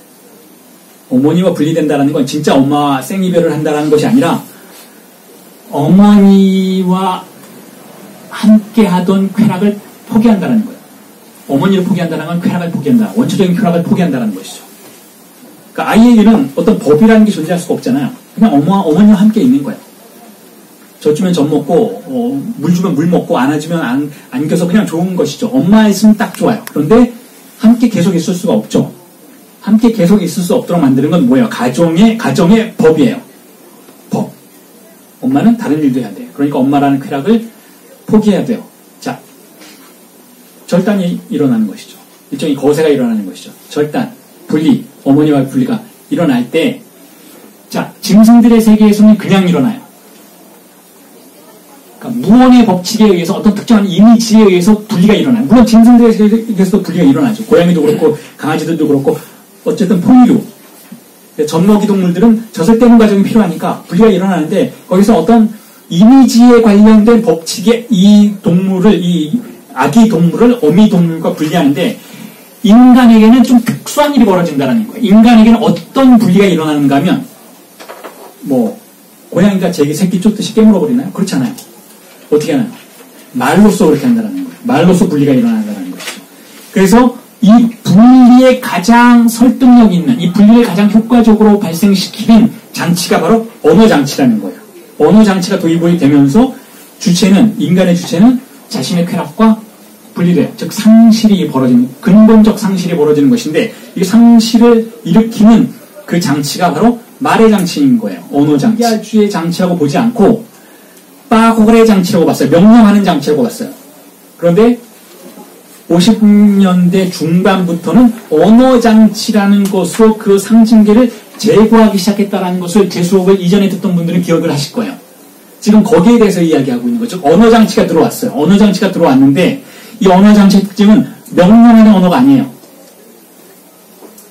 S1: 어머니와 분리된다라는 건 진짜 엄마와 생이별을 한다라는 것이 아니라 어머니와 함께 하던 쾌락을 포기한다라는 거예요. 어머니를 포기한다는 건 쾌락을 포기한다. 원초적인 쾌락을 포기한다라는 것이죠. 그러니까 아이에게는 어떤 법이라는 게 존재할 수가 없잖아요. 그냥 어머니와 함께 있는 거예요. 젖주면 젖 먹고, 물 주면 물 먹고, 안아주면 안겨서 그냥 좋은 것이죠. 엄마 있으면 딱 좋아요. 그런데 함께 계속 있을 수가 없죠. 함께 계속 있을 수 없도록 만드는 건 뭐예요? 가정의 법이에요. 법. 엄마는 다른 일도 해야 돼요. 그러니까 엄마라는 쾌락을 포기해야 돼요. 자, 절단이 일어나는 것이죠. 일종의 거세가 일어나는 것이죠. 절단, 분리, 어머니와 분리가 일어날 때, 자, 짐승들의 세계에서는 그냥 일어나요. 그러니까 무언의 법칙에 의해서 어떤 특정한 이미지에 의해서 분리가 일어나요. 물론 짐승들의 세계에서도 분리가 일어나죠. 고양이도 그렇고 강아지들도 그렇고 어쨌든 포유류, 젖먹이 동물들은 젖을 떼는 과정이 필요하니까 분리가 일어나는데, 거기서 어떤 이미지에 관련된 법칙에 이 아기 동물을 어미 동물과 분리하는데, 인간에게는 좀 특수한 일이 벌어진다는 거예요. 인간에게는 어떤 분리가 일어나는가 하면, 고양이가 제기 새끼 쫓듯이 깨물어버리나요? 그렇지 않아요. 어떻게 하나요? 말로써 그렇게 한다는 거예요. 말로써 분리가 일어난다는 것이죠. 그래서 이 분리에 가장 설득력 있는, 이 분리를 가장 효과적으로 발생시키는 장치가 바로 언어장치라는 거예요. 언어장치가 도입이 되면서 인간의 주체는 자신의 쾌락과 분리돼요. 즉 상실이 벌어지는, 근본적 상실이 벌어지는 것인데, 이 상실을 일으키는 그 장치가 바로 말의 장치인 거예요. 언어장치. 피아주의 장치라고 보지 않고 빠고그레 장치라고 봤어요. 명령하는 장치라고 봤어요. 그런데 50년대 중반부터는 언어장치라는 것으로 그 상징계를 제거하기 시작했다는 것을 제 수업을 이전에 듣던 분들은 기억을 하실 거예요. 지금 거기에 대해서 이야기하고 있는 거죠. 언어장치가 들어왔어요. 언어장치가 들어왔는데, 이 언어장치의 특징은 명령하는 언어가 아니에요.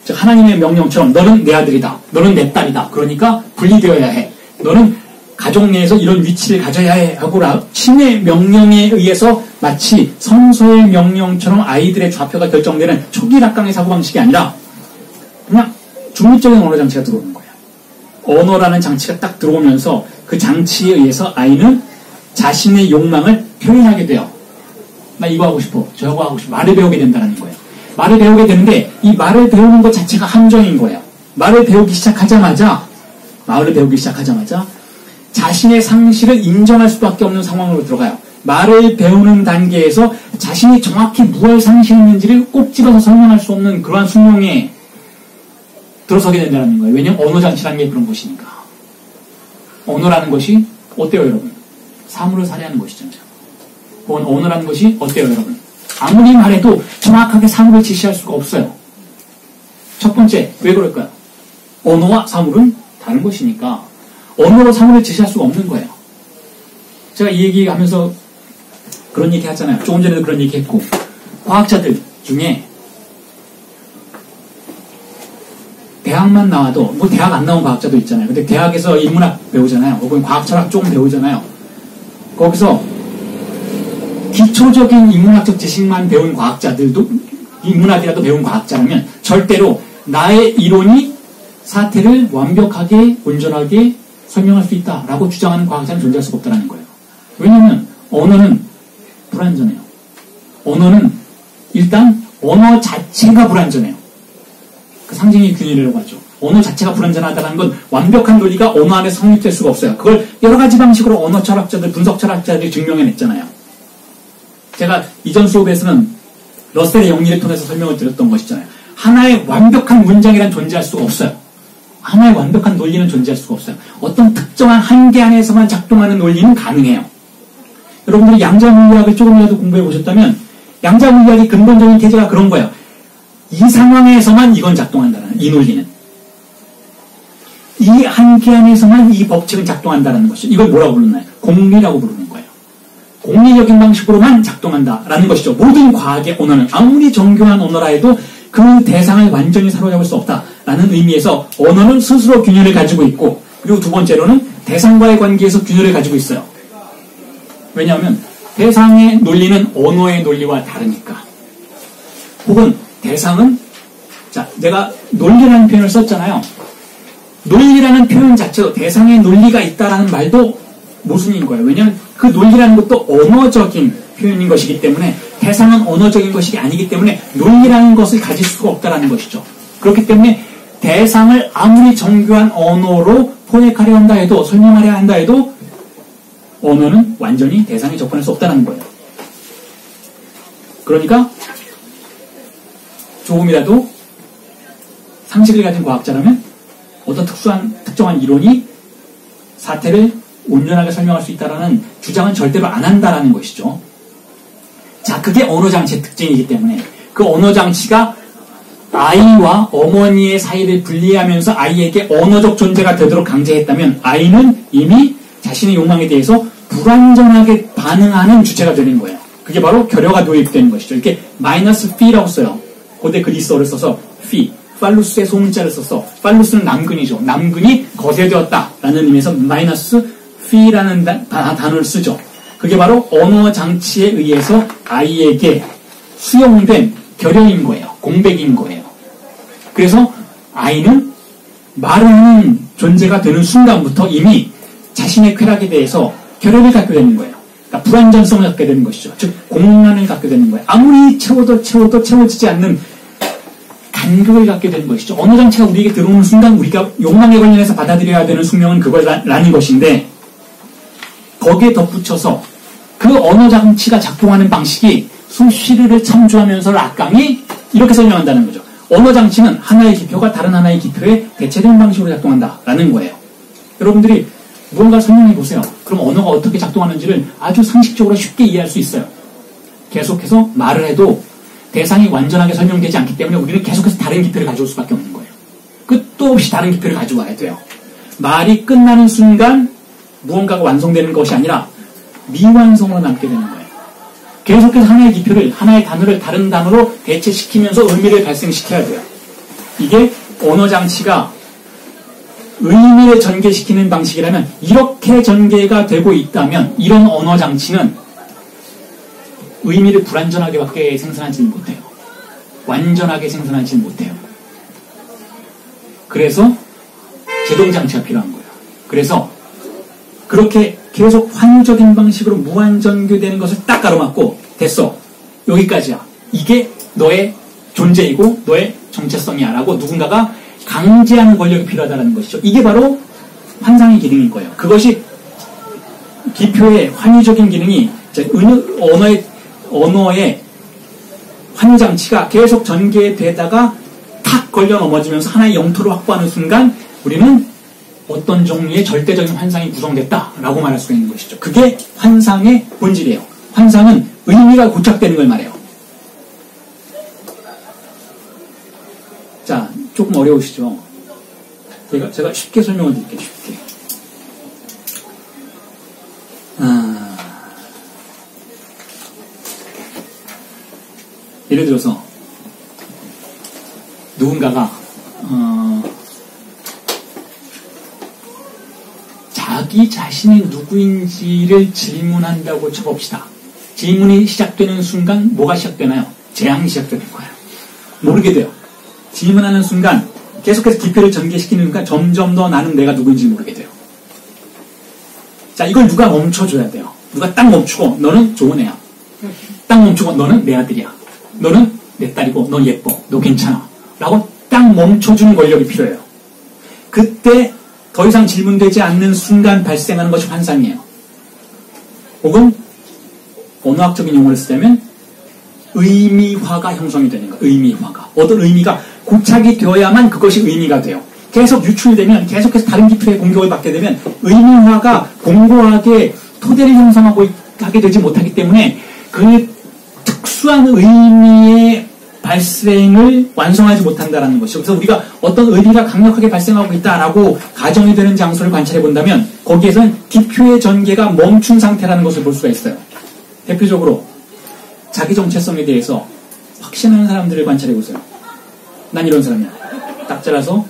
S1: 즉 하나님의 명령처럼 너는 내 아들이다, 너는 내 딸이다, 그러니까 분리되어야 해, 너는 가족 내에서 이런 위치를 가져야 해 하고 신의 명령에 의해서 마치 성서의 명령처럼 아이들의 좌표가 결정되는 초기 락강의 사고방식이 아니라 그냥 중립적인 언어장치가 들어오는 거예요. 언어라는 장치가 딱 들어오면서 그 장치에 의해서 아이는 자신의 욕망을 표현하게 돼요. 나 이거 하고 싶어, 저거 하고 싶어, 말을 배우게 된다는 거예요. 말을 배우게 되는데 이 말을 배우는 것 자체가 함정인 거예요. 말을 배우기 시작하자마자 자신의 상실을 인정할 수밖에 없는 상황으로 들어가요. 말을 배우는 단계에서 자신이 정확히 무엇을 상실했는지를 꼭 집어서 설명할 수 없는 그러한 숙명에 들어서게 된다는 거예요. 왜냐하면 언어장치라는 게 그런 것이니까. 언어라는 것이 어때요, 여러분? 사물을 살해하는 것이잖아요. 언어라는 것이 어때요, 여러분? 아무리 말해도 정확하게 사물을 지시할 수가 없어요. 첫 번째, 왜 그럴까요? 언어와 사물은 다른 것이니까 언어로 사물을 지시할 수가 없는 거예요. 제가 이 얘기하면서 그런 얘기 했잖아요. 조금 전에도 그런 얘기 했고, 과학자들 중에 대학만 나와도, 뭐 대학 안 나온 과학자도 있잖아요. 근데 대학에서 인문학 배우잖아요. 혹은 과학철학 조금 배우잖아요. 거기서 기초적인 인문학적 지식만 배운 과학자들도, 인문학이라도 배운 과학자라면 절대로 나의 이론이 사태를 완벽하게, 온전하게 설명할 수 있다라고 주장하는 과학자는 존재할 수가 없다는 거예요. 왜냐하면 언어는 불완전해요. 언어는 일단 언어 자체가 불완전해요. 그 상징의 균일이라고 하죠. 언어 자체가 불완전하다는 건 완벽한 논리가 언어 안에 성립될 수가 없어요. 그걸 여러 가지 방식으로 언어 철학자들, 분석 철학자들이 증명해냈잖아요. 제가 이전 수업에서는 러셀의 영리를 통해서 설명을 드렸던 것이잖아요. 하나의 완벽한 문장이란 존재할 수가 없어요. 하나의 완벽한 논리는 존재할 수가 없어요. 어떤 특정한 한계 안에서만 작동하는 논리는 가능해요. 여러분들이 양자물리학을 조금이라도 공부해 보셨다면 양자물리학의 근본적인 태제가 그런 거예요. 이 상황에서만 이건 작동한다는, 이 논리는. 이 한계 안에서만 이 법칙은 작동한다는 것이죠. 이걸 뭐라고 부르나요? 공리라고 부르는 거예요. 공리적인 방식으로만 작동한다라는 것이죠. 모든 과학의 언어는 아무리 정교한 언어라 해도 그 대상을 완전히 사로잡을 수 없다라는 의미에서 언어는 스스로 균열을 가지고 있고, 그리고 두 번째로는 대상과의 관계에서 균열을 가지고 있어요. 왜냐하면 대상의 논리는 언어의 논리와 다르니까. 혹은 대상은, 자, 내가 논리라는 표현을 썼잖아요. 논리라는 표현 자체도 대상의 논리가 있다라는 말도 모순인 거예요. 왜냐하면 그 논리라는 것도 언어적인 표현인 것이기 때문에, 대상은 언어적인 것이 아니기 때문에 논리라는 것을 가질 수가 없다라는 것이죠. 그렇기 때문에 대상을 아무리 정교한 언어로 포획하려 한다 해도, 설명하려 한다 해도 언어는 완전히 대상에 접근할 수 없다는 거예요. 그러니까 조금이라도 상식을 가진 과학자라면 어떤 특정한 이론이 사태를 온전하게 설명할 수 있다라는 주장은 절대로 안 한다라는 것이죠. 자, 그게 언어장치의 특징이기 때문에 그 언어장치가 아이와 어머니의 사이를 분리하면서 아이에게 언어적 존재가 되도록 강제했다면 아이는 이미 자신의 욕망에 대해서 불완전하게 반응하는 주체가 되는 거예요. 그게 바로 결여가 도입되는 것이죠. 이렇게 마이너스 피라고 써요. 고대 그리스어를 써서 피, 팔루스의 소문자를 써서, 팔루스는 남근이죠. 남근이 거세되었다라는 의미에서 마이너스 피라는 단어를 쓰죠. 그게 바로 언어 장치에 의해서 아이에게 수용된 결여인 거예요. 공백인 거예요. 그래서 아이는 말을 하는 존재가 되는 순간부터 이미 자신의 쾌락에 대해서 결여를 갖게 되는 거예요. 그러니까 불완전성을 갖게 되는 것이죠. 즉 공란을 갖게 되는 거예요. 아무리 채워도 채워지지 않는 간극을 갖게 되는 것이죠. 언어 장치가 우리에게 들어오는 순간 우리가 욕망에 관련해서 받아들여야 되는 숙명은 그거라는 것인데, 거기에 덧붙여서 그 언어 장치가 작동하는 방식이 수시르를 참조하면서 락강이 이렇게 설명한다는 거죠. 언어 장치는 하나의 기표가 다른 하나의 기표에 대체된 방식으로 작동한다라는 거예요. 여러분들이 무언가 설명해 보세요. 그럼 언어가 어떻게 작동하는지를 아주 상식적으로 쉽게 이해할 수 있어요. 계속해서 말을 해도 대상이 완전하게 설명되지 않기 때문에 우리는 계속해서 다른 기표를 가져올 수밖에 없는 거예요. 끝도 없이 다른 기표를 가져와야 돼요. 말이 끝나는 순간 무언가가 완성되는 것이 아니라 미완성으로 남게 되는 거예요. 계속해서 하나의 기표를, 하나의 단어를 다른 단어로 대체시키면서 의미를 발생시켜야 돼요. 이게 언어 장치가 의미를 전개시키는 방식이라면, 이렇게 전개가 되고 있다면 이런 언어 장치는 의미를 불완전하게밖에 생산하지는 못해요. 완전하게 생산하지는 못해요. 그래서 제동장치가 필요한 거예요. 그래서 그렇게 계속 환유적인 방식으로 무한전교되는 것을 딱 가로막고, 됐어, 여기까지야, 이게 너의 존재이고 너의 정체성이야 라고 누군가가 강제하는 권력이 필요하다는 것이죠. 이게 바로 환상의 기능인 거예요. 그것이 기표의 환유적인 기능이 언어의 환유장치가 계속 전개되다가 탁 걸려 넘어지면서 하나의 영토를 확보하는 순간 우리는 어떤 종류의 절대적인 환상이 구성됐다라고 말할 수가 있는 것이죠. 그게 환상의 본질이에요. 환상은 의미가 고착되는 걸 말해요. 자, 조금 어려우시죠? 제가 쉽게 설명을 드릴게요. 쉽게. 예를 들어서 누군가가 자기 자신이 누구인지를 질문한다고 쳐봅시다. 질문이 시작되는 순간 뭐가 시작되나요? 재앙이 시작되는 거예요. 모르게 돼요. 질문하는 순간 계속해서 기표를 전개시키는 순간 점점 더 나는 내가 누구인지 모르게 돼요. 자, 이걸 누가 멈춰줘야 돼요. 누가 딱 멈추고 너는 좋은 애야. 딱 멈추고 너는 내 아들이야. 너는 내 딸이고 너 예뻐. 너 괜찮아. 라고 딱 멈춰주는 권력이 필요해요. 그때 더 이상 질문되지 않는 순간 발생하는 것이 환상이에요. 혹은 언어학적인 용어를 쓰자면 의미화가 형성이 되는 거예요. 의미화가. 어떤 의미가 고착이 되어야만 그것이 의미가 돼요. 계속 유출되면 계속해서 다른 기표의 공격을 받게 되면 의미화가 공고하게 토대를 형성하고 하게 되지 못하기 때문에 그 특수한 의미의 발생을 완성하지 못한다는 것이죠. 그래서 우리가 어떤 의미가 강력하게 발생하고 있다라고 가정이 되는 장소를 관찰해 본다면 거기에서는 기표의 전개가 멈춘 상태라는 것을 볼 수가 있어요. 대표적으로 자기 정체성에 대해서 확신하는 사람들을 관찰해 보세요. 난 이런 사람이야. 딱 잘라서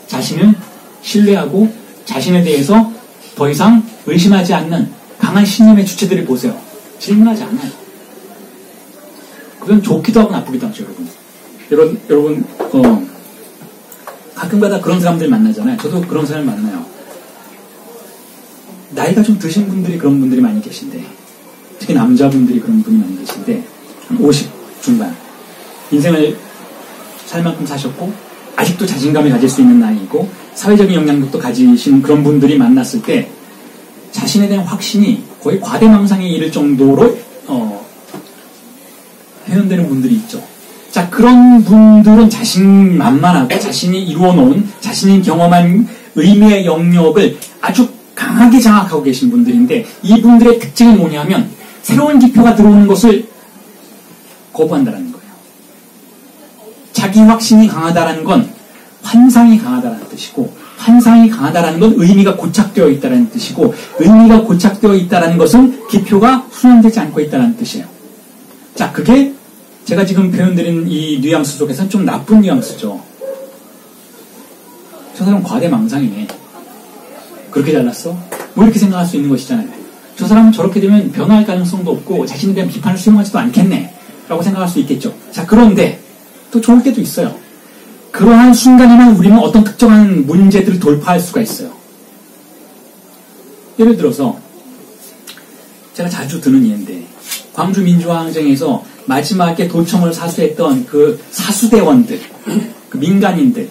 S1: 자신을 신뢰하고 자신에 대해서 더 이상 의심하지 않는 강한 신념의 주체들을 보세요. 질문하지 않아요. 그건 좋기도 하고 나쁘기도 하죠, 여러분. 가끔가다 그런 사람들 만나잖아요. 저도 그런 사람을 만나요. 나이가 좀 드신 분들이 그런 분들이 많이 계신데, 특히 남자분들이 그런 분이 많이 계신데, 한 50 중반. 인생을 살 만큼 사셨고, 아직도 자신감을 가질 수 있는 나이이고, 사회적인 영향력도 가지신 그런 분들이 만났을 때, 자신에 대한 확신이 거의 과대망상에 이를 정도로, 표현되는 분들이 있죠. 자, 그런 분들은 자신만만하고 자신이 이루어놓은, 자신이 경험한 의미의 영역을 아주 강하게 장악하고 계신 분들인데, 이분들의 특징이 뭐냐면, 새로운 기표가 들어오는 것을 거부한다는 거예요. 자기 확신이 강하다는 건 환상이 강하다는 뜻이고, 환상이 강하다는 건 의미가 고착되어 있다는 뜻이고, 의미가 고착되어 있다는 것은 기표가 수용되지 않고 있다는 뜻이에요. 자, 그게 제가 지금 표현드린 이 뉘앙스 속에서는 좀 나쁜 뉘앙스죠. 저 사람 과대망상이네. 그렇게 잘났어? 뭐 이렇게 생각할 수 있는 것이잖아요. 저 사람은 저렇게 되면 변화할 가능성도 없고 자신에 대한 비판을 수용하지도 않겠네. 라고 생각할 수 있겠죠. 자, 그런데 또 좋을 때도 있어요. 그러한 순간에만 우리는 어떤 특정한 문제들을 돌파할 수가 있어요. 예를 들어서 제가 자주 드는 예인데, 광주 민주화항쟁에서 마지막에 도청을 사수했던 그 사수대원들, 그 민간인들이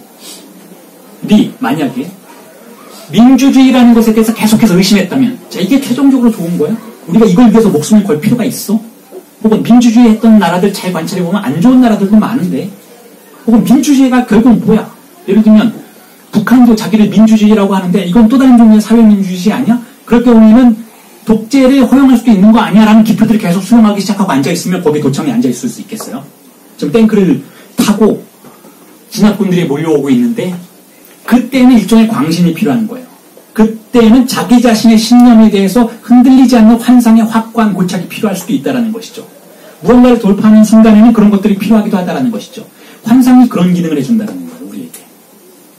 S1: 만약에 민주주의라는 것에 대해서 계속해서 의심했다면, 자, 이게 최종적으로 좋은 거야? 우리가 이걸 위해서 목숨을 걸 필요가 있어? 혹은 민주주의 했던 나라들 잘 관찰해보면 안 좋은 나라들도 많은데, 혹은 민주주의가 결국 뭐야? 예를 들면 북한도 자기를 민주주의라고 하는데 이건 또 다른 종류의 사회민주주의 아니야? 그럴 경우 우리는 독재를 허용할 수도 있는 거 아니야? 라는 기표들을 계속 수용하기 시작하고 앉아있으면 거기 도청에 앉아있을 수 있겠어요? 지금 탱크를 타고 진압군들이 몰려오고 있는데 그때는 일종의 광신이 필요한 거예요. 그때는 자기 자신의 신념에 대해서 흔들리지 않는 환상의 확고한 고착이 필요할 수도 있다는 것이죠. 무언가를 돌파하는 순간에는 그런 것들이 필요하기도 하다는 것이죠. 환상이 그런 기능을 해준다는 거예요, 우리에게.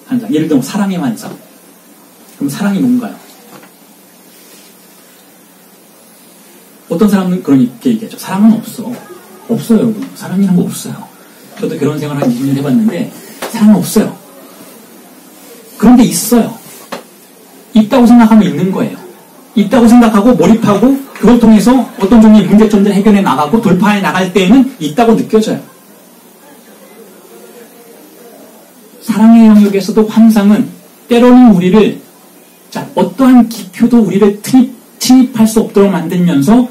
S1: 환상. 예를 들면 사랑의 환상. 그럼 사랑이 뭔가요? 어떤 사람은 그렇게 얘기하죠. 사랑은 없어. 없어요, 여러분. 사랑이란 거 없어요. 저도 결혼 생활 한 20년 해봤는데 사랑은 없어요. 그런데 있어요. 있다고 생각하면 있는 거예요. 있다고 생각하고 몰입하고 그걸 통해서 어떤 종류의 문제점들 해결해 나가고 돌파해 나갈 때에는 있다고 느껴져요. 사랑의 영역에서도 환상은 때로는 우리를, 자, 어떠한 기표도 우리를 침입할 수 없도록 만들면서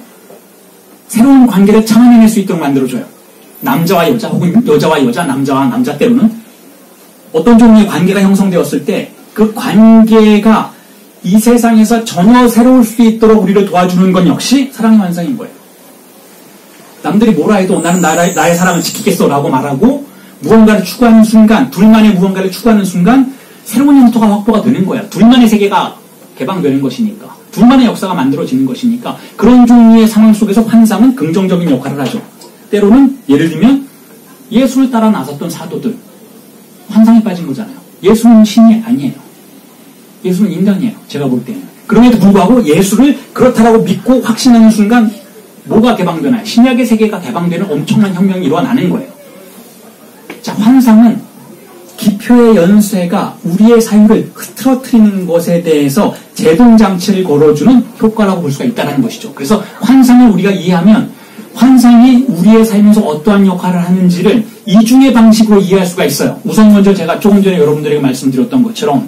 S1: 새로운 관계를 창안해낼 수 있도록 만들어줘요. 남자와 여자 혹은 여자와 여자, 남자와 남자, 때로는 어떤 종류의 관계가 형성되었을 때 그 관계가 이 세상에서 전혀 새로울 수 있도록 우리를 도와주는 건 역시 사랑의 환상인 거예요. 남들이 뭐라 해도 나는 나의 사랑을 지키겠어 라고 말하고 무언가를 추구하는 순간, 둘만의 무언가를 추구하는 순간 새로운 영토가 확보가 되는 거예요. 둘만의 세계가 개방되는 것이니까, 둘만의 역사가 만들어지는 것이니까, 그런 종류의 상황 속에서 환상은 긍정적인 역할을 하죠. 때로는 예를 들면 예수를 따라 나섰던 사도들, 환상에 빠진 거잖아요. 예수는 신이 아니에요. 예수는 인간이에요. 제가 볼 때는. 그럼에도 불구하고 예수를 그렇다라고 믿고 확신하는 순간 뭐가 개방되나요? 신약의 세계가 개방되는 엄청난 혁명이 일어나는 거예요. 자, 환상은 기표의 연쇄가 우리의 사유를 흐트러뜨리는 것에 대해서 제동장치를 걸어주는 효과라고 볼 수가 있다는 것이죠. 그래서 환상을 우리가 이해하면 환상이 우리의 삶에서 어떠한 역할을 하는지를 이중의 방식으로 이해할 수가 있어요. 우선 먼저 제가 조금 전에 여러분들에게 말씀드렸던 것처럼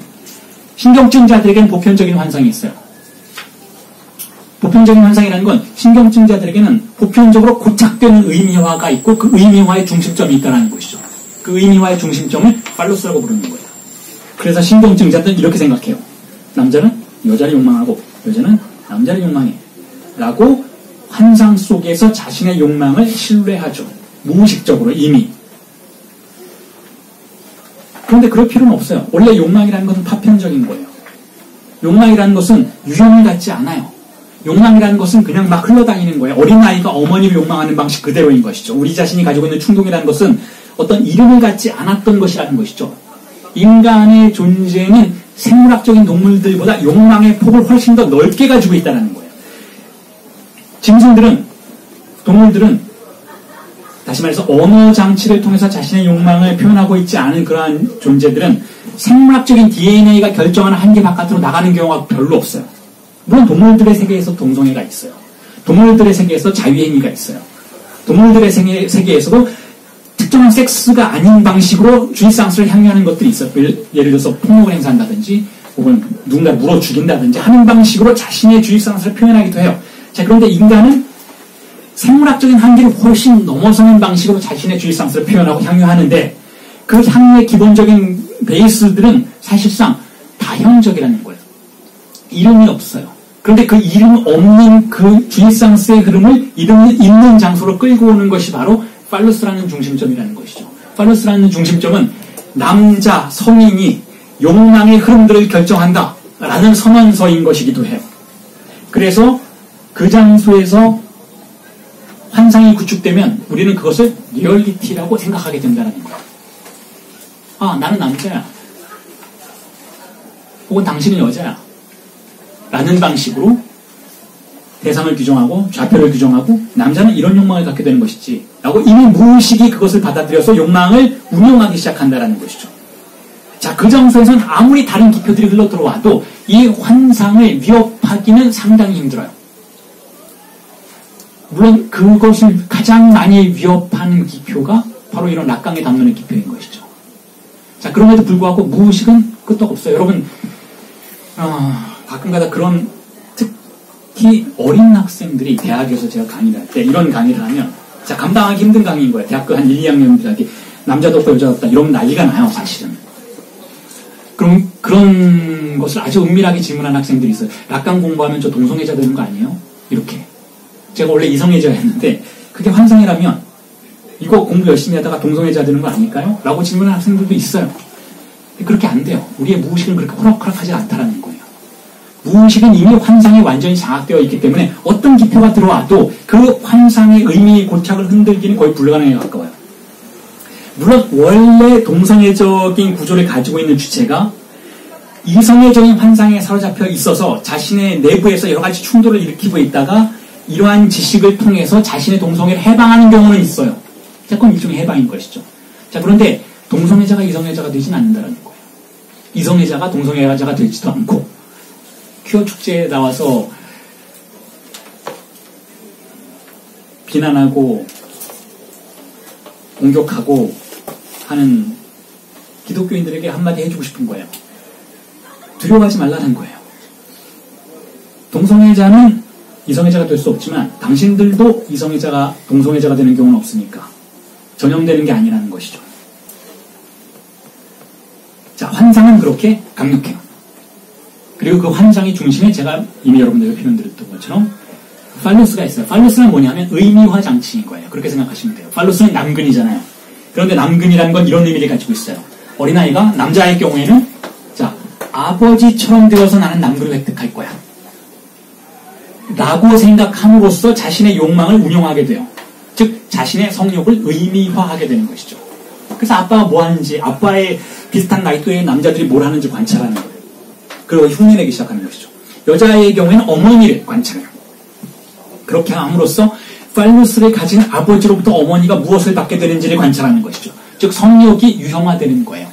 S1: 신경증자들에게는 보편적인 환상이 있어요. 보편적인 환상이라는 건 신경증자들에게는 보편적으로 고착되는 의미화가 있고 그 의미화의 중심점이 있다는 것이죠. 그 의미화의 중심점을 팔로스라고 부르는 거예요. 그래서 신경증자들은 이렇게 생각해요. 남자는 여자를 욕망하고 여자는 남자를 욕망해 라고 환상 속에서 자신의 욕망을 신뢰하죠. 무의식적으로 이미. 그런데 그럴 필요는 없어요. 원래 욕망이라는 것은 파편적인 거예요. 욕망이라는 것은 유형을 갖지 않아요. 욕망이라는 것은 그냥 막 흘러다니는 거예요. 어린아이가 어머니를 욕망하는 방식 그대로인 것이죠. 우리 자신이 가지고 있는 충동이라는 것은 어떤 이름을 갖지 않았던 것이라는 것이죠. 인간의 존재는 생물학적인 동물들보다 욕망의 폭을 훨씬 더 넓게 가지고 있다는 거예요. 짐승들은, 동물들은 다시 말해서 언어 장치를 통해서 자신의 욕망을 표현하고 있지 않은 그러한 존재들은 생물학적인 DNA가 결정하는 한계 바깥으로 나가는 경우가 별로 없어요. 물론 동물들의 세계에서 동성애가 있어요. 동물들의 세계에서 자유행위가 있어요. 동물들의 세계에서도 특정한 섹스가 아닌 방식으로 주입상수를 향유하는 것들이 있어요. 예를 들어서 폭력을 행사한다든지 혹은 누군가를 물어 죽인다든지 하는 방식으로 자신의 주입상수를 표현하기도 해요. 자, 그런데 인간은 생물학적인 한계를 훨씬 넘어서는 방식으로 자신의 주입상수를 표현하고 향유하는데 그 향유의 기본적인 베이스들은 사실상 다형적이라는 거예요. 이름이 없어요. 그런데 그 이름 없는 그 주입상수의 흐름을 이름 있는 장소로 끌고 오는 것이 바로 팔로스라는 중심점이라는 것이죠. 팔로스라는 중심점은 남자, 성인이 욕망의 흐름들을 결정한다 라는 선언서인 것이기도 해요. 그래서 그 장소에서 환상이 구축되면 우리는 그것을 리얼리티라고 생각하게 된다는 거예요. 아, 나는 남자야. 혹은 당신은 여자야. 라는 방식으로 대상을 규정하고 좌표를 규정하고 남자는 이런 욕망을 갖게 되는 것이지 라고 이미 무의식이 그것을 받아들여서 욕망을 운용하기 시작한다는 것이죠. 자, 그 장소에서는 아무리 다른 기표들이 흘러들어와도 이 환상을 위협하기는 상당히 힘들어요. 물론 그것을 가장 많이 위협하는 기표가 바로 이런 락강에 담는 기표인 것이죠. 자, 그럼에도 불구하고 무의식은 끄떡 없어요. 여러분, 가끔가다 그런 특히 어린 학생들이 대학에서 제가 강의를 할 때 이런 강의를 하면 자, 감당하기 힘든 강의인 거예요. 대학교 한 1, 2학년들한테 남자도 없고 여자도 없다 이러면 난리가 나요, 사실은. 그럼 그런 것을 아주 은밀하게 질문하는 학생들이 있어요. 락강 공부하면 저 동성애자 되는 거 아니에요? 이렇게. 제가 원래 이성애자였는데 그게 환상이라면 이거 공부 열심히 하다가 동성애자 되는 거 아닐까요? 라고 질문하는 학생들도 있어요. 그렇게 안 돼요. 우리의 무의식은 그렇게 호락호락하지 않다라는 거예요. 무의식은 이미 환상에 완전히 장악되어 있기 때문에 어떤 기표가 들어와도 그 환상의 의미의 고착을 흔들기는 거의 불가능에 가까워요. 물론 원래 동성애적인 구조를 가지고 있는 주체가 이성애적인 환상에 사로잡혀 있어서 자신의 내부에서 여러 가지 충돌을 일으키고 있다가 이러한 지식을 통해서 자신의 동성애를 해방하는 경우는 있어요. 그건 일종의 해방인 것이죠. 자, 그런데 동성애자가 이성애자가 되진 않는다는 거예요. 이성애자가 동성애자가 되지도 않고 퀴어 축제에 나와서 비난하고 공격하고 하는 기독교인들에게 한마디 해주고 싶은 거예요. 두려워하지 말라는 거예요. 동성애자는 이성애자가 될 수 없지만 당신들도 이성애자가 동성애자가 되는 경우는 없으니까 전염되는 게 아니라는 것이죠. 자, 환상은 그렇게 강력해요. 그리고 그 환상의 중심에 제가 이미 여러분들에게 표현드렸던 것처럼 팔로스가 있어요. 팔로스는 뭐냐면 의미화 장치인 거예요. 그렇게 생각하시면 돼요. 팔로스는 남근이잖아요. 그런데 남근이라는 건 이런 의미를 가지고 있어요. 어린아이가 남자의 경우에는 자, 아버지처럼 되어서 나는 남근을 획득할 거야 라고 생각함으로써 자신의 욕망을 운용하게 돼요. 즉 자신의 성욕을 의미화하게 되는 것이죠. 그래서 아빠가 뭐 하는지, 아빠의 비슷한 나이대의 남자들이 뭘 하는지 관찰하는 거예요. 그리고 흉내내기 시작하는 것이죠. 여자의 경우에는 어머니를 관찰해요. 그렇게 함으로써 팔루스를 가진 아버지로부터 어머니가 무엇을 받게 되는지를 관찰하는 것이죠. 즉 성욕이 유형화되는 거예요.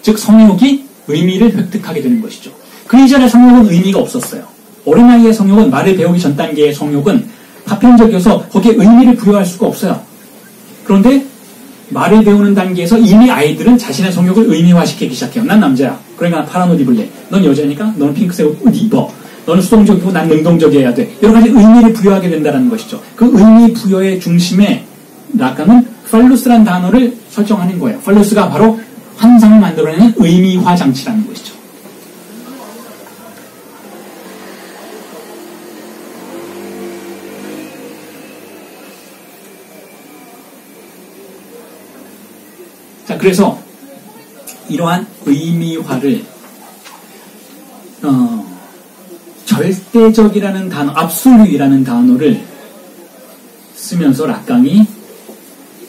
S1: 즉 성욕이 의미를 획득하게 되는 것이죠. 그 이전의 성욕은 의미가 없었어요. 어린아이의 성욕은 말을 배우기 전 단계의 성욕은 파편적이어서 거기에 의미를 부여할 수가 없어요. 그런데 말을 배우는 단계에서 이미 아이들은 자신의 성욕을 의미화시키기 시작해요. 난 남자야. 그러니까 난 파란 옷 입을래. 넌 여자니까 너는 핑크색 옷 입어. 너는 수동적이고 난 능동적이어야 돼. 여러 가지 의미를 부여하게 된다는 것이죠. 그 의미 부여의 중심에 라칸은 팔루스란 단어를 설정하는 거예요. 팔루스가 바로 환상을 만들어내는 의미화 장치라는 것이죠. 자, 그래서 이러한 의미화를 절대적이라는 단어, 압솔루이라는 단어를 쓰면서 라칸이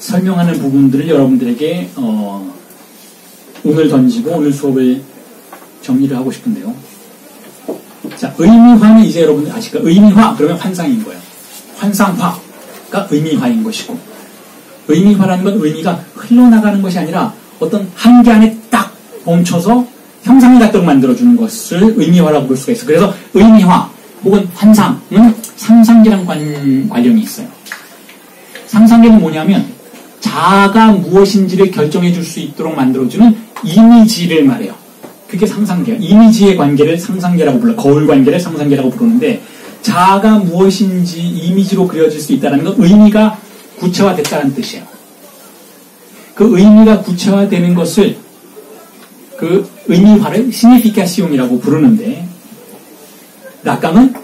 S1: 설명하는 부분들을 여러분들에게 오늘 던지고 오늘 수업을 정리를 하고 싶은데요. 자, 의미화는 이제 여러분들 아실까? 의미화 그러면 환상인 거예요. 환상화가 의미화인 것이고, 의미화라는 건 의미가 흘러나가는 것이 아니라 어떤 한계 안에 딱 멈춰서 형상을 갖도록 만들어주는 것을 의미화라고 볼 수가 있어요. 그래서 의미화 혹은 환상은 상상계랑 관련이 있어요. 상상계는 뭐냐면 자아가 무엇인지를 결정해 줄 수 있도록 만들어주는 이미지를 말해요. 그게 상상계예요. 이미지의 관계를 상상계라고 불러요. 거울 관계를 상상계라고 부르는데, 자아가 무엇인지 이미지로 그려질 수 있다는 건 의미가 구체화됐다는 뜻이에요. 그 의미가 구체화되는 것을, 그 의미화를 시니피카시옹이라고 부르는데, 라칸은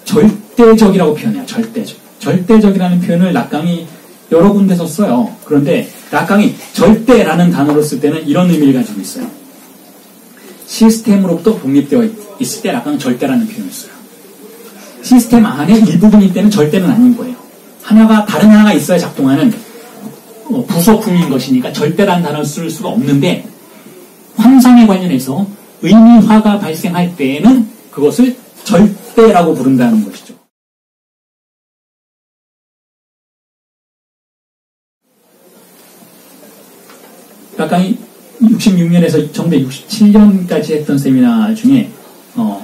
S1: 절대적이라고 표현해요. 절대적. 절대적이라는 표현을 라칸이 여러 군데서 써요. 그런데 라칸이 절대라는 단어를 쓸 때는 이런 의미를 가지고 있어요. 시스템으로부터 독립되어 있을 때 라칸은 절대라는 표현을 써요. 시스템 안에 일부분일 때는 절대는 아닌 거예요. 다른 하나가 있어야 작동하는 부속품인 것이니까 절대라는 단어를 쓸 수가 없는데, 환상에 관련해서 의미화가 발생할 때에는 그것을 절대라고 부른다는 것이죠. 라칸이 66년에서 1967년까지 했던 세미나 중에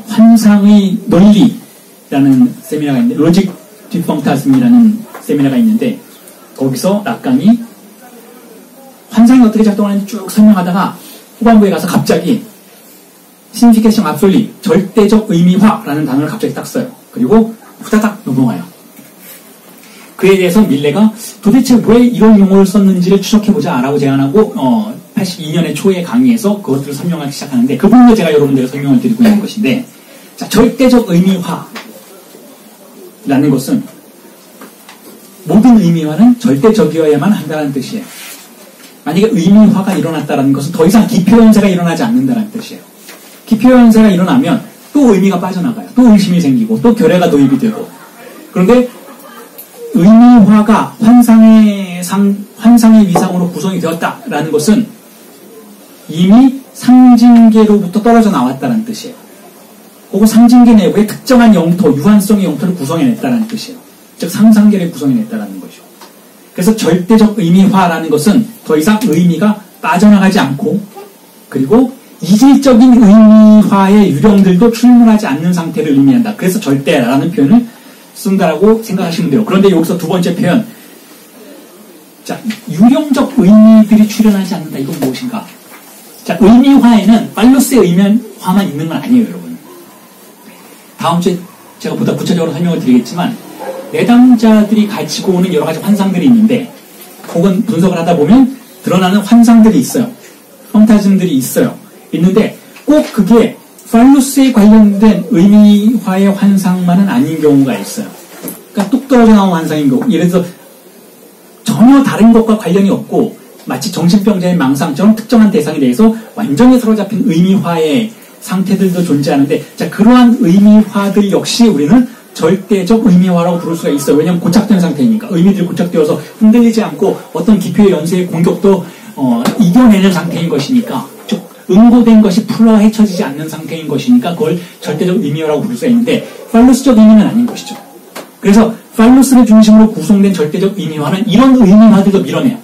S1: 환상의 논리라는 세미나가 있는데, 로직 디 펑타즘이라는 세미나가 있는데, 거기서 라칸이 환상이 어떻게 작동하는지 쭉 설명하다가 후반부에 가서 갑자기 시니피케이션 압솔리, 절대적 의미화라는 단어를 갑자기 딱 써요. 그리고 후다닥 넘어가요. 그에 대해서 밀레가 도대체 왜 이런 용어를 썼는지를 추적해보자 라고 제안하고 82년의 초에 강의에서 그것들을 설명하기 시작하는데, 그 부분을 제가 여러분들에게 설명을 드리고 있는 것인데, 자, 절대적 의미화라는 것은 모든 의미화는 절대적이어야만 한다는 뜻이에요. 만약에 의미화가 일어났다는 것은 더 이상 기표현세가 일어나지 않는다는 뜻이에요. 기표현세가 일어나면 또 의미가 빠져나가요. 또 의심이 생기고 또 결례가 도입이 되고. 그런데 의미화가 환상의 위상으로 구성이 되었다라는 것은 이미 상징계로부터 떨어져 나왔다는 뜻이에요. 혹은 상징계 내부에 특정한 영토, 유한성의 영토를 구성해냈다는 뜻이에요. 즉 상상계를 구성해냈다는 거죠. 그래서 절대적 의미화라는 것은 더 이상 의미가 빠져나가지 않고, 그리고 이질적인 의미화의 유령들도 출몰하지 않는 상태를 의미한다. 그래서 절대라는 표현을 쓴다라고 생각하시면 돼요. 그런데 여기서 두 번째 표현, 자, 유령적 의미들이 출현하지 않는다. 이건 무엇인가? 자, 의미화에는 팔루스의 의미화만 있는 건 아니에요, 여러분. 다음 주에 제가 보다 구체적으로 설명을 드리겠지만, 내담자들이 가지고 오는 여러 가지 환상들이 있는데, 혹은 분석을 하다 보면 드러나는 환상들이 있어요. 펑타즘들이 있어요. 있는데 꼭 그게 팔루스에 관련된 의미화의 환상만은 아닌 경우가 있어요. 그러니까 뚝 떨어져 나온 환상인 경우, 예를 들어서 전혀 다른 것과 관련이 없고 마치 정신병자의 망상처럼 특정한 대상에 대해서 완전히 사로잡힌 의미화의 상태들도 존재하는데, 자, 그러한 의미화들 역시 우리는 절대적 의미화라고 부를 수가 있어요. 왜냐하면 고착된 상태이니까. 의미들이 고착되어서 흔들리지 않고 어떤 기표의 연쇄의 공격도 이겨내는 상태인 것이니까. 즉 응고된 것이 풀어 헤쳐지지 않는 상태인 것이니까 그걸 절대적 의미화라고 부를 수가 있는데 팔루스적 의미는 아닌 것이죠. 그래서 팔루스를 중심으로 구성된 절대적 의미화는 이런 의미화들도 밀어내요.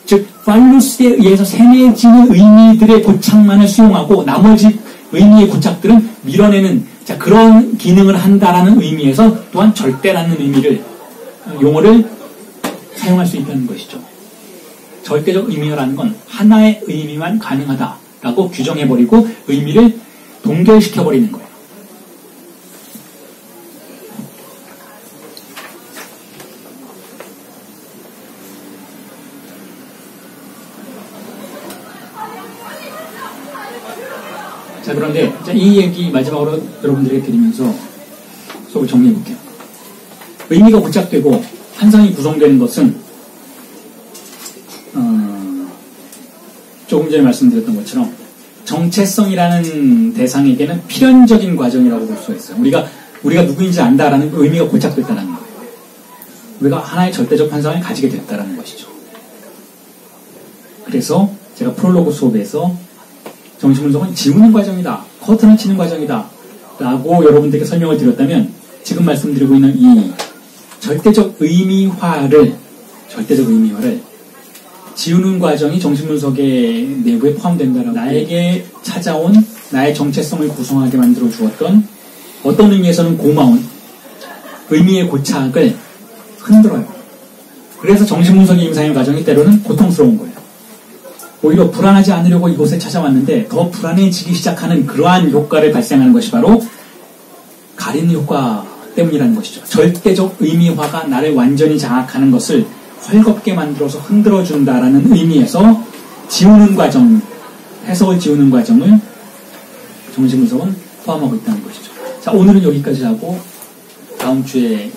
S1: 즉 팔루스에 의해서 세뇌지는 의미들의 고착만을 수용하고 나머지 의미의 고착들은 밀어내는 그런 기능을 한다라는 의미에서 또한 절대라는 의미를 용어를 사용할 수 있다는 것이죠. 절대적 의미화라는 건 하나의 의미만 가능하다라고 규정해버리고 의미를 동결시켜버리는 거예요. 자, 그런데 이 얘기 마지막으로 여러분들에게 드리면서 수업을 정리해볼게요. 의미가 고착되고 환상이 구성되는 것은 조금 전에 말씀드렸던 것처럼 정체성이라는 대상에게는 필연적인 과정이라고 볼 수가 있어요. 우리가 누구인지 안다라는 의미가 고착됐다는 거예요. 우리가 하나의 절대적 환상을 가지게 됐다는 것이죠. 그래서 제가 프롤로그 수업에서 정신분석은 지우는 과정이다, 커튼을 치는 과정이다 라고 여러분들에게 설명을 드렸다면 지금 말씀드리고 있는 이 절대적 의미화를 지우는 과정이 정신분석의 내부에 포함된다라고 나에게 찾아온 나의 정체성을 구성하게 만들어 주었던 어떤 의미에서는 고마운 의미의 고착을 흔들어요. 그래서 정신분석의 임상의 과정이 때로는 고통스러운 거예요. 오히려 불안하지 않으려고 이곳에 찾아왔는데 더 불안해지기 시작하는 그러한 효과를 발생하는 것이 바로 가리는 효과 때문이라는 것이죠. 절대적 의미화가 나를 완전히 장악하는 것을 헐겁게 만들어서 흔들어준다라는 의미에서 지우는 과정, 해석을 지우는 과정을 정신분석은 포함하고 있다는 것이죠. 자, 오늘은 여기까지 하고 다음 주에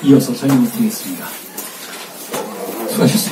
S1: 이어서 설명을 드리겠습니다. 수고하셨습니다.